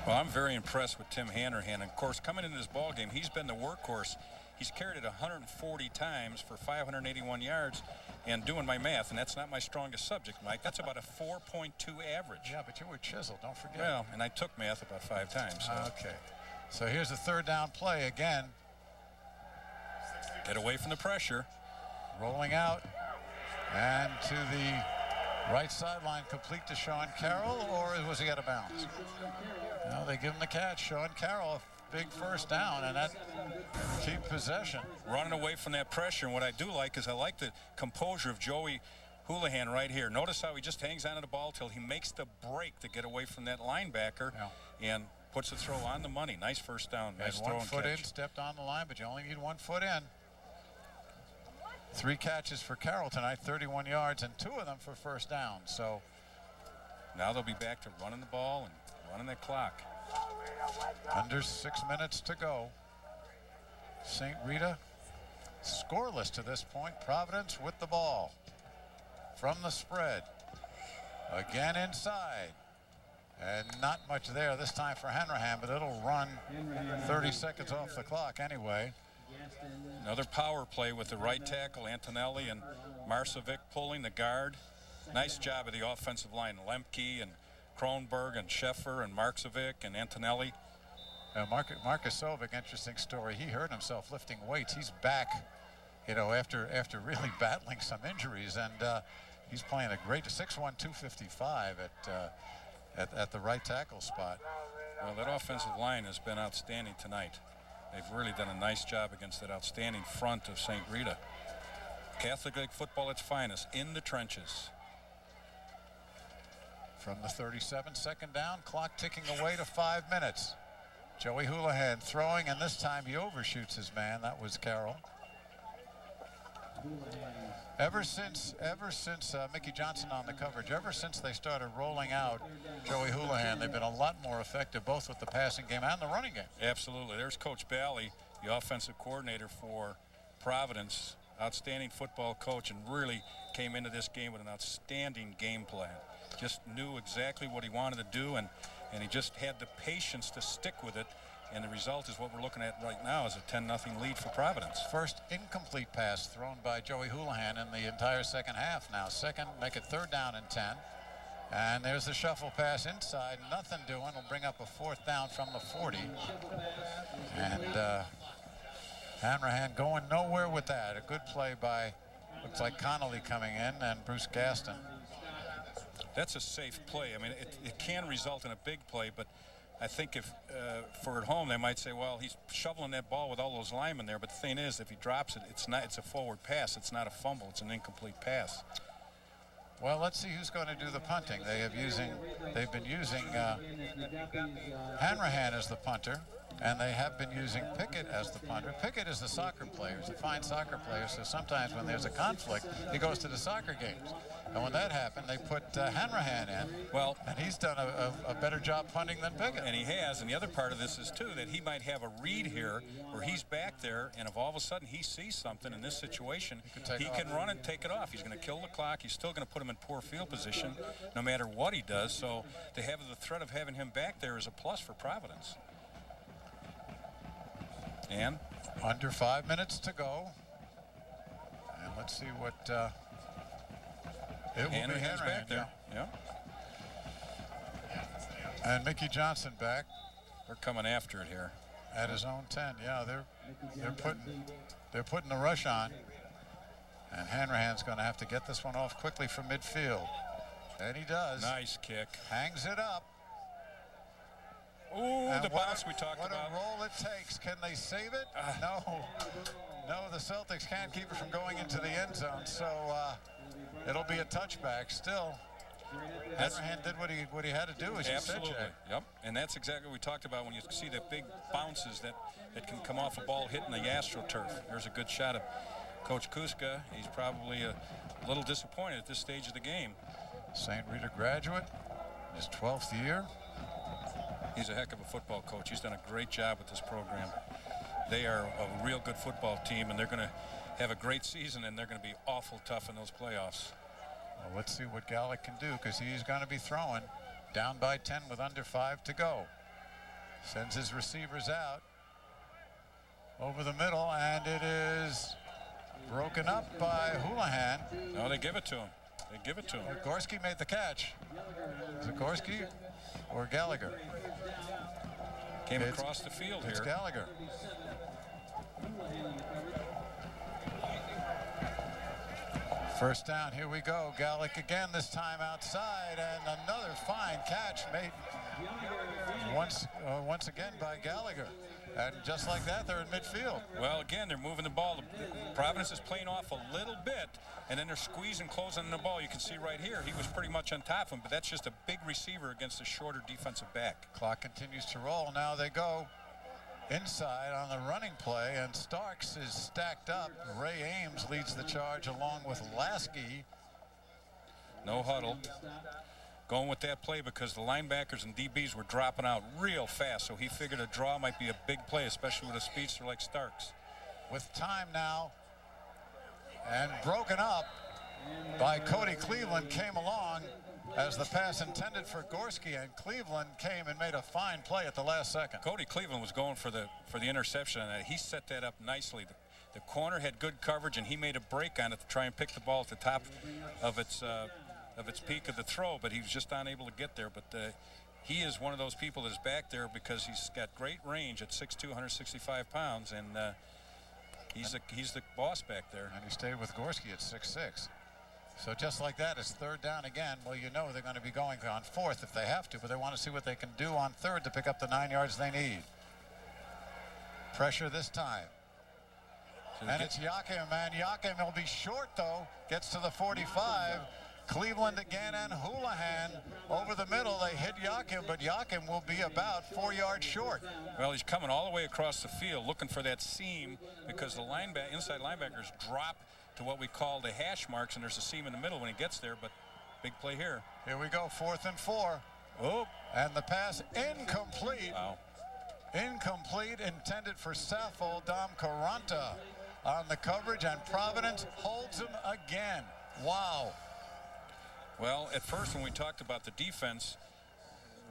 Well, I'm very impressed with Tim Hanrahan. Of course, coming into this ball game, he's been the workhorse. He's carried it 140 times for 581 yards. And doing my math, and that's not my strongest subject, Mike, that's about a 4.2 average. Yeah, but you were chiseled, don't forget. Well, and I took math about 5 times. So. Okay. So here's the third down play again. Get away from the pressure. Rolling out. And to the right sideline, complete to Sean Carroll, or was he out of bounds? No, they give him the catch. Sean Carroll, a big first down, and that keep possession. Running away from that pressure, and what I do like is I like the composure of Joey Houlihan right here. Notice how he just hangs on to the ball till he makes the break to get away from that linebacker and puts the throw on the money. Nice first down. Nice throw and catch. 1 foot in, stepped on the line, but you only need 1 foot in. 3 catches for Carroll tonight, 31 yards, and 2 of them for first down. So now they'll be back to running the ball and running that clock. Under 6 minutes to go. St. Rita scoreless to this point. Providence with the ball from the spread. Again inside. And not much there this time for Hanrahan, but it'll run 30 seconds off the clock anyway. Another power play with the right tackle, Antonelli, and Marcevic pulling the guard. Nice job of the offensive line. Lemke and Kronberg and Sheffer and Marcevic and Antonelli. Marcus Sovic, interesting story. He hurt himself lifting weights. He's back, you know, after really battling some injuries, and he's playing a great 6'1", 255 at the right tackle spot. Well, that offensive line has been outstanding tonight. They've really done a nice job against that outstanding front of St. Rita. Catholic League football at its finest, in the trenches. From the 37, second down, clock ticking away to 5 minutes. Joey Houlihan throwing, and this time he overshoots his man. That was Carroll. Ever since Mickey Johnson on the coverage, ever since they started rolling out Joey Houlihan, they've been a lot more effective, both with the passing game and the running game. Absolutely. There's Coach Bally, the offensive coordinator for Providence, outstanding football coach, and really came into this game with an outstanding game plan. Just knew exactly what he wanted to do, and he just had the patience to stick with it. And the result is what we're looking at right now, is a 10-0 lead for Providence. First incomplete pass thrown by Joey Houlihan in the entire second half. Now second, make it third down and 10. And there's the shuffle pass inside. Nothing doing. Will bring up a fourth down from the 40. And Hanrahan going nowhere with that. A good play by, looks like Connolly coming in, and Bruce Gaston. That's a safe play. I mean, it can result in a big play, but I think if for at home they might say, well, he's shoveling that ball with all those linemen there. But the thing is, if he drops it, it's a forward pass. It's not a fumble. It's an incomplete pass. Well, let's see who's going to do the punting. They've been using Hanrahan as the punter, and they have been using Pickett as the punter. Pickett is the soccer player. He's a fine soccer player, so sometimes when there's a conflict, he goes to the soccer games. And when that happened, they put Hanrahan in. Well, and he's done a better job punting than Pickett. And he has. And the other part of this is, too, that he might have a read here where he's back there, and if all of a sudden he sees something in this situation, he can run and take it off. He's going to kill the clock. He's still going to put him in poor field position no matter what he does. So to have the threat of having him back there is a plus for Providence. And under 5 minutes to go. And let's see what it will be. Hanrahan back there. Yeah. And Mickey Johnson back. They're coming after it here. At his own 10. Yeah, they're putting the rush on. And Hanrahan's going to have to get this one off quickly from midfield. And he does. Nice kick. Hangs it up. Ooh, the bounce we talked about. What a roll it takes. Can they save it? No. No, the Celtics can't keep it from going into the end zone, so it'll be a touchback still. Hanrahan did what he had to do, as you said, Jay. Yep, and that's exactly what we talked about when you see the big bounces that can come off a ball hitting the AstroTurf. There's a good shot of Coach Kuska. He's probably a little disappointed at this stage of the game. St. Rita graduate, his 12th year. He's a heck of a football coach. He's done a great job with this program. They are a real good football team, and they're going to have a great season, and they're going to be awful tough in those playoffs. Well, let's see what Gallic can do, because he's going to be throwing down by 10 with under 5 to go. Sends his receivers out over the middle, and it is broken up by Houlihan. No, they give it to him. They give it to him. Gorski made the catch. Is it Gorski or Gallagher? Came across the field here. It's Gallagher. First down, here we go. Gallic again, this time outside, and another fine catch made once again by Gallagher. And just like that, they're in midfield. Well, again, they're moving the ball. Providence is playing off a little bit, and then they're squeezing, closing the ball. You can see right here, he was pretty much on top of him, but that's just a big receiver against a shorter defensive back. Clock continues to roll. Now they go inside on the running play, and Starks is stacked up. Ray Ames leads the charge along with Lasky. No huddle. Going with that play because the linebackers and DBs were dropping out real fast, so he figured a draw might be a big play, especially with a speedster like Starks. With time now, and broken up by Cody Cleveland, came along as the pass intended for Gorski, and Cleveland came and made a fine play at the last second. Cody Cleveland was going for the interception, and he set that up nicely. The corner had good coverage, and he made a break on it to try and pick the ball at the top of its peak of the throw, but he was just unable to get there. But he is one of those people that is back there because he's got great range at 6'2", 165 pounds, and he's the boss back there. And he stayed with Gorski at 6'6". So just like that, it's third down again. Well, you know they're going to be going on fourth if they have to, but they want to see what they can do on third to pick up the 9 yards they need. Pressure this time. And it's Yakim, and Yakim will be short, though. Gets to the 45. Cleveland again, and Houlihan over the middle. They hit Yakim, but Yakim will be about 4 yards short. Well, he's coming all the way across the field looking for that seam because the inside linebackers drop to what we call the hash marks, and there's a seam in the middle when he gets there, but big play here. Here we go, 4th and 4. Oh, and the pass incomplete. Wow. Incomplete, intended for Safo Dom Caranta on the coverage, and Providence holds him again. Wow. Well, at first when we talked about the defense,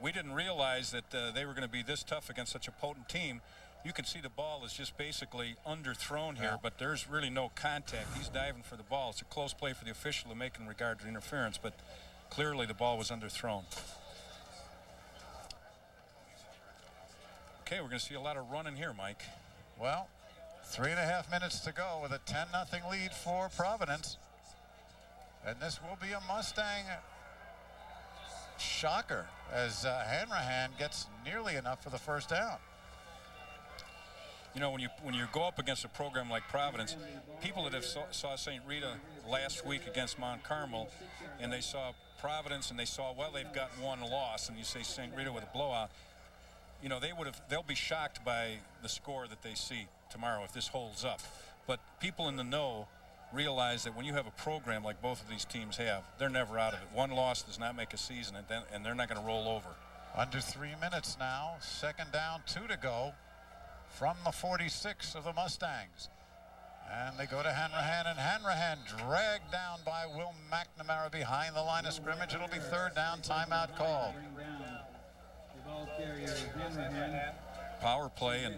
we didn't realize that they were going to be this tough against such a potent team. You can see the ball is just basically underthrown here, but there's really no contact. He's diving for the ball. It's a close play for the official to make in regard to interference, but clearly the ball was underthrown. Okay, we're going to see a lot of running here, Mike. Well, 3.5 minutes to go with a 10-0 lead for Providence. And this will be a Mustang shocker as Hanrahan gets nearly enough for the first down. You know, when you go up against a program like Providence, people that have saw St. Rita last week against Mount Carmel, and they saw Providence, and they saw, well, they've got one loss, and you say St. Rita with a blowout, you know, they'll be shocked by the score that they see tomorrow if this holds up. But people in the know realize that when you have a program like both of these teams have, they're never out of it. One loss does not make a season, and they're not going to roll over. Under 3 minutes now, 2nd down, 2 to go from the 46 of the Mustangs. And they go to Hanrahan, and Hanrahan dragged down by Will McNamara behind the line of scrimmage. It'll be 3rd down, timeout called. Power play, and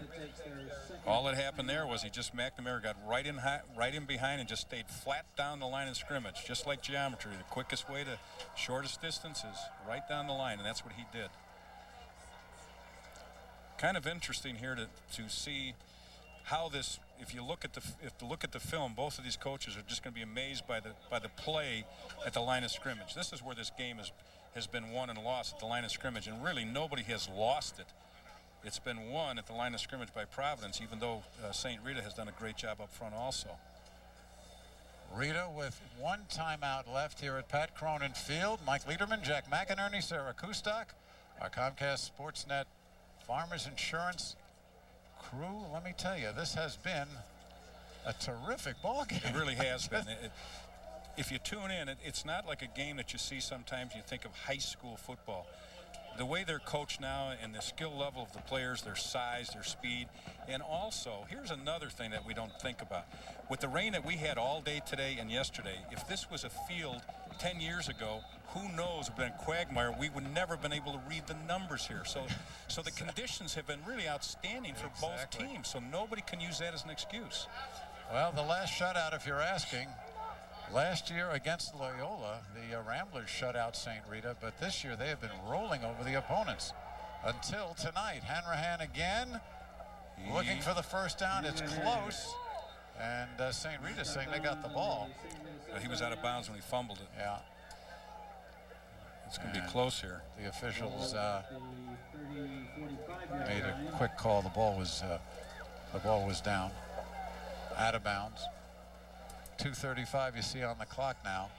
all that happened there was McNamara got right in behind and just stayed flat down the line of scrimmage, just like geometry. The quickest way to shortest distance is right down the line, and that's what he did. Kind of interesting here to see how this. If you look at the film, both of these coaches are just going to be amazed by the play at the line of scrimmage. This is where this game has been won and lost, at the line of scrimmage, and really nobody has lost it It's been won at the line of scrimmage by Providence, even though St. Rita has done a great job up front also. Rita with 1 timeout left here at Pat Cronin Field. Mike Liederman, Jack McInerney, Sarah Kustok, our Comcast Sportsnet Farmers Insurance crew. Let me tell you, this has been a terrific ball game. It really has been. If you tune in, it's not like a game that you see sometimes. You think of high school football. The way they're coached now and the skill level of the players, their size, their speed, and also, here's another thing that we don't think about. With the rain that we had all day today and yesterday, if this was a field 10 years ago, who knows, it would have been a quagmire. We would never have been able to read the numbers here. So the conditions have been really outstanding for both teams, so nobody can use that as an excuse. Well, the last shutout, if you're asking, last year against Loyola, the Ramblers shut out St. Rita, but this year they have been rolling over the opponents until tonight. Hanrahan again, looking for the first down. It's close, and St. Rita saying they got the ball. But he was out of bounds when he fumbled it. Yeah. It's going to be close here. The officials made a quick call. The ball was down, out of bounds. 2:35 you see on the clock now.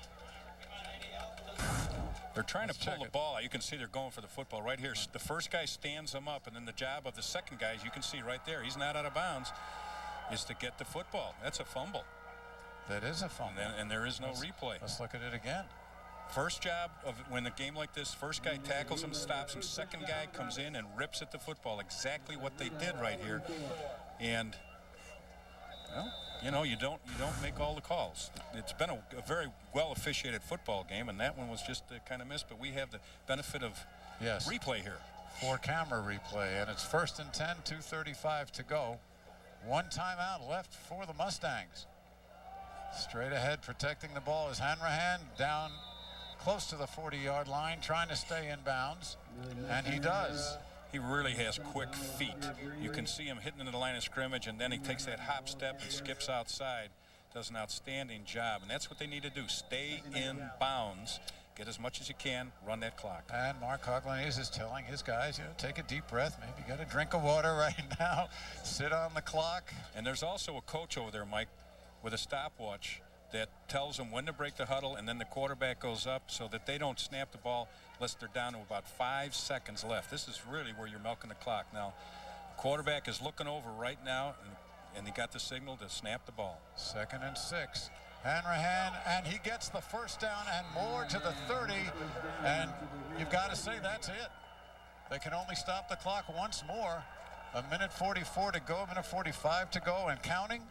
They're trying to pull the ball out. You can see they're going for the football right here. The first guy stands them up, and then the job of the second guy, as you can see right there, he's not out of bounds, is to get the football. That's a fumble. That is a fumble. And there is no replay. Let's look at it again. First job of when a game like this, first guy tackles him, stops him, second guy comes in and rips at the football. Exactly what they did right here. And, well, you know, you don't make all the calls. It's been a very well officiated football game, and that one was just kind of missed. But we have the benefit of replay here. 4-camera replay, and it's 1st and 10, 2:35 to go. 1 timeout left for the Mustangs. Straight ahead, protecting the ball is Hanrahan, down close to the 40-yard line, trying to stay in bounds, and he does. He really has quick feet. You can see him hitting into the line of scrimmage, and then he takes that hop step and skips outside. Does an outstanding job, and that's what they need to do. Stay in bounds, get as much as you can, run that clock. And Mark Hoglanese is telling his guys, you know, take a deep breath, maybe get a drink of water right now, sit on the clock. And there's also a coach over there, Mike, with a stopwatch that tells them when to break the huddle, and then the quarterback goes up so that they don't snap the ball unless they're down to about 5 seconds left. This is really where you're milking the clock. Now, quarterback is looking over right now, and he got the signal to snap the ball. 2nd and 6. Hanrahan, and he gets the first down and more to the 30, and you've got to say that's it. They can only stop the clock once more. 1:44 to go, 1:45 to go, and counting.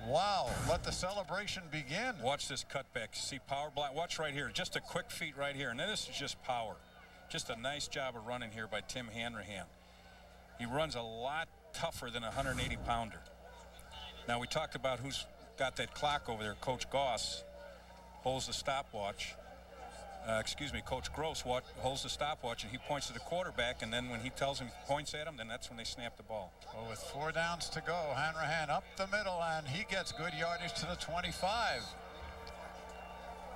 Wow, let the celebration begin. Watch this cutback. See power block. Watch right here. Just a quick feet right here. And this is just power. Just a nice job of running here by Tim Hanrahan. He runs a lot tougher than a 180-pounder. Now, we talked about who's got that clock over there. Coach Goss holds the stopwatch. Coach Gross holds the stopwatch, and he points to the quarterback, and then when he tells him, points at him, then that's when they snap the ball. Well, with 4 downs to go, Hanrahan up the middle, and he gets good yardage to the 25.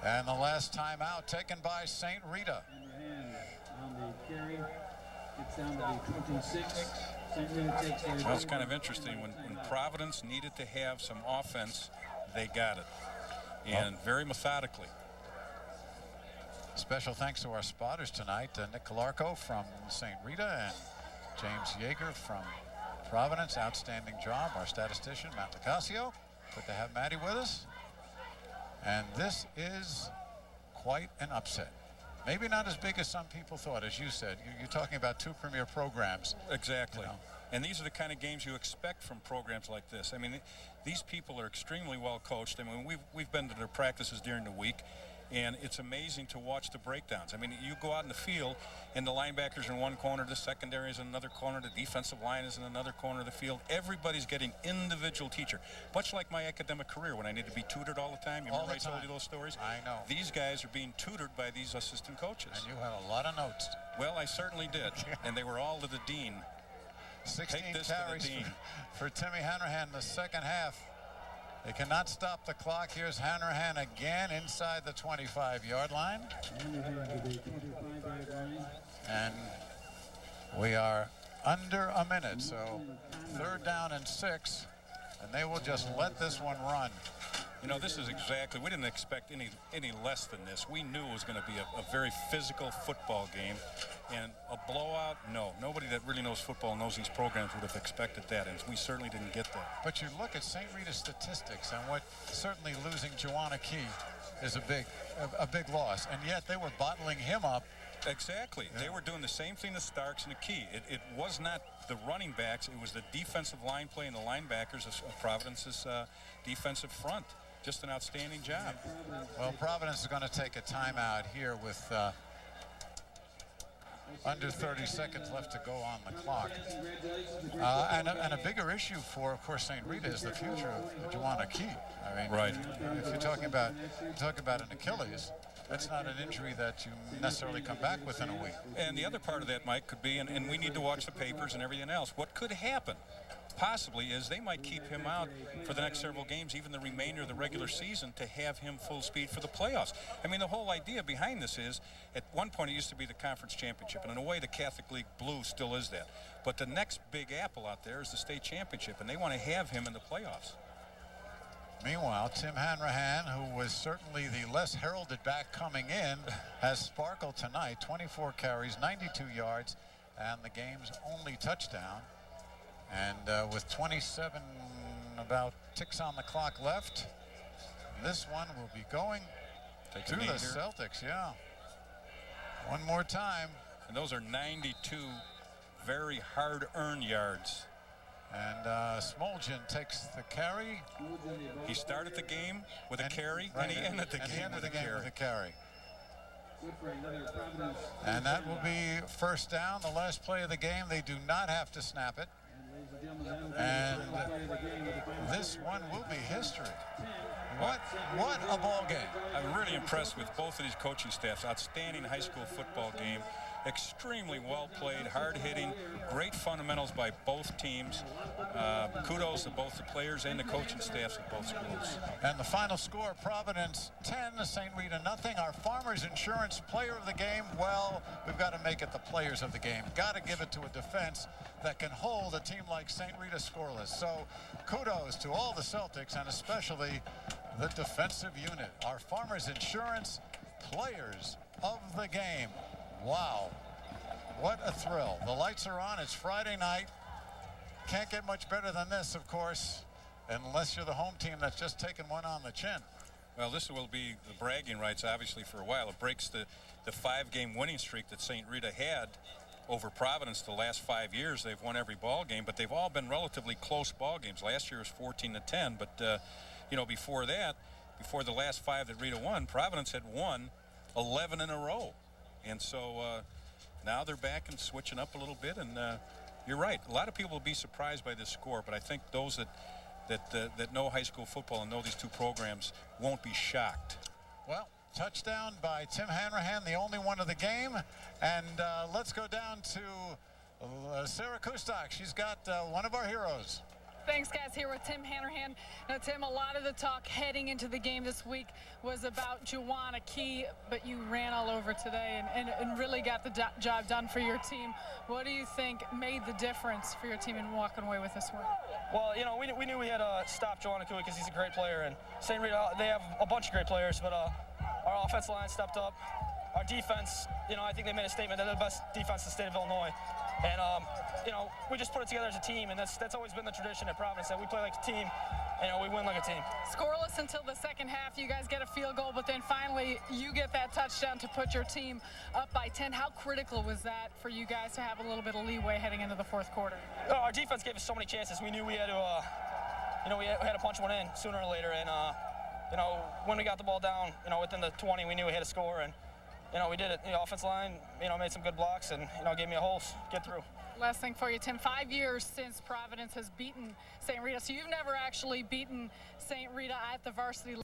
And the last timeout taken by St. Rita. On the carry, it's down to the 26. St. Rita takes their Well, it's kind of interesting. When Providence needed to have some offense, they got it. And very methodically. Special thanks to our spotters tonight, Nick Calarco from St. Rita and James Yeager from Providence. Outstanding job. Our statistician, Matt Licasio. Good to have Matty with us. And this is quite an upset. Maybe not as big as some people thought, as you said. You're talking about 2 premier programs. Exactly. You know. And these are the kind of games you expect from programs like this. I mean, these people are extremely well coached. I mean, we've been to their practices during the week. And it's amazing to watch the breakdowns. I mean, you go out in the field, and the linebackers are in one corner, the secondary is in another corner, the defensive line is in another corner of the field. Everybody's getting individual teacher. Much like my academic career when I needed to be tutored all the time. You remember I told you those stories? I know. These guys are being tutored by these assistant coaches. And you have a lot of notes. Well, I certainly did. And they were all to the dean. 16 Take this carries to the dean. for Timmy Hanrahan in the second half. They cannot stop the clock. Here's Hanrahan again inside the 25-yard line. And We are under a minute, so 3rd down and 6, and they will just let this one run. You know, this is exactly, we didn't expect any less than this. We knew it was going to be a very physical football game, and a blowout, no. Nobody that really knows football and knows these programs would have expected that, and we certainly didn't get that. But you look at St. Rita's statistics, and what certainly losing Joanna Key is a big loss, and yet they were bottling him up. Exactly. Yeah. They were doing the same thing to Starks and the Key. It was not the running backs, it was the defensive line play and the linebackers of Providence's defensive front. Just an outstanding job. Well, Providence is going to take a timeout here with under 30 seconds left to go on the clock. And a bigger issue for, of course, St. Rita is the future of Joanna Key. I mean, right. If you're talking about an Achilles, that's not an injury that you necessarily come back with in a week. And the other part of that, Mike, could be, and we need to watch the papers and everything else, what could happen possibly is they might keep him out for the next several games, even the remainder of the regular season, to have him full speed for the playoffs. I mean, the whole idea behind this is, at one point it used to be the conference championship, and in a way the Catholic League Blue still is that. But the next big apple out there is the state championship, and they want to have him in the playoffs. Meanwhile, Tim Hanrahan, who was certainly the less heralded back coming in, has sparkled tonight. 24 carries, 92 yards, and the game's only touchdown. And with 27 about ticks on the clock left, this one will be going to the Celtics. Yeah. One more time. And those are 92 very hard-earned yards. And Smoljan takes the carry. He started the game with a carry, and he ended the game with a carry. And that will be 1st down, the last play of the game. They do not have to snap it. And this one will be history. What a ball game. I'm really impressed with both of these coaching staffs. Outstanding high school football game. Extremely well played, hard hitting, great fundamentals by both teams. Kudos to both the players and the coaching staffs of both schools. And the final score, Providence 10, St. Rita nothing. Our Farmers Insurance player of the game, well, we've got to make it the players of the game. Got to give it to a defense that can hold a team like St. Rita scoreless. So kudos to all the Celtics, and especially the defensive unit. Our Farmers Insurance players of the game. Wow, what a thrill. The lights are on, it's Friday night. Can't get much better than this, of course, unless you're the home team that's just taken one on the chin. Well, this will be the bragging rights, obviously, for a while. It breaks the 5-game winning streak that St. Rita had over Providence the last 5 years. They've won every ball game, but they've all been relatively close ball games. Last year was 14-10, but, you know, before that, before the last 5 that Rita won, Providence had won 11 in a row. And so now they're back and switching up a little bit, and you're right. A lot of people will be surprised by this score, but I think those that know high school football and know these two programs won't be shocked. Well, touchdown by Tim Hanrahan, the only one of the game. And let's go down to Sarah Kustok. She's got one of our heroes. Thanks, guys. Here with Tim Hanrahan. Now, Tim, a lot of the talk heading into the game this week was about Joanna Key, but you ran all over today and really got the job done for your team. What do you think made the difference for your team in walking away with this one? Well, you know, we knew we had to stop Joanna Key because he's a great player, and St. Rita, they have a bunch of great players, but our offensive line stepped up. Our defense, you know, I think they made a statement that they're the best defense in the state of Illinois. And, you know, we just put it together as a team, and that's always been the tradition at Providence, that we play like a team, and, you know, we win like a team. Scoreless until the second half. You guys get a field goal, but then finally you get that touchdown to put your team up by 10. How critical was that for you guys to have a little bit of leeway heading into the fourth quarter? Our defense gave us so many chances. We knew we had to, you know, we had to punch one in sooner or later. And, you know, when we got the ball down, you know, within the 20, we knew we had to score. And, you know, we did it. The offensive line, you know, made some good blocks and, you know, gave me a hole to get through. Last thing for you, Tim. 5 years since Providence has beaten St. Rita, so you've never actually beaten St. Rita at the varsity level.